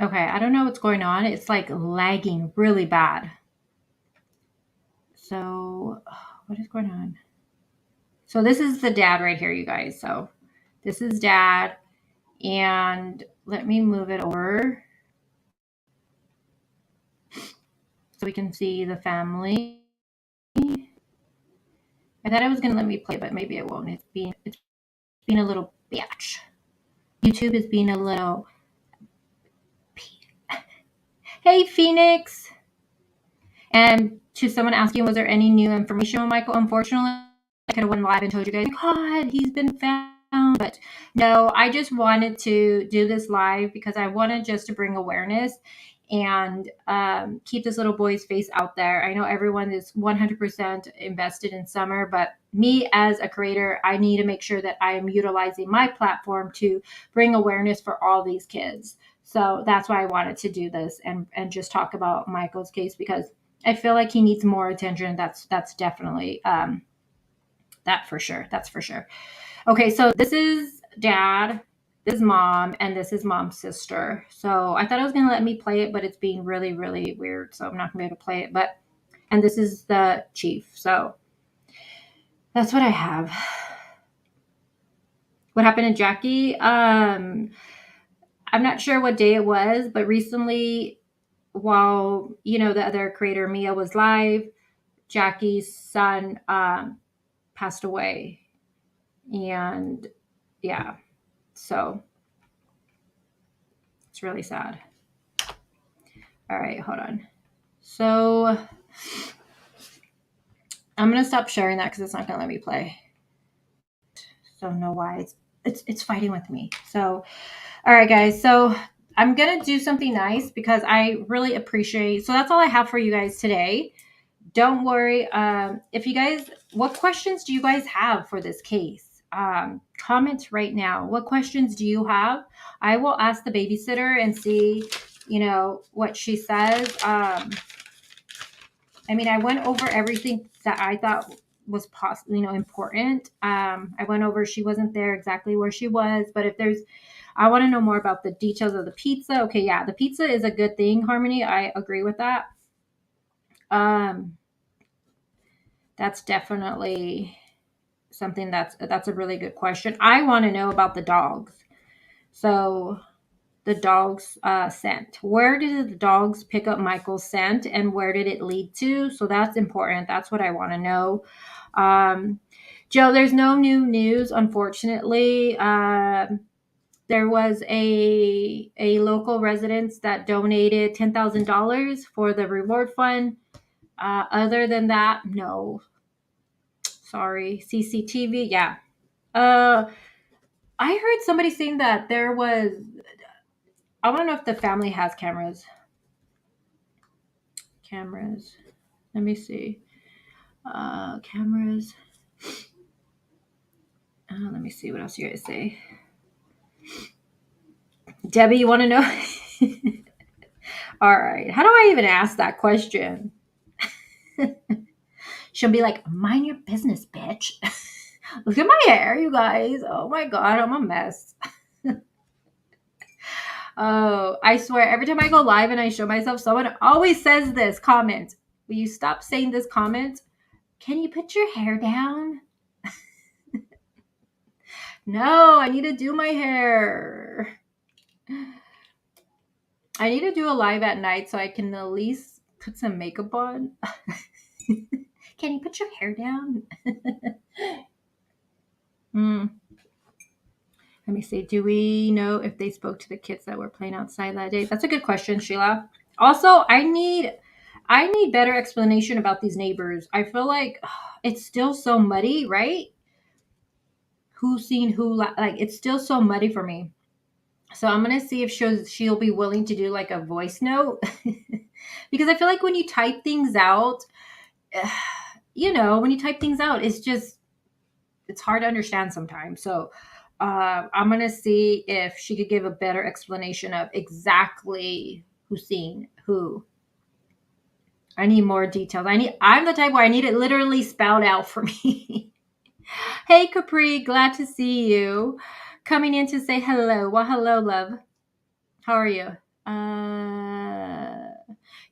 Okay, I don't know what's going on. It's like lagging really bad. So, what is going on? So, this is the dad right here, you guys. So, this is dad. And let me move it over so we can see the family. I thought it was going to let me play, but maybe it won't. It's being a little bitch. YouTube is being a little. Hey, Phoenix. And to someone asking, was there any new information on Micheal? Unfortunately, I could have went live and told you guys, God, he's been found. But no, I just wanted to do this live because I wanted just to bring awareness and keep this little boy's face out there. I know everyone is 100% invested in Summer, but me as a creator, I need to make sure that I am utilizing my platform to bring awareness for all these kids. So that's why I wanted to do this and just talk about Michael's case because I feel like he needs more attention. That's definitely that for sure. That's for sure. Okay, so this is dad, this is mom, and this is mom's sister. So I thought it was gonna let me play it, but it's being really, really weird. So I'm not gonna be able to play it. And this is the chief. So that's what I have. What happened to Jackie? I'm not sure what day it was, but recently, while the other creator Mia was live, Jackie's son passed away, and yeah, so it's really sad. All right, hold on. So I'm gonna stop sharing that because it's not gonna let me play. Don't know why it's fighting with me. So, all right, guys. So I'm gonna do something nice because I really appreciate. So that's all I have for you guys today. Don't worry. If you guys, what questions do you guys have for this case? Comment right now. What questions do you have? I will ask the babysitter and see, what she says. I mean, I went over everything that I thought was important. I went over, she wasn't there exactly where she was, but I want to know more about the details of the pizza. Okay, yeah, the pizza is a good thing, Harmony. I agree with that. That's definitely something that's a really good question. I want to know about the dogs. So the dog's scent. Where did the dogs pick up Michael's scent, and where did it lead to? So that's important. That's what I want to know. Um, Joe, there's no new news, unfortunately. There was a local residence that donated $10,000 for the reward fund. Other than that, no. Sorry. CCTV, yeah. Uh, I heard somebody saying that there was. I want to know if the family has cameras. Cameras. Let me see. Cameras. Let me see what else you guys say. Debbie, you want to know? All right. How do I even ask that question? She'll be like, mind your business, bitch. Look at my hair, you guys. Oh my God, I'm a mess. Oh, I swear, every time I go live and I show myself, someone always says this comment. Will you stop saying this comment? Can you put your hair down? No, I need to do my hair. I need to do a live at night so I can at least put some makeup on. Can you put your hair down? Mm. Let me see. Do we know if they spoke to the kids that were playing outside that day? That's a good question, Sheila. Also, I need better explanation about these neighbors. I feel like it's still so muddy, right? Who's seen who? Like it's still so muddy for me. So I'm gonna see if she'll be willing to do like a voice note because I feel like when you type things out, when you type things out, it's hard to understand sometimes. So I'm gonna see if she could give a better explanation of exactly who's seen who. I need more details. I'm the type where I need it literally spelled out for me. Hey Capri, glad to see you. Coming in to say hello. Well, hello, love. How are you?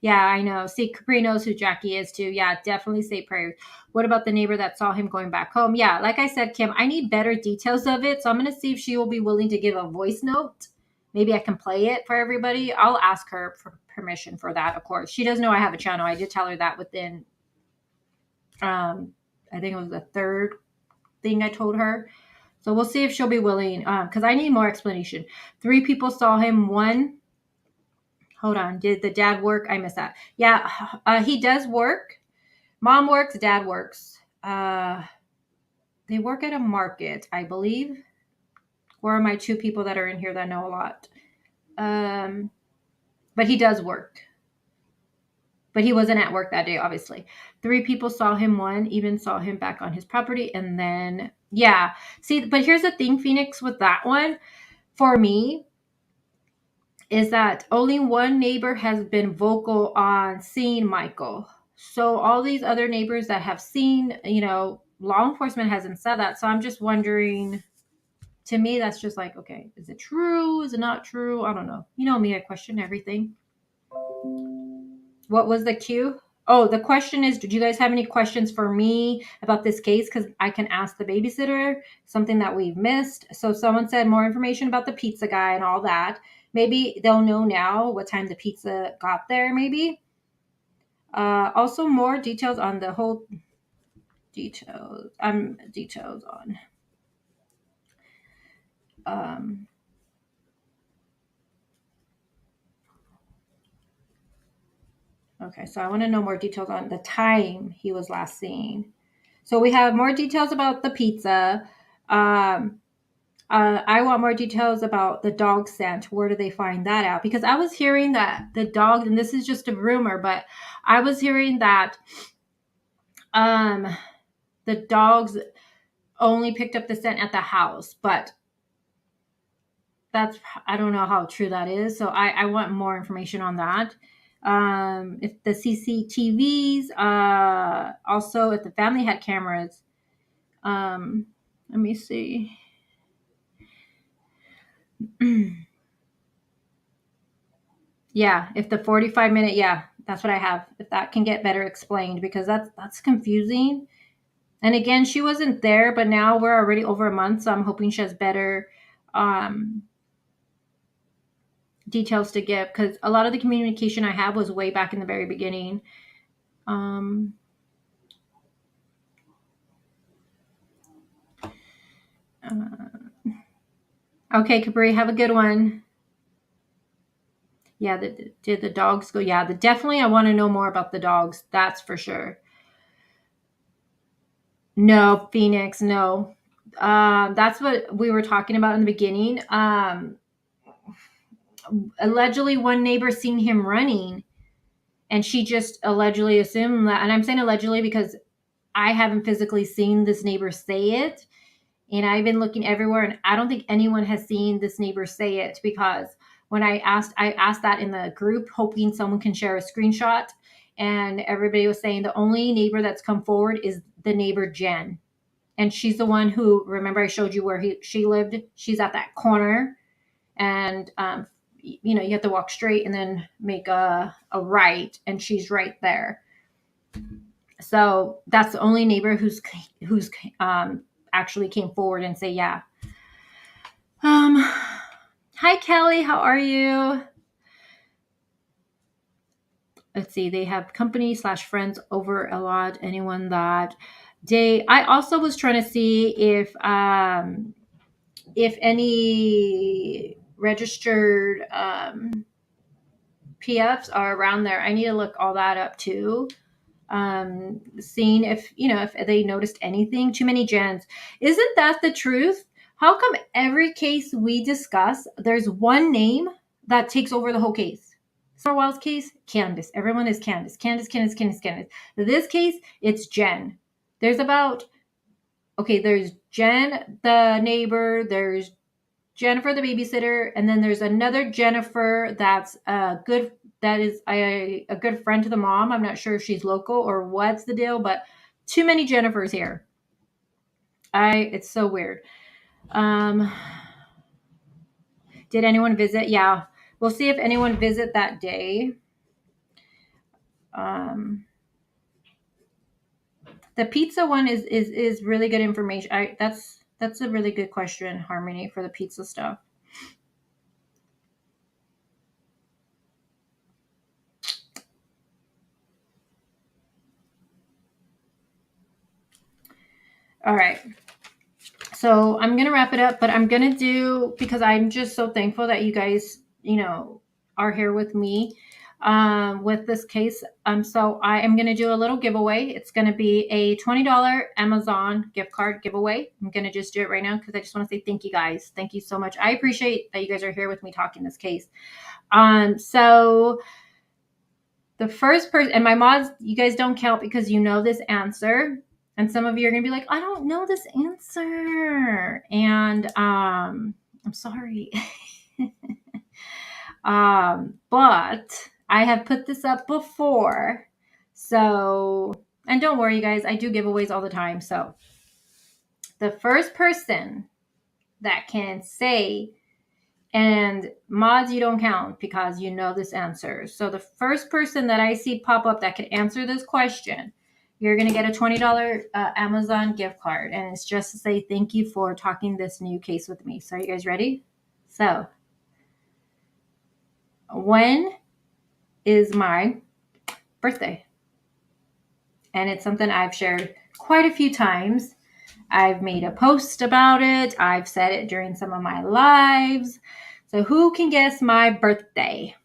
Yeah, I know. See, Capri knows who Jackie is too. Yeah, definitely say prayers. What about the neighbor that saw him going back home? Yeah, like I said, Kim, I need better details of it. So I'm going to see if she will be willing to give a voice note. Maybe I can play it for everybody. I'll ask her for permission for that, of course. She does know I have a channel. I did tell her that within, I think it was the third thing I told her. So we'll see if she'll be willing, because I need more explanation. 3 people saw him. One, hold on, did the dad work? I missed that. Yeah, he does work. Mom works, dad works. They work at a market, I believe. Where are my 2 people that are in here that know a lot? But he does work. But he wasn't at work that day, obviously. 3 people saw him. One even saw him back on his property. And then, yeah. See, but here's the thing, Phoenix, with that one, for me, is that only one neighbor has been vocal on seeing Michael. So all these other neighbors that have seen, law enforcement hasn't said that. So I'm just wondering, to me, that's just like, okay, is it true? Is it not true? I don't know. You know me, I question everything. What was the cue? Oh, the question is, did you guys have any questions for me about this case? Because I can ask the babysitter something that we've missed. So someone said more information about the pizza guy and all that. Maybe they'll know now what time the pizza got there, maybe. Also, more details on the whole details on. Okay, so I want to know more details on the time he was last seen. So we have more details about the pizza. I want more details about the dog scent. Where do they find that out? Because I was hearing that the dog, and this is just a rumor, but I was hearing that um, the dogs only picked up the scent at the house. But I don't know how true that is. So I want more information on that. If the CCTVs, also if the family had cameras. Let me see. Yeah, if the 45-minute, yeah, that's what I have. If that can get better explained, because that's confusing. And again, she wasn't there, but now we're already over a month, so I'm hoping she has better um, details to give, because a lot of the communication I have was way back in the very beginning. Um, okay, Capri, have a good one. Yeah, did the dogs go? Yeah, definitely. I want to know more about the dogs. That's for sure. No, Phoenix, no. That's what we were talking about in the beginning. Allegedly, one neighbor seen him running, and she just allegedly assumed that. And I'm saying allegedly because I haven't physically seen this neighbor say it. And I've been looking everywhere, and I don't think anyone has seen this neighbor say it, because when I asked that in the group, hoping someone can share a screenshot, and everybody was saying the only neighbor that's come forward is the neighbor Jen, and she's the one who, remember I showed you where she lived. She's at that corner, and you have to walk straight and then make a right, and she's right there. So that's the only neighbor who's actually came forward and say, yeah. Hi Kelly, how are you? Let's see, they have company/friends over a lot. Anyone that day? I also was trying to see if any registered PFs are around there. I need to look all that up too. Seeing if they noticed anything. Too many gens. Isn't that the truth? How come every case we discuss, there's one name that takes over the whole case? Summer Wild's case, Candace. Everyone is Candace. Candace, Candace, Candace, Candace. This case, it's Jen. There's Jen, the neighbor, there's Jennifer, the babysitter, and then there's another Jennifer that is a good friend to the mom. I'm not sure if she's local or what's the deal, but too many Jennifers here. It's so weird. Did anyone visit? Yeah, we'll see if anyone visit that day. The pizza one is really good information. That's a really good question, Harmony, for the pizza stuff. All right. So I'm going to wrap it up, but I'm going to do, because I'm just so thankful that you guys, are here with me with this case. So I am going to do a little giveaway. It's going to be a $20 Amazon gift card giveaway. I'm going to just do it right now because I just want to say thank you guys. Thank you so much. I appreciate that you guys are here with me talking this case. So the first person, and my mods, you guys don't count because you know this answer. And some of you are going to be like, I don't know this answer. And I'm sorry. But I have put this up before. So, and don't worry, you guys, I do giveaways all the time. So the first person that can say, and mods, you don't count because you know this answer. So the first person that I see pop up that can answer this question, you're going to get a $20 Amazon gift card. And it's just to say thank you for talking this new case with me. So are you guys ready? So when is my birthday? And it's something I've shared quite a few times. I've made a post about it. I've said it during some of my lives. So who can guess my birthday?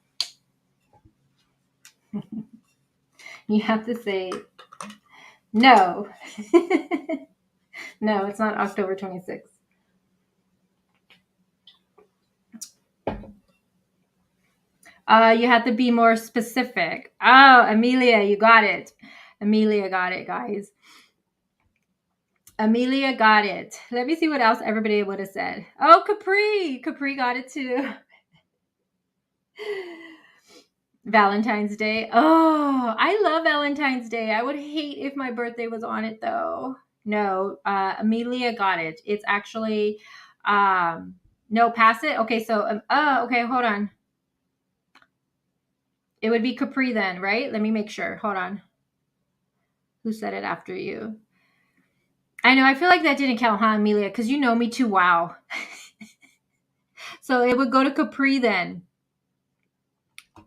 You have to say no. No, it's not October 26th. You have to be more specific. Oh, Amelia, you got it. Amelia got it, guys. Amelia got it. Let me see what else everybody would have said. Oh, Capri. Capri got it too. Valentine's Day. Oh, I love Valentine's Day. I would hate if my birthday was on it though. No, Amelia got it. It's actually, no, pass it. Okay, so, okay, hold on. It would be Capri then, right? Let me make sure. Hold on. Who said it after you? I know. I feel like that didn't count, huh, Amelia? Because you know me too. Wow. So it would go to Capri then.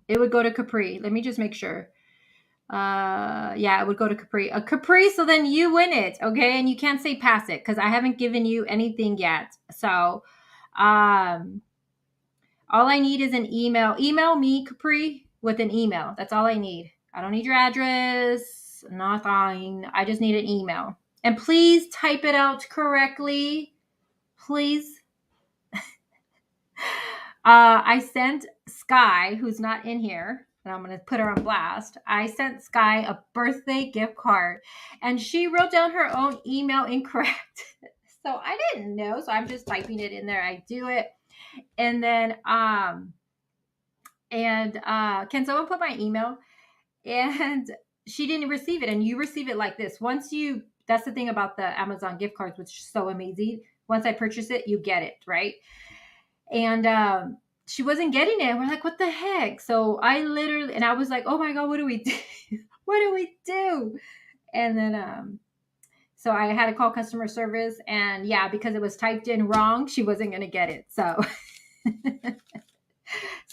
It would go to Capri. Let me just make sure. Yeah, it would go to Capri. Capri, so then you win it, okay? And you can't say pass it because I haven't given you anything yet. So um all I need is an email. Email me, Capri, with an email. That's all I need. I don't need your address, nothing. I just need an email. And please type it out correctly. Please. I sent Sky, who's not in here, and I'm going to put her on blast. I sent Sky a birthday gift card, and she wrote down her own email incorrect. So I didn't know. So I'm just typing it in there. I do it. And then, can someone put my email? And she didn't receive it. And you receive it like this. That's the thing about the Amazon gift cards, which is so amazing. Once I purchase it, you get it, right? And she wasn't getting it. We're like, what the heck? So I was like, oh my God, what do we do? What do we do? And then, so I had to call customer service. And yeah, because it was typed in wrong, she wasn't going to get it. So,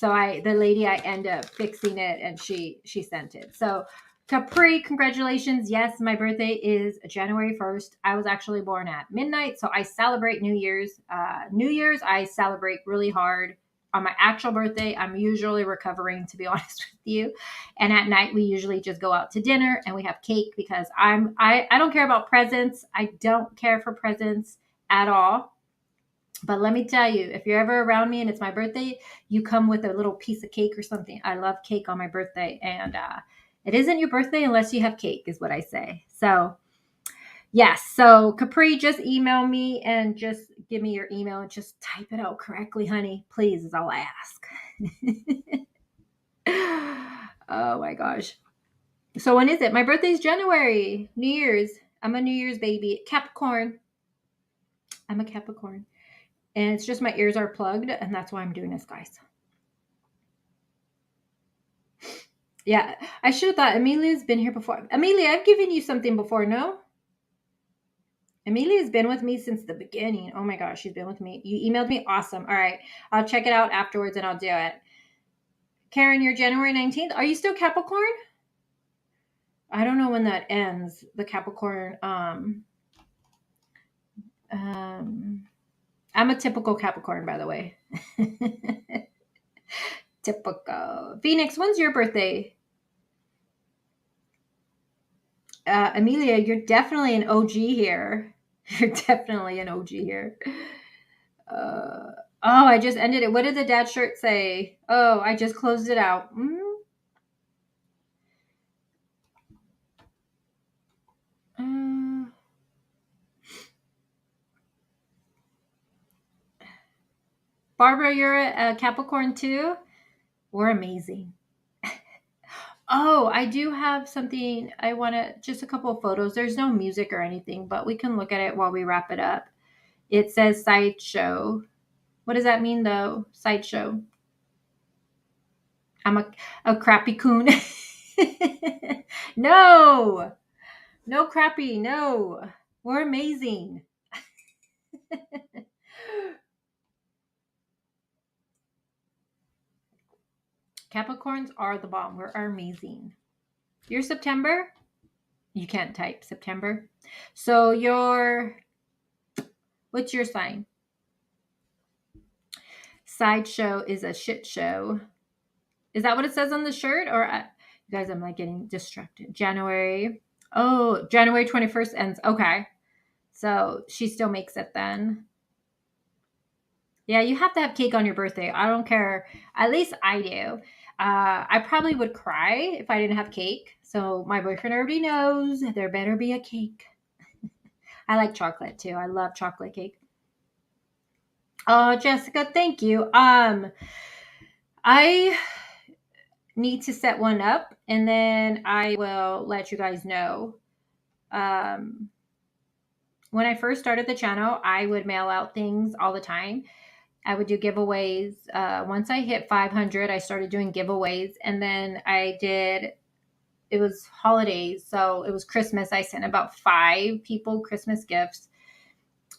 the lady, I end up fixing it and she sent it. So, Capri, congratulations. Yes, my birthday is January 1st. I was actually born at midnight. So I celebrate New Year's. New Year's, I celebrate really hard. On my actual birthday, I'm usually recovering, to be honest with you. And at night, we usually just go out to dinner and we have cake because I don't care about presents. I don't care for presents at all. But let me tell you, if you're ever around me and it's my birthday, you come with a little piece of cake or something. I love cake on my birthday. And it isn't your birthday unless you have cake, is what I say. So, yes. So, Capri, just email me and just give me your email and just type it out correctly, honey. Please, is all I ask. Oh my gosh. So, when is it? My birthday's January, New Year's. I'm a New Year's baby. Capricorn. I'm a Capricorn. And it's just my ears are plugged, and that's why I'm doing this, guys. Yeah, I should have thought Amelia's been here before. Amelia, I've given you something before, no? Amelia's been with me since the beginning. Oh my gosh, she's been with me. You emailed me? Awesome. All right. I'll check it out afterwards and I'll do it. Karen, you're January 19th. Are you still Capricorn? I don't know when that ends, the Capricorn. I'm a typical Capricorn, by the way. Typical. Phoenix, when's your birthday? Amelia, you're definitely an OG here. You're definitely an OG here. Oh, I just ended it. What did the dad shirt say? Oh, I just closed it out. Barbara, you're a Capricorn too? We're amazing. Oh, I do have something. I want to, just a couple of photos. There's no music or anything, but we can look at it while we wrap it up. It says sideshow. What does that mean though? Sideshow. I'm a crappy coon. No, no crappy. No, we're amazing. Capricorns are the bomb. We're amazing. You're September? You can't type September. So what's your sign? Sideshow is a shit show. Is that what it says on the shirt? You guys, I'm like getting distracted. January. Oh, January 21st ends. Okay. So she still makes it then. Yeah, you have to have cake on your birthday. I don't care. At least I do. I probably would cry if I didn't have cake. So my boyfriend already knows there better be a cake. I like chocolate too. I love chocolate cake. Oh, Jessica, thank you. I need to set one up and then I will let you guys know. Um, when I first started the channel, I would mail out things all the time. I would do giveaways. Once I hit 500, I started doing giveaways. And then I did it was holidays, so it was Christmas. I sent about 5 people Christmas gifts,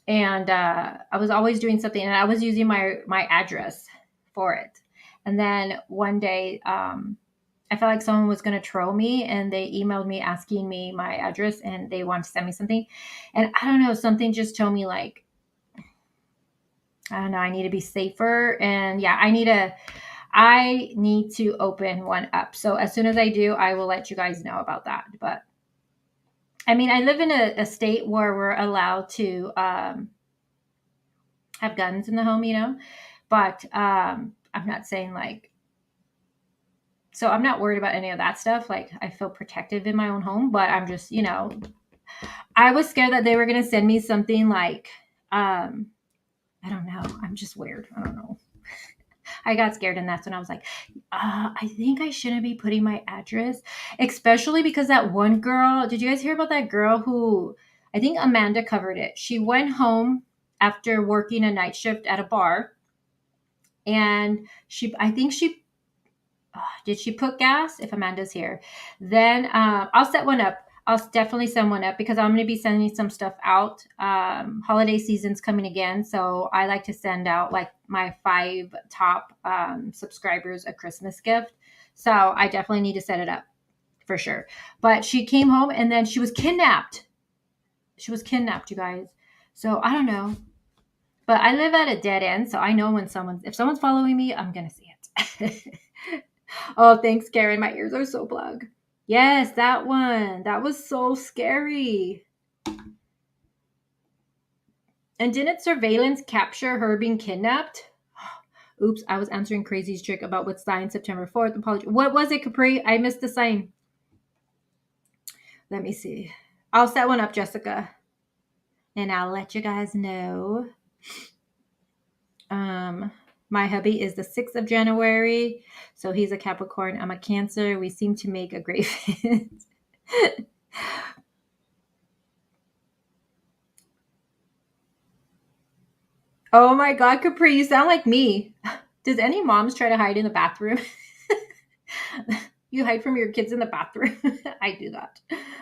and I was always doing something, and I was using my address for it. And then one day, I felt like someone was going to troll me, and they emailed me asking me my address, and they wanted to send me something. And I don't know, something just told me like, I don't know, I need to be safer, and yeah, I need to open one up. So as soon as I do, I will let you guys know about that. But I mean, I live in a state where we're allowed to have guns in the home, but I'm not saying like, so I'm not worried about any of that stuff. Like, I feel protective in my own home, but I'm just, I was scared that they were going to send me something like, I don't know. I'm just weird. I don't know. I got scared, and that's when I was like, I think I shouldn't be putting my address, especially because that one girl. Did you guys hear about that girl who, I think Amanda covered it? She went home after working a night shift at a bar, and I think she, did she put gas? If Amanda's here, then I'll set one up. I'll definitely send one up because I'm going to be sending some stuff out. Holiday season's coming again, so I like to send out like my 5 top subscribers a Christmas gift. So I definitely need to set it up for sure. But she came home and then she was kidnapped. She was kidnapped, you guys. So I don't know. But I live at a dead end, so I know if someone's following me, I'm gonna see it. Oh, thanks, Karen. My ears are so plugged. Yes, that one. That was so scary. And didn't surveillance capture her being kidnapped? Oops, I was answering Crazy's trick about what sign September 4th. Apology. What was it, Capri? I missed the sign. Let me see. I'll set one up, Jessica. And I'll let you guys know. My hubby is the 6th of January. So he's a Capricorn. I'm a Cancer. We seem to make a great fit. Oh my God, Capri, you sound like me. Does any moms try to hide in the bathroom? You hide from your kids in the bathroom. I do that.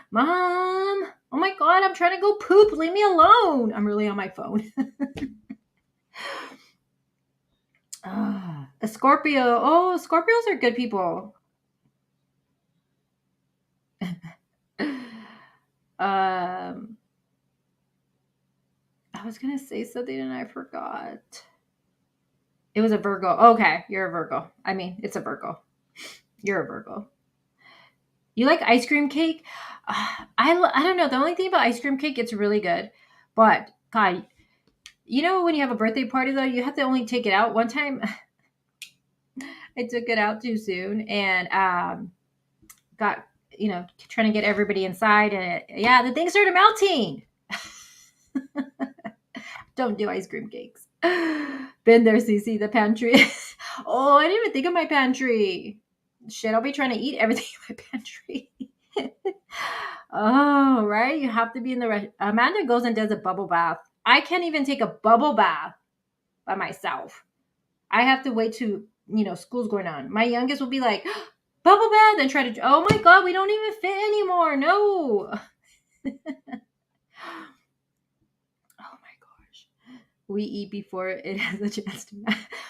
Mom, oh my God, I'm trying to go poop. Leave me alone. I'm really on my phone. A Scorpio. Oh, Scorpios are good people. I was going to say something and I forgot. It was a Virgo. Okay, you're a Virgo. I mean, it's a Virgo. You're a Virgo. You like ice cream cake? I don't know. The only thing about ice cream cake, it's really good. But God, when you have a birthday party though, you have to only take it out one time. I took it out too soon and got trying to get everybody inside, and yeah, the thing started melting. Don't do ice cream cakes. Been there, Cece. The pantry. Oh, I didn't even think of my pantry. Shit, I'll be trying to eat everything in my pantry. Oh, right. You have to be in the Amanda goes and does a bubble bath. I can't even take a bubble bath by myself. I have to wait to, school's going on. My youngest will be like, bubble bath, and try to, oh my God, we don't even fit anymore. No. Oh my gosh. We eat before it has a chance to.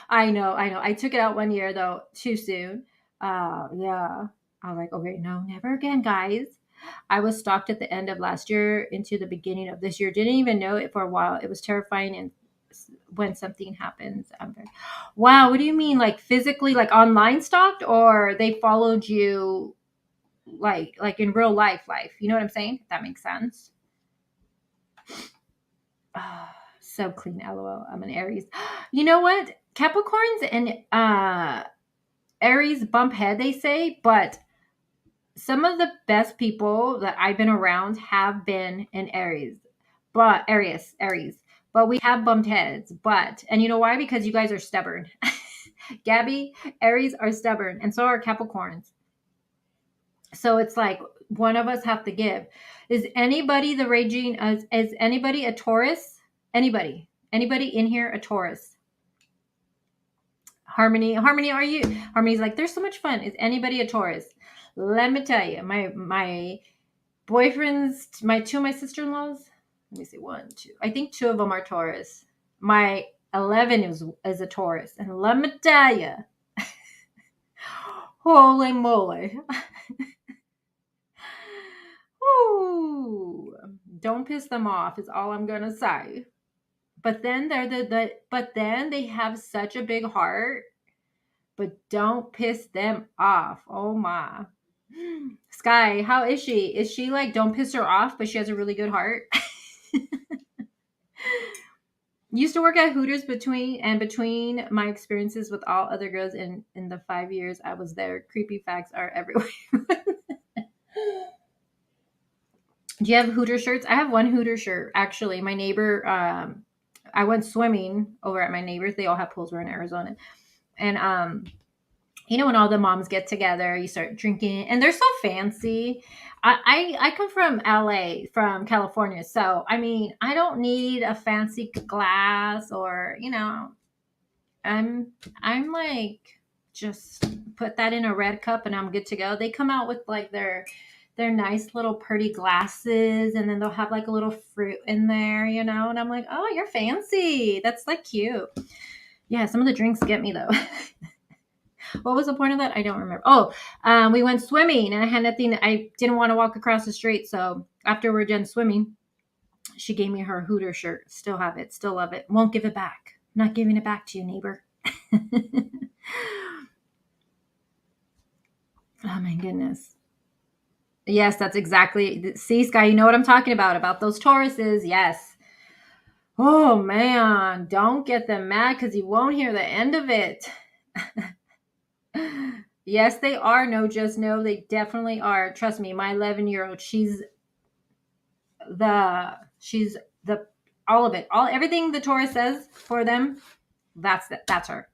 I know. I took it out one year though, too soon. Yeah. I was like, okay, no, never again, guys. I was stalked at the end of last year into the beginning of this year. Didn't even know it for a while. It was terrifying. And when something happens, I'm very, wow. What do you mean? Like physically, like online stalked, or they followed you like in real life? You know what I'm saying? If that makes sense. So clean, lol. I'm an Aries. You know what? Capricorns and Aries bump head, they say, but some of the best people that I've been around have been in Aries. But Aries. But we have bumped heads. And you know why? Because you guys are stubborn. Gabby, Aries are stubborn, and so are Capricorns. So it's like one of us have to give. Is anybody the raging? Is anybody a Taurus? Anybody in here a Taurus? Harmony, are you? Harmony's like, there's so much fun. Is anybody a Taurus? Let me tell you, my boyfriends, my two of my sister-in-laws. Let me see, one, two. I think two of them are Taurus. My 11 is a Taurus, and let me tell you, holy moly, Woo. Don't piss them off. Is all I'm gonna say. But then they're but then they have such a big heart. But don't piss them off. Oh my. Sky, how is she? Is she like don't piss her off, but she has a really good heart? Used to work at Hooters between my experiences with all other girls in the 5 years I was there. Creepy facts are everywhere. Do you have Hooter shirts? I have one Hooter shirt actually. My neighbor, I went swimming over at my neighbors. They all have pools. We're in Arizona, and you know when all the moms get together, you start drinking, and they're so fancy. I come from LA, from California, so I mean I don't need a fancy glass or I'm I'm like just put that in a red cup and I'm good to go. They come out with like their nice little pretty glasses and then they'll have like a little fruit in there, and I'm like, "Oh, you're fancy. That's like cute." Yeah, some of the drinks get me though. What was the point of that? I don't remember. Oh, we went swimming and I had nothing. I didn't want to walk across the street, so after we're done swimming, she gave me her Hooter shirt. Still have it. Still love it. Won't give it back. Not giving it back to you, neighbor. Oh my goodness. Yes, that's exactly. See, Sky, you know what I'm talking about those Tauruses. Yes. Oh man, don't get them mad because you won't hear the end of it. Yes, they are. No, just no, they definitely are. Trust me, my 11-year-old, she's the all of it, all everything the Taurus says for them. That's her.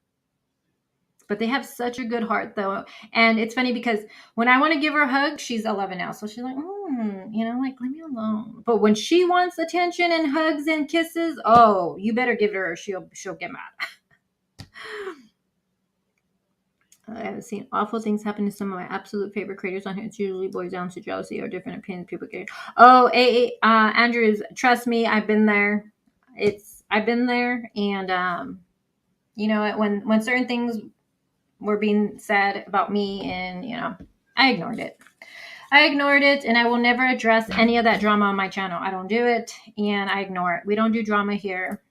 But they have such a good heart though, and it's funny because when I want to give her a hug, she's 11 now, so she's like, like leave me alone. But when she wants attention and hugs and kisses, oh, you better give it her, or she'll get mad. I have seen awful things happen to some of my absolute favorite creators on here. It's usually boils down to jealousy or different opinions people get. Oh, Andrews, trust me, I've been there. I've been there, and when certain things were being said about me, and I ignored it. I ignored it, and I will never address any of that drama on my channel. I don't do it, and I ignore it. We don't do drama here,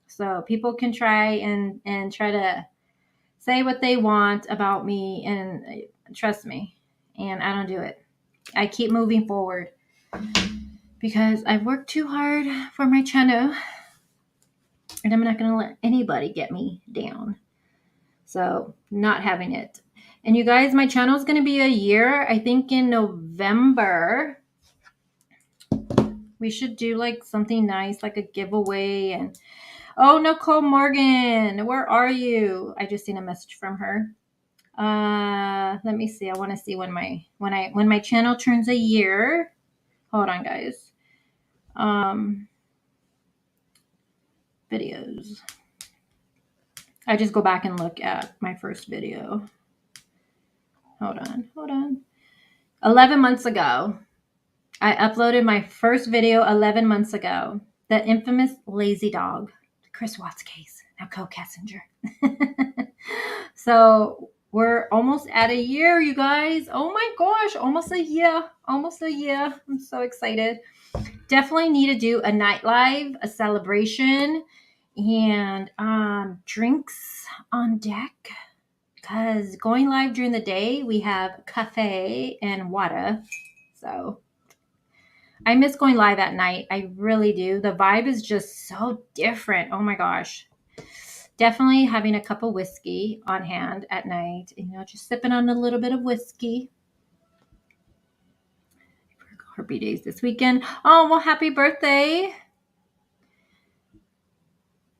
so people can try and try to say what they want about me, and trust me, and I don't do it. I keep moving forward because I've worked too hard for my channel, and I'm not going to let anybody get me down. So, not having it. And you guys, my channel is going to be a year, I think in November. We should do like something nice, like a giveaway. And oh, Nicole Morgan, where are you? I just seen a message from her. Let me see. I want to see when my channel turns a year. Hold on, guys. Videos. I just go back and look at my first video. Hold on. 11 months ago. I uploaded my first video 11 months ago. The infamous lazy dog, the Chris Watts case. Now Cole Kessinger. So we're almost at a year, you guys. Oh my gosh, almost a year. Almost a year. I'm so excited. Definitely need to do a night live, a celebration, and drinks on deck. Because going live during the day, we have cafe and water. So I miss going live at night. I really do. The vibe is just so different. Oh my gosh. Definitely having a cup of whiskey on hand at night. Just sipping on a little bit of whiskey. Her B-days this weekend. Oh, well, happy birthday.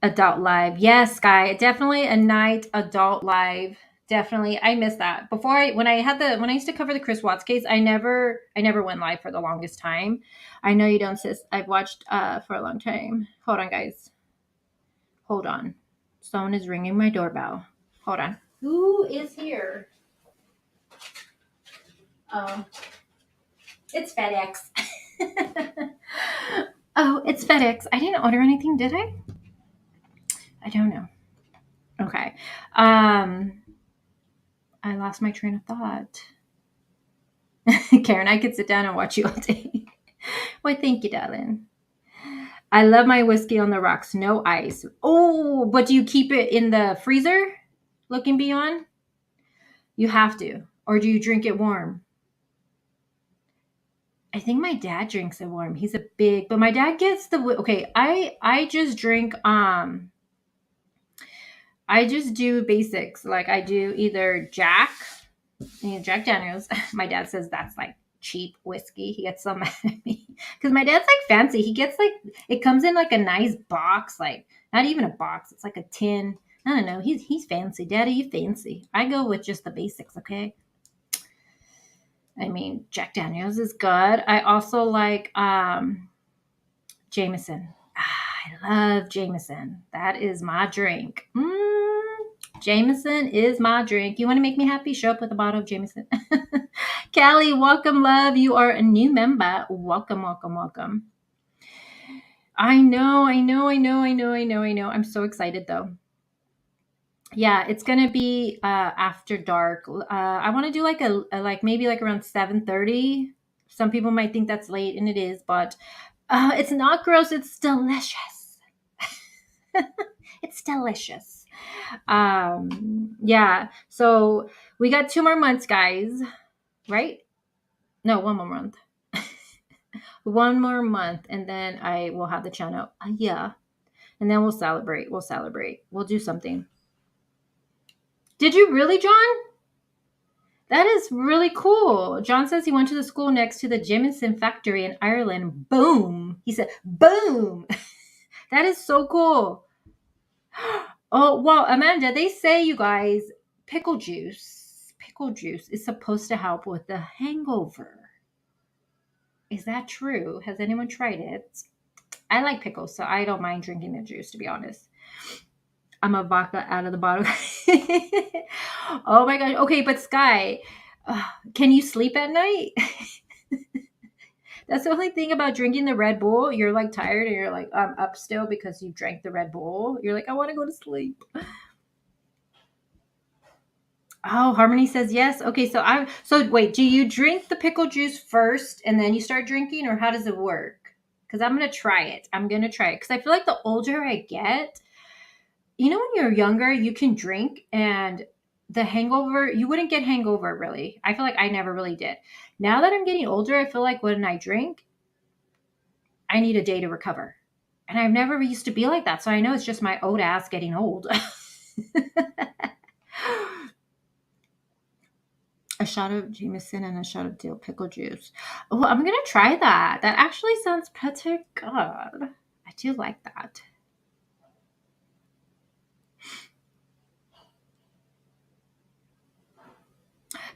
Adult live. Yes, Sky. Definitely a night adult live. Definitely. I miss that. When I used to cover the Chris Watts case, I never went live for the longest time. I know you don't, sis. I've watched for a long time. Hold on, guys. Hold on. Someone is ringing my doorbell. Hold on. Who is here? Um, it's FedEx. Oh, it's FedEx. I didn't order anything, did I? I don't know. Okay. I lost my train of thought. Karen, I could sit down and watch you all day. Why, thank you, darling. I love my whiskey on the rocks, no ice. Oh, but do you keep it in the freezer? Looking beyond? You have to. Or do you drink it warm? I think my dad drinks it warm. He's a big, but my dad gets the okay. I just drink I just do basics. Like I do either Jack Daniels. My dad says that's like cheap whiskey. He gets so mad at me because my dad's like fancy. He gets like it comes in like a nice box, like not even a box. It's like a tin. I don't know. He's fancy. Daddy, you fancy. I go with just the basics. Okay. I mean, Jack Daniels is good. I also like Jameson. I love Jameson. That is my drink. Jameson is my drink. You want to make me happy? Show up with a bottle of Jameson. Callie, welcome, love. You are a new member. Welcome, welcome, welcome. I know. I'm so excited though. Yeah, it's gonna be after dark. I want to do like like maybe like around 7:30. Some people might think that's late, and it is, but it's not gross. It's delicious. It's delicious. Yeah. So we got 2 more months, guys. Right? No, 1 more month. 1 more month, and then I will have the channel. Yeah, and then we'll celebrate. We'll celebrate. We'll do something. Did you really, John? That is really cool. John says he went to the school next to the Jameson factory in Ireland. Boom. He said, boom. That is so cool. Oh, well, Amanda, they say, you guys, pickle juice is supposed to help with the hangover. Is that true? Has anyone tried it? I like pickles, so I don't mind drinking the juice, to be honest. I'm a vodka out of the bottle. Oh my gosh. Okay, but Sky, can you sleep at night? That's the only thing about drinking the Red Bull. You're like tired and you're like, I'm up still because you drank the Red Bull. You're like, I want to go to sleep. Oh, Harmony says yes. Okay, so wait, do you drink the pickle juice first and then you start drinking, or how does it work? Because I'm gonna try it. Because I feel like the older I get, when you're younger, you can drink and the hangover, you wouldn't get hangover really. I feel like I never really did. Now that I'm getting older, I feel like when I drink, I need a day to recover. And I've never used to be like that. So I know it's just my old ass getting old. A shot of Jameson and a shot of dill pickle juice. Oh, I'm going to try that. That actually sounds pretty good. I do like that.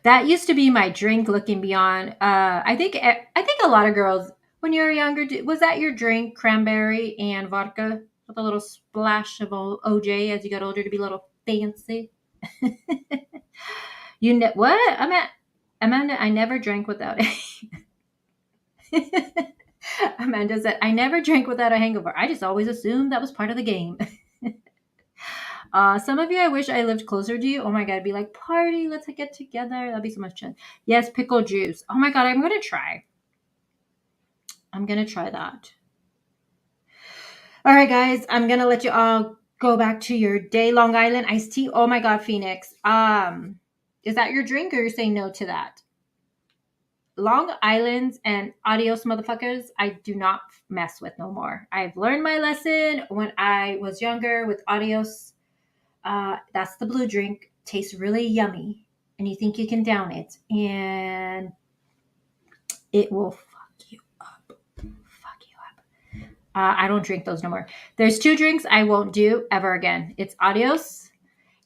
That used to be my drink. Looking beyond, I think a lot of girls when you were younger, was that your drink? Cranberry and vodka with a little splash of OJ as you got older to be a little fancy. You know what? Amanda. I never drank without it. Amanda said, I never drank without a hangover. I just always assumed that was part of the game. Some of you, I wish I lived closer to you. Oh my God, I'd be like, party, let's get together. That'd be so much fun. Yes, pickle juice. Oh my God, I'm going to try. I'm going to try that. All right, guys, I'm going to let you all go back to your day. Long Island iced tea. Oh my God, Phoenix. Is that your drink, or you're saying no to that? Long Islands and adios motherfuckers, I do not mess with no more. I've learned my lesson when I was younger with adios. That's the blue drink. Tastes really yummy, and you think you can down it, and it will fuck you up. Fuck you up. I don't drink those no more. There's 2 drinks I won't do ever again. It's adios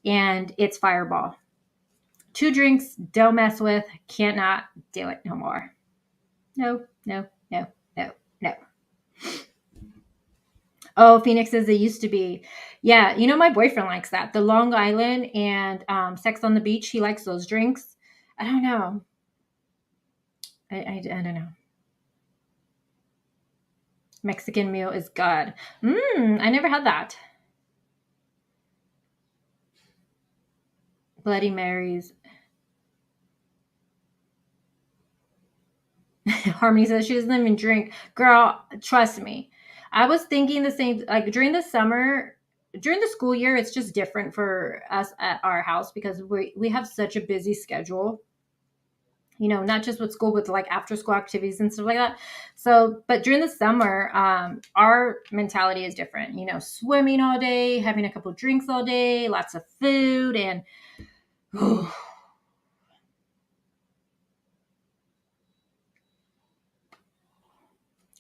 and it's Fireball. 2 drinks, don't mess with. Cannot do it no more. No. Oh, Phoenix says it used to be. Yeah, my boyfriend likes that. The Long Island and Sex on the Beach. He likes those drinks. I don't know. I don't know. Mexican meal is good. I never had that. Bloody Marys. Harmony says she doesn't even drink. Girl, trust me. I was thinking the same, like during the summer, during the school year, it's just different for us at our house because we have such a busy schedule. Not just with school, but like after school activities and stuff like that. So, but during the summer, our mentality is different. Swimming all day, having a couple drinks all day, lots of food, and all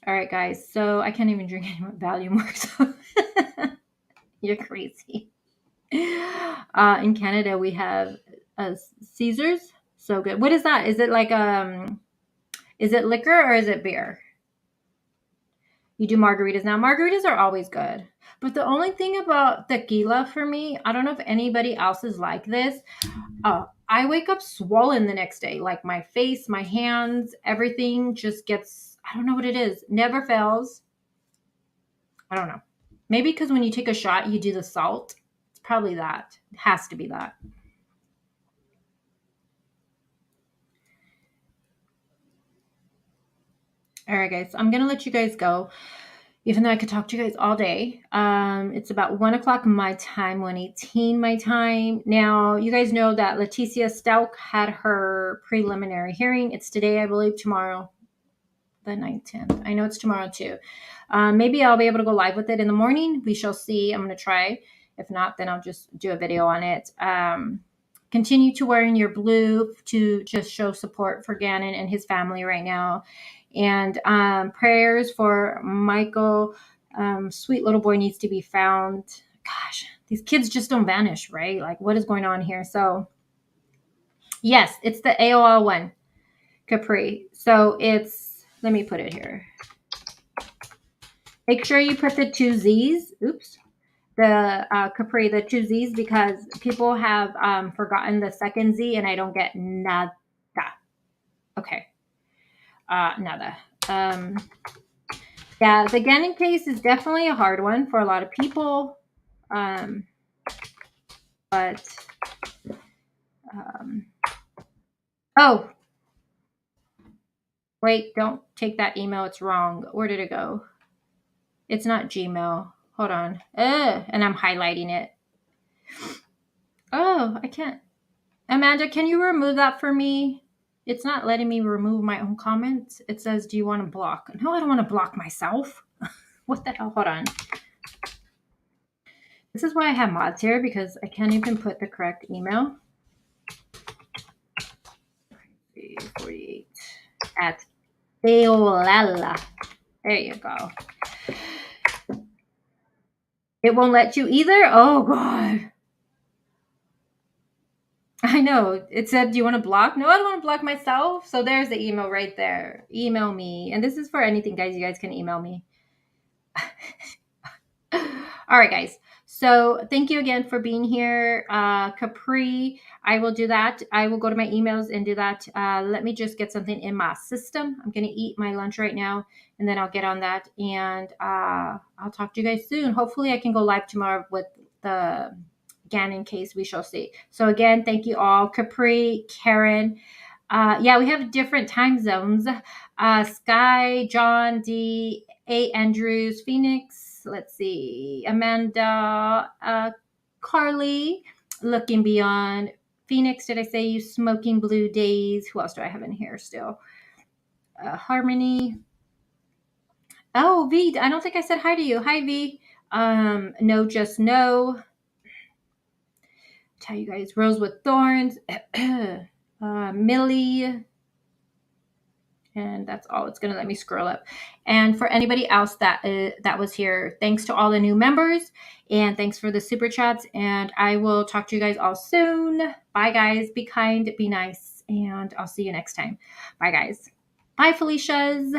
right, guys. So I can't even drink any more Valium more. So you're crazy. In Canada, we have Caesars. So good. What is that? Is it like is it liquor or is it beer? You do margaritas now. Margaritas are always good. But the only thing about tequila for me, I don't know if anybody else is like this. I wake up swollen the next day. Like my face, my hands, everything just gets, I don't know what it is. Never fails. I don't know. Maybe because when you take a shot, you do the salt. It's probably that. It has to be that. All right, guys. I'm going to let you guys go. Even though I could talk to you guys all day. It's about 1:00 my time, 1:18 my time. Now, you guys know that Leticia Stelk had her preliminary hearing. It's today, I believe, tomorrow, the 9th, 10th. I know it's tomorrow too. Maybe I'll be able to go live with it in the morning. We shall see. I'm going to try. If not, then I'll just do a video on it. Continue to wearing your blue to just show support for Gannon and his family right now. And prayers for Michael. Sweet little boy needs to be found. Gosh, these kids just don't vanish, right? Like, what is going on here? So, yes, it's the AOL one, Capri. So it's, let me put it here. Make sure you put the 2 Z's. Oops. The Capri, the 2 Z's, because people have forgotten the second Z and I don't get nada. Okay. Nada. Yeah, the Gannon case is definitely a hard one for a lot of people. But oh, wait, don't take that email. It's wrong. Where did it go? It's not Gmail. Hold on. And I'm highlighting it. Oh, I can't. Amanda, can you remove that for me? It's not letting me remove my own comments. It says, do you want to block? No, I don't want to block myself. What the hell? Hold on. This is why I have mods here, because I can't even put the correct email. 48 at Deolala. There you go. It won't let you either? Oh, God. I know. It said, do you want to block? No, I don't want to block myself. So there's the email right there. Email me. And this is for anything, guys. You guys can email me. All right, guys. So thank you again for being here. Capri, I will do that. I will go to my emails and do that. Let me just get something in my system. I'm going to eat my lunch right now, and then I'll get on that. And I'll talk to you guys soon. Hopefully I can go live tomorrow with the Gannon case. We shall see. So again, thank you all. Capri, Karen. Yeah, we have different time zones. Sky, John, D, A. Andrews, Phoenix. Let's see, Amanda, Carly, Looking Beyond, Phoenix, did I say you? Smoking Blue Days. Who else do I have in here still? Harmony. Oh, V, I don't think I said hi to you. Hi, V. No, just no. Tell you guys, Rose with Thorns, Millie. And that's all. It's going to let me scroll up. And for anybody else that was here, thanks to all the new members. And thanks for the super chats. And I will talk to you guys all soon. Bye, guys. Be kind. Be nice. And I'll see you next time. Bye, guys. Bye, Felicias.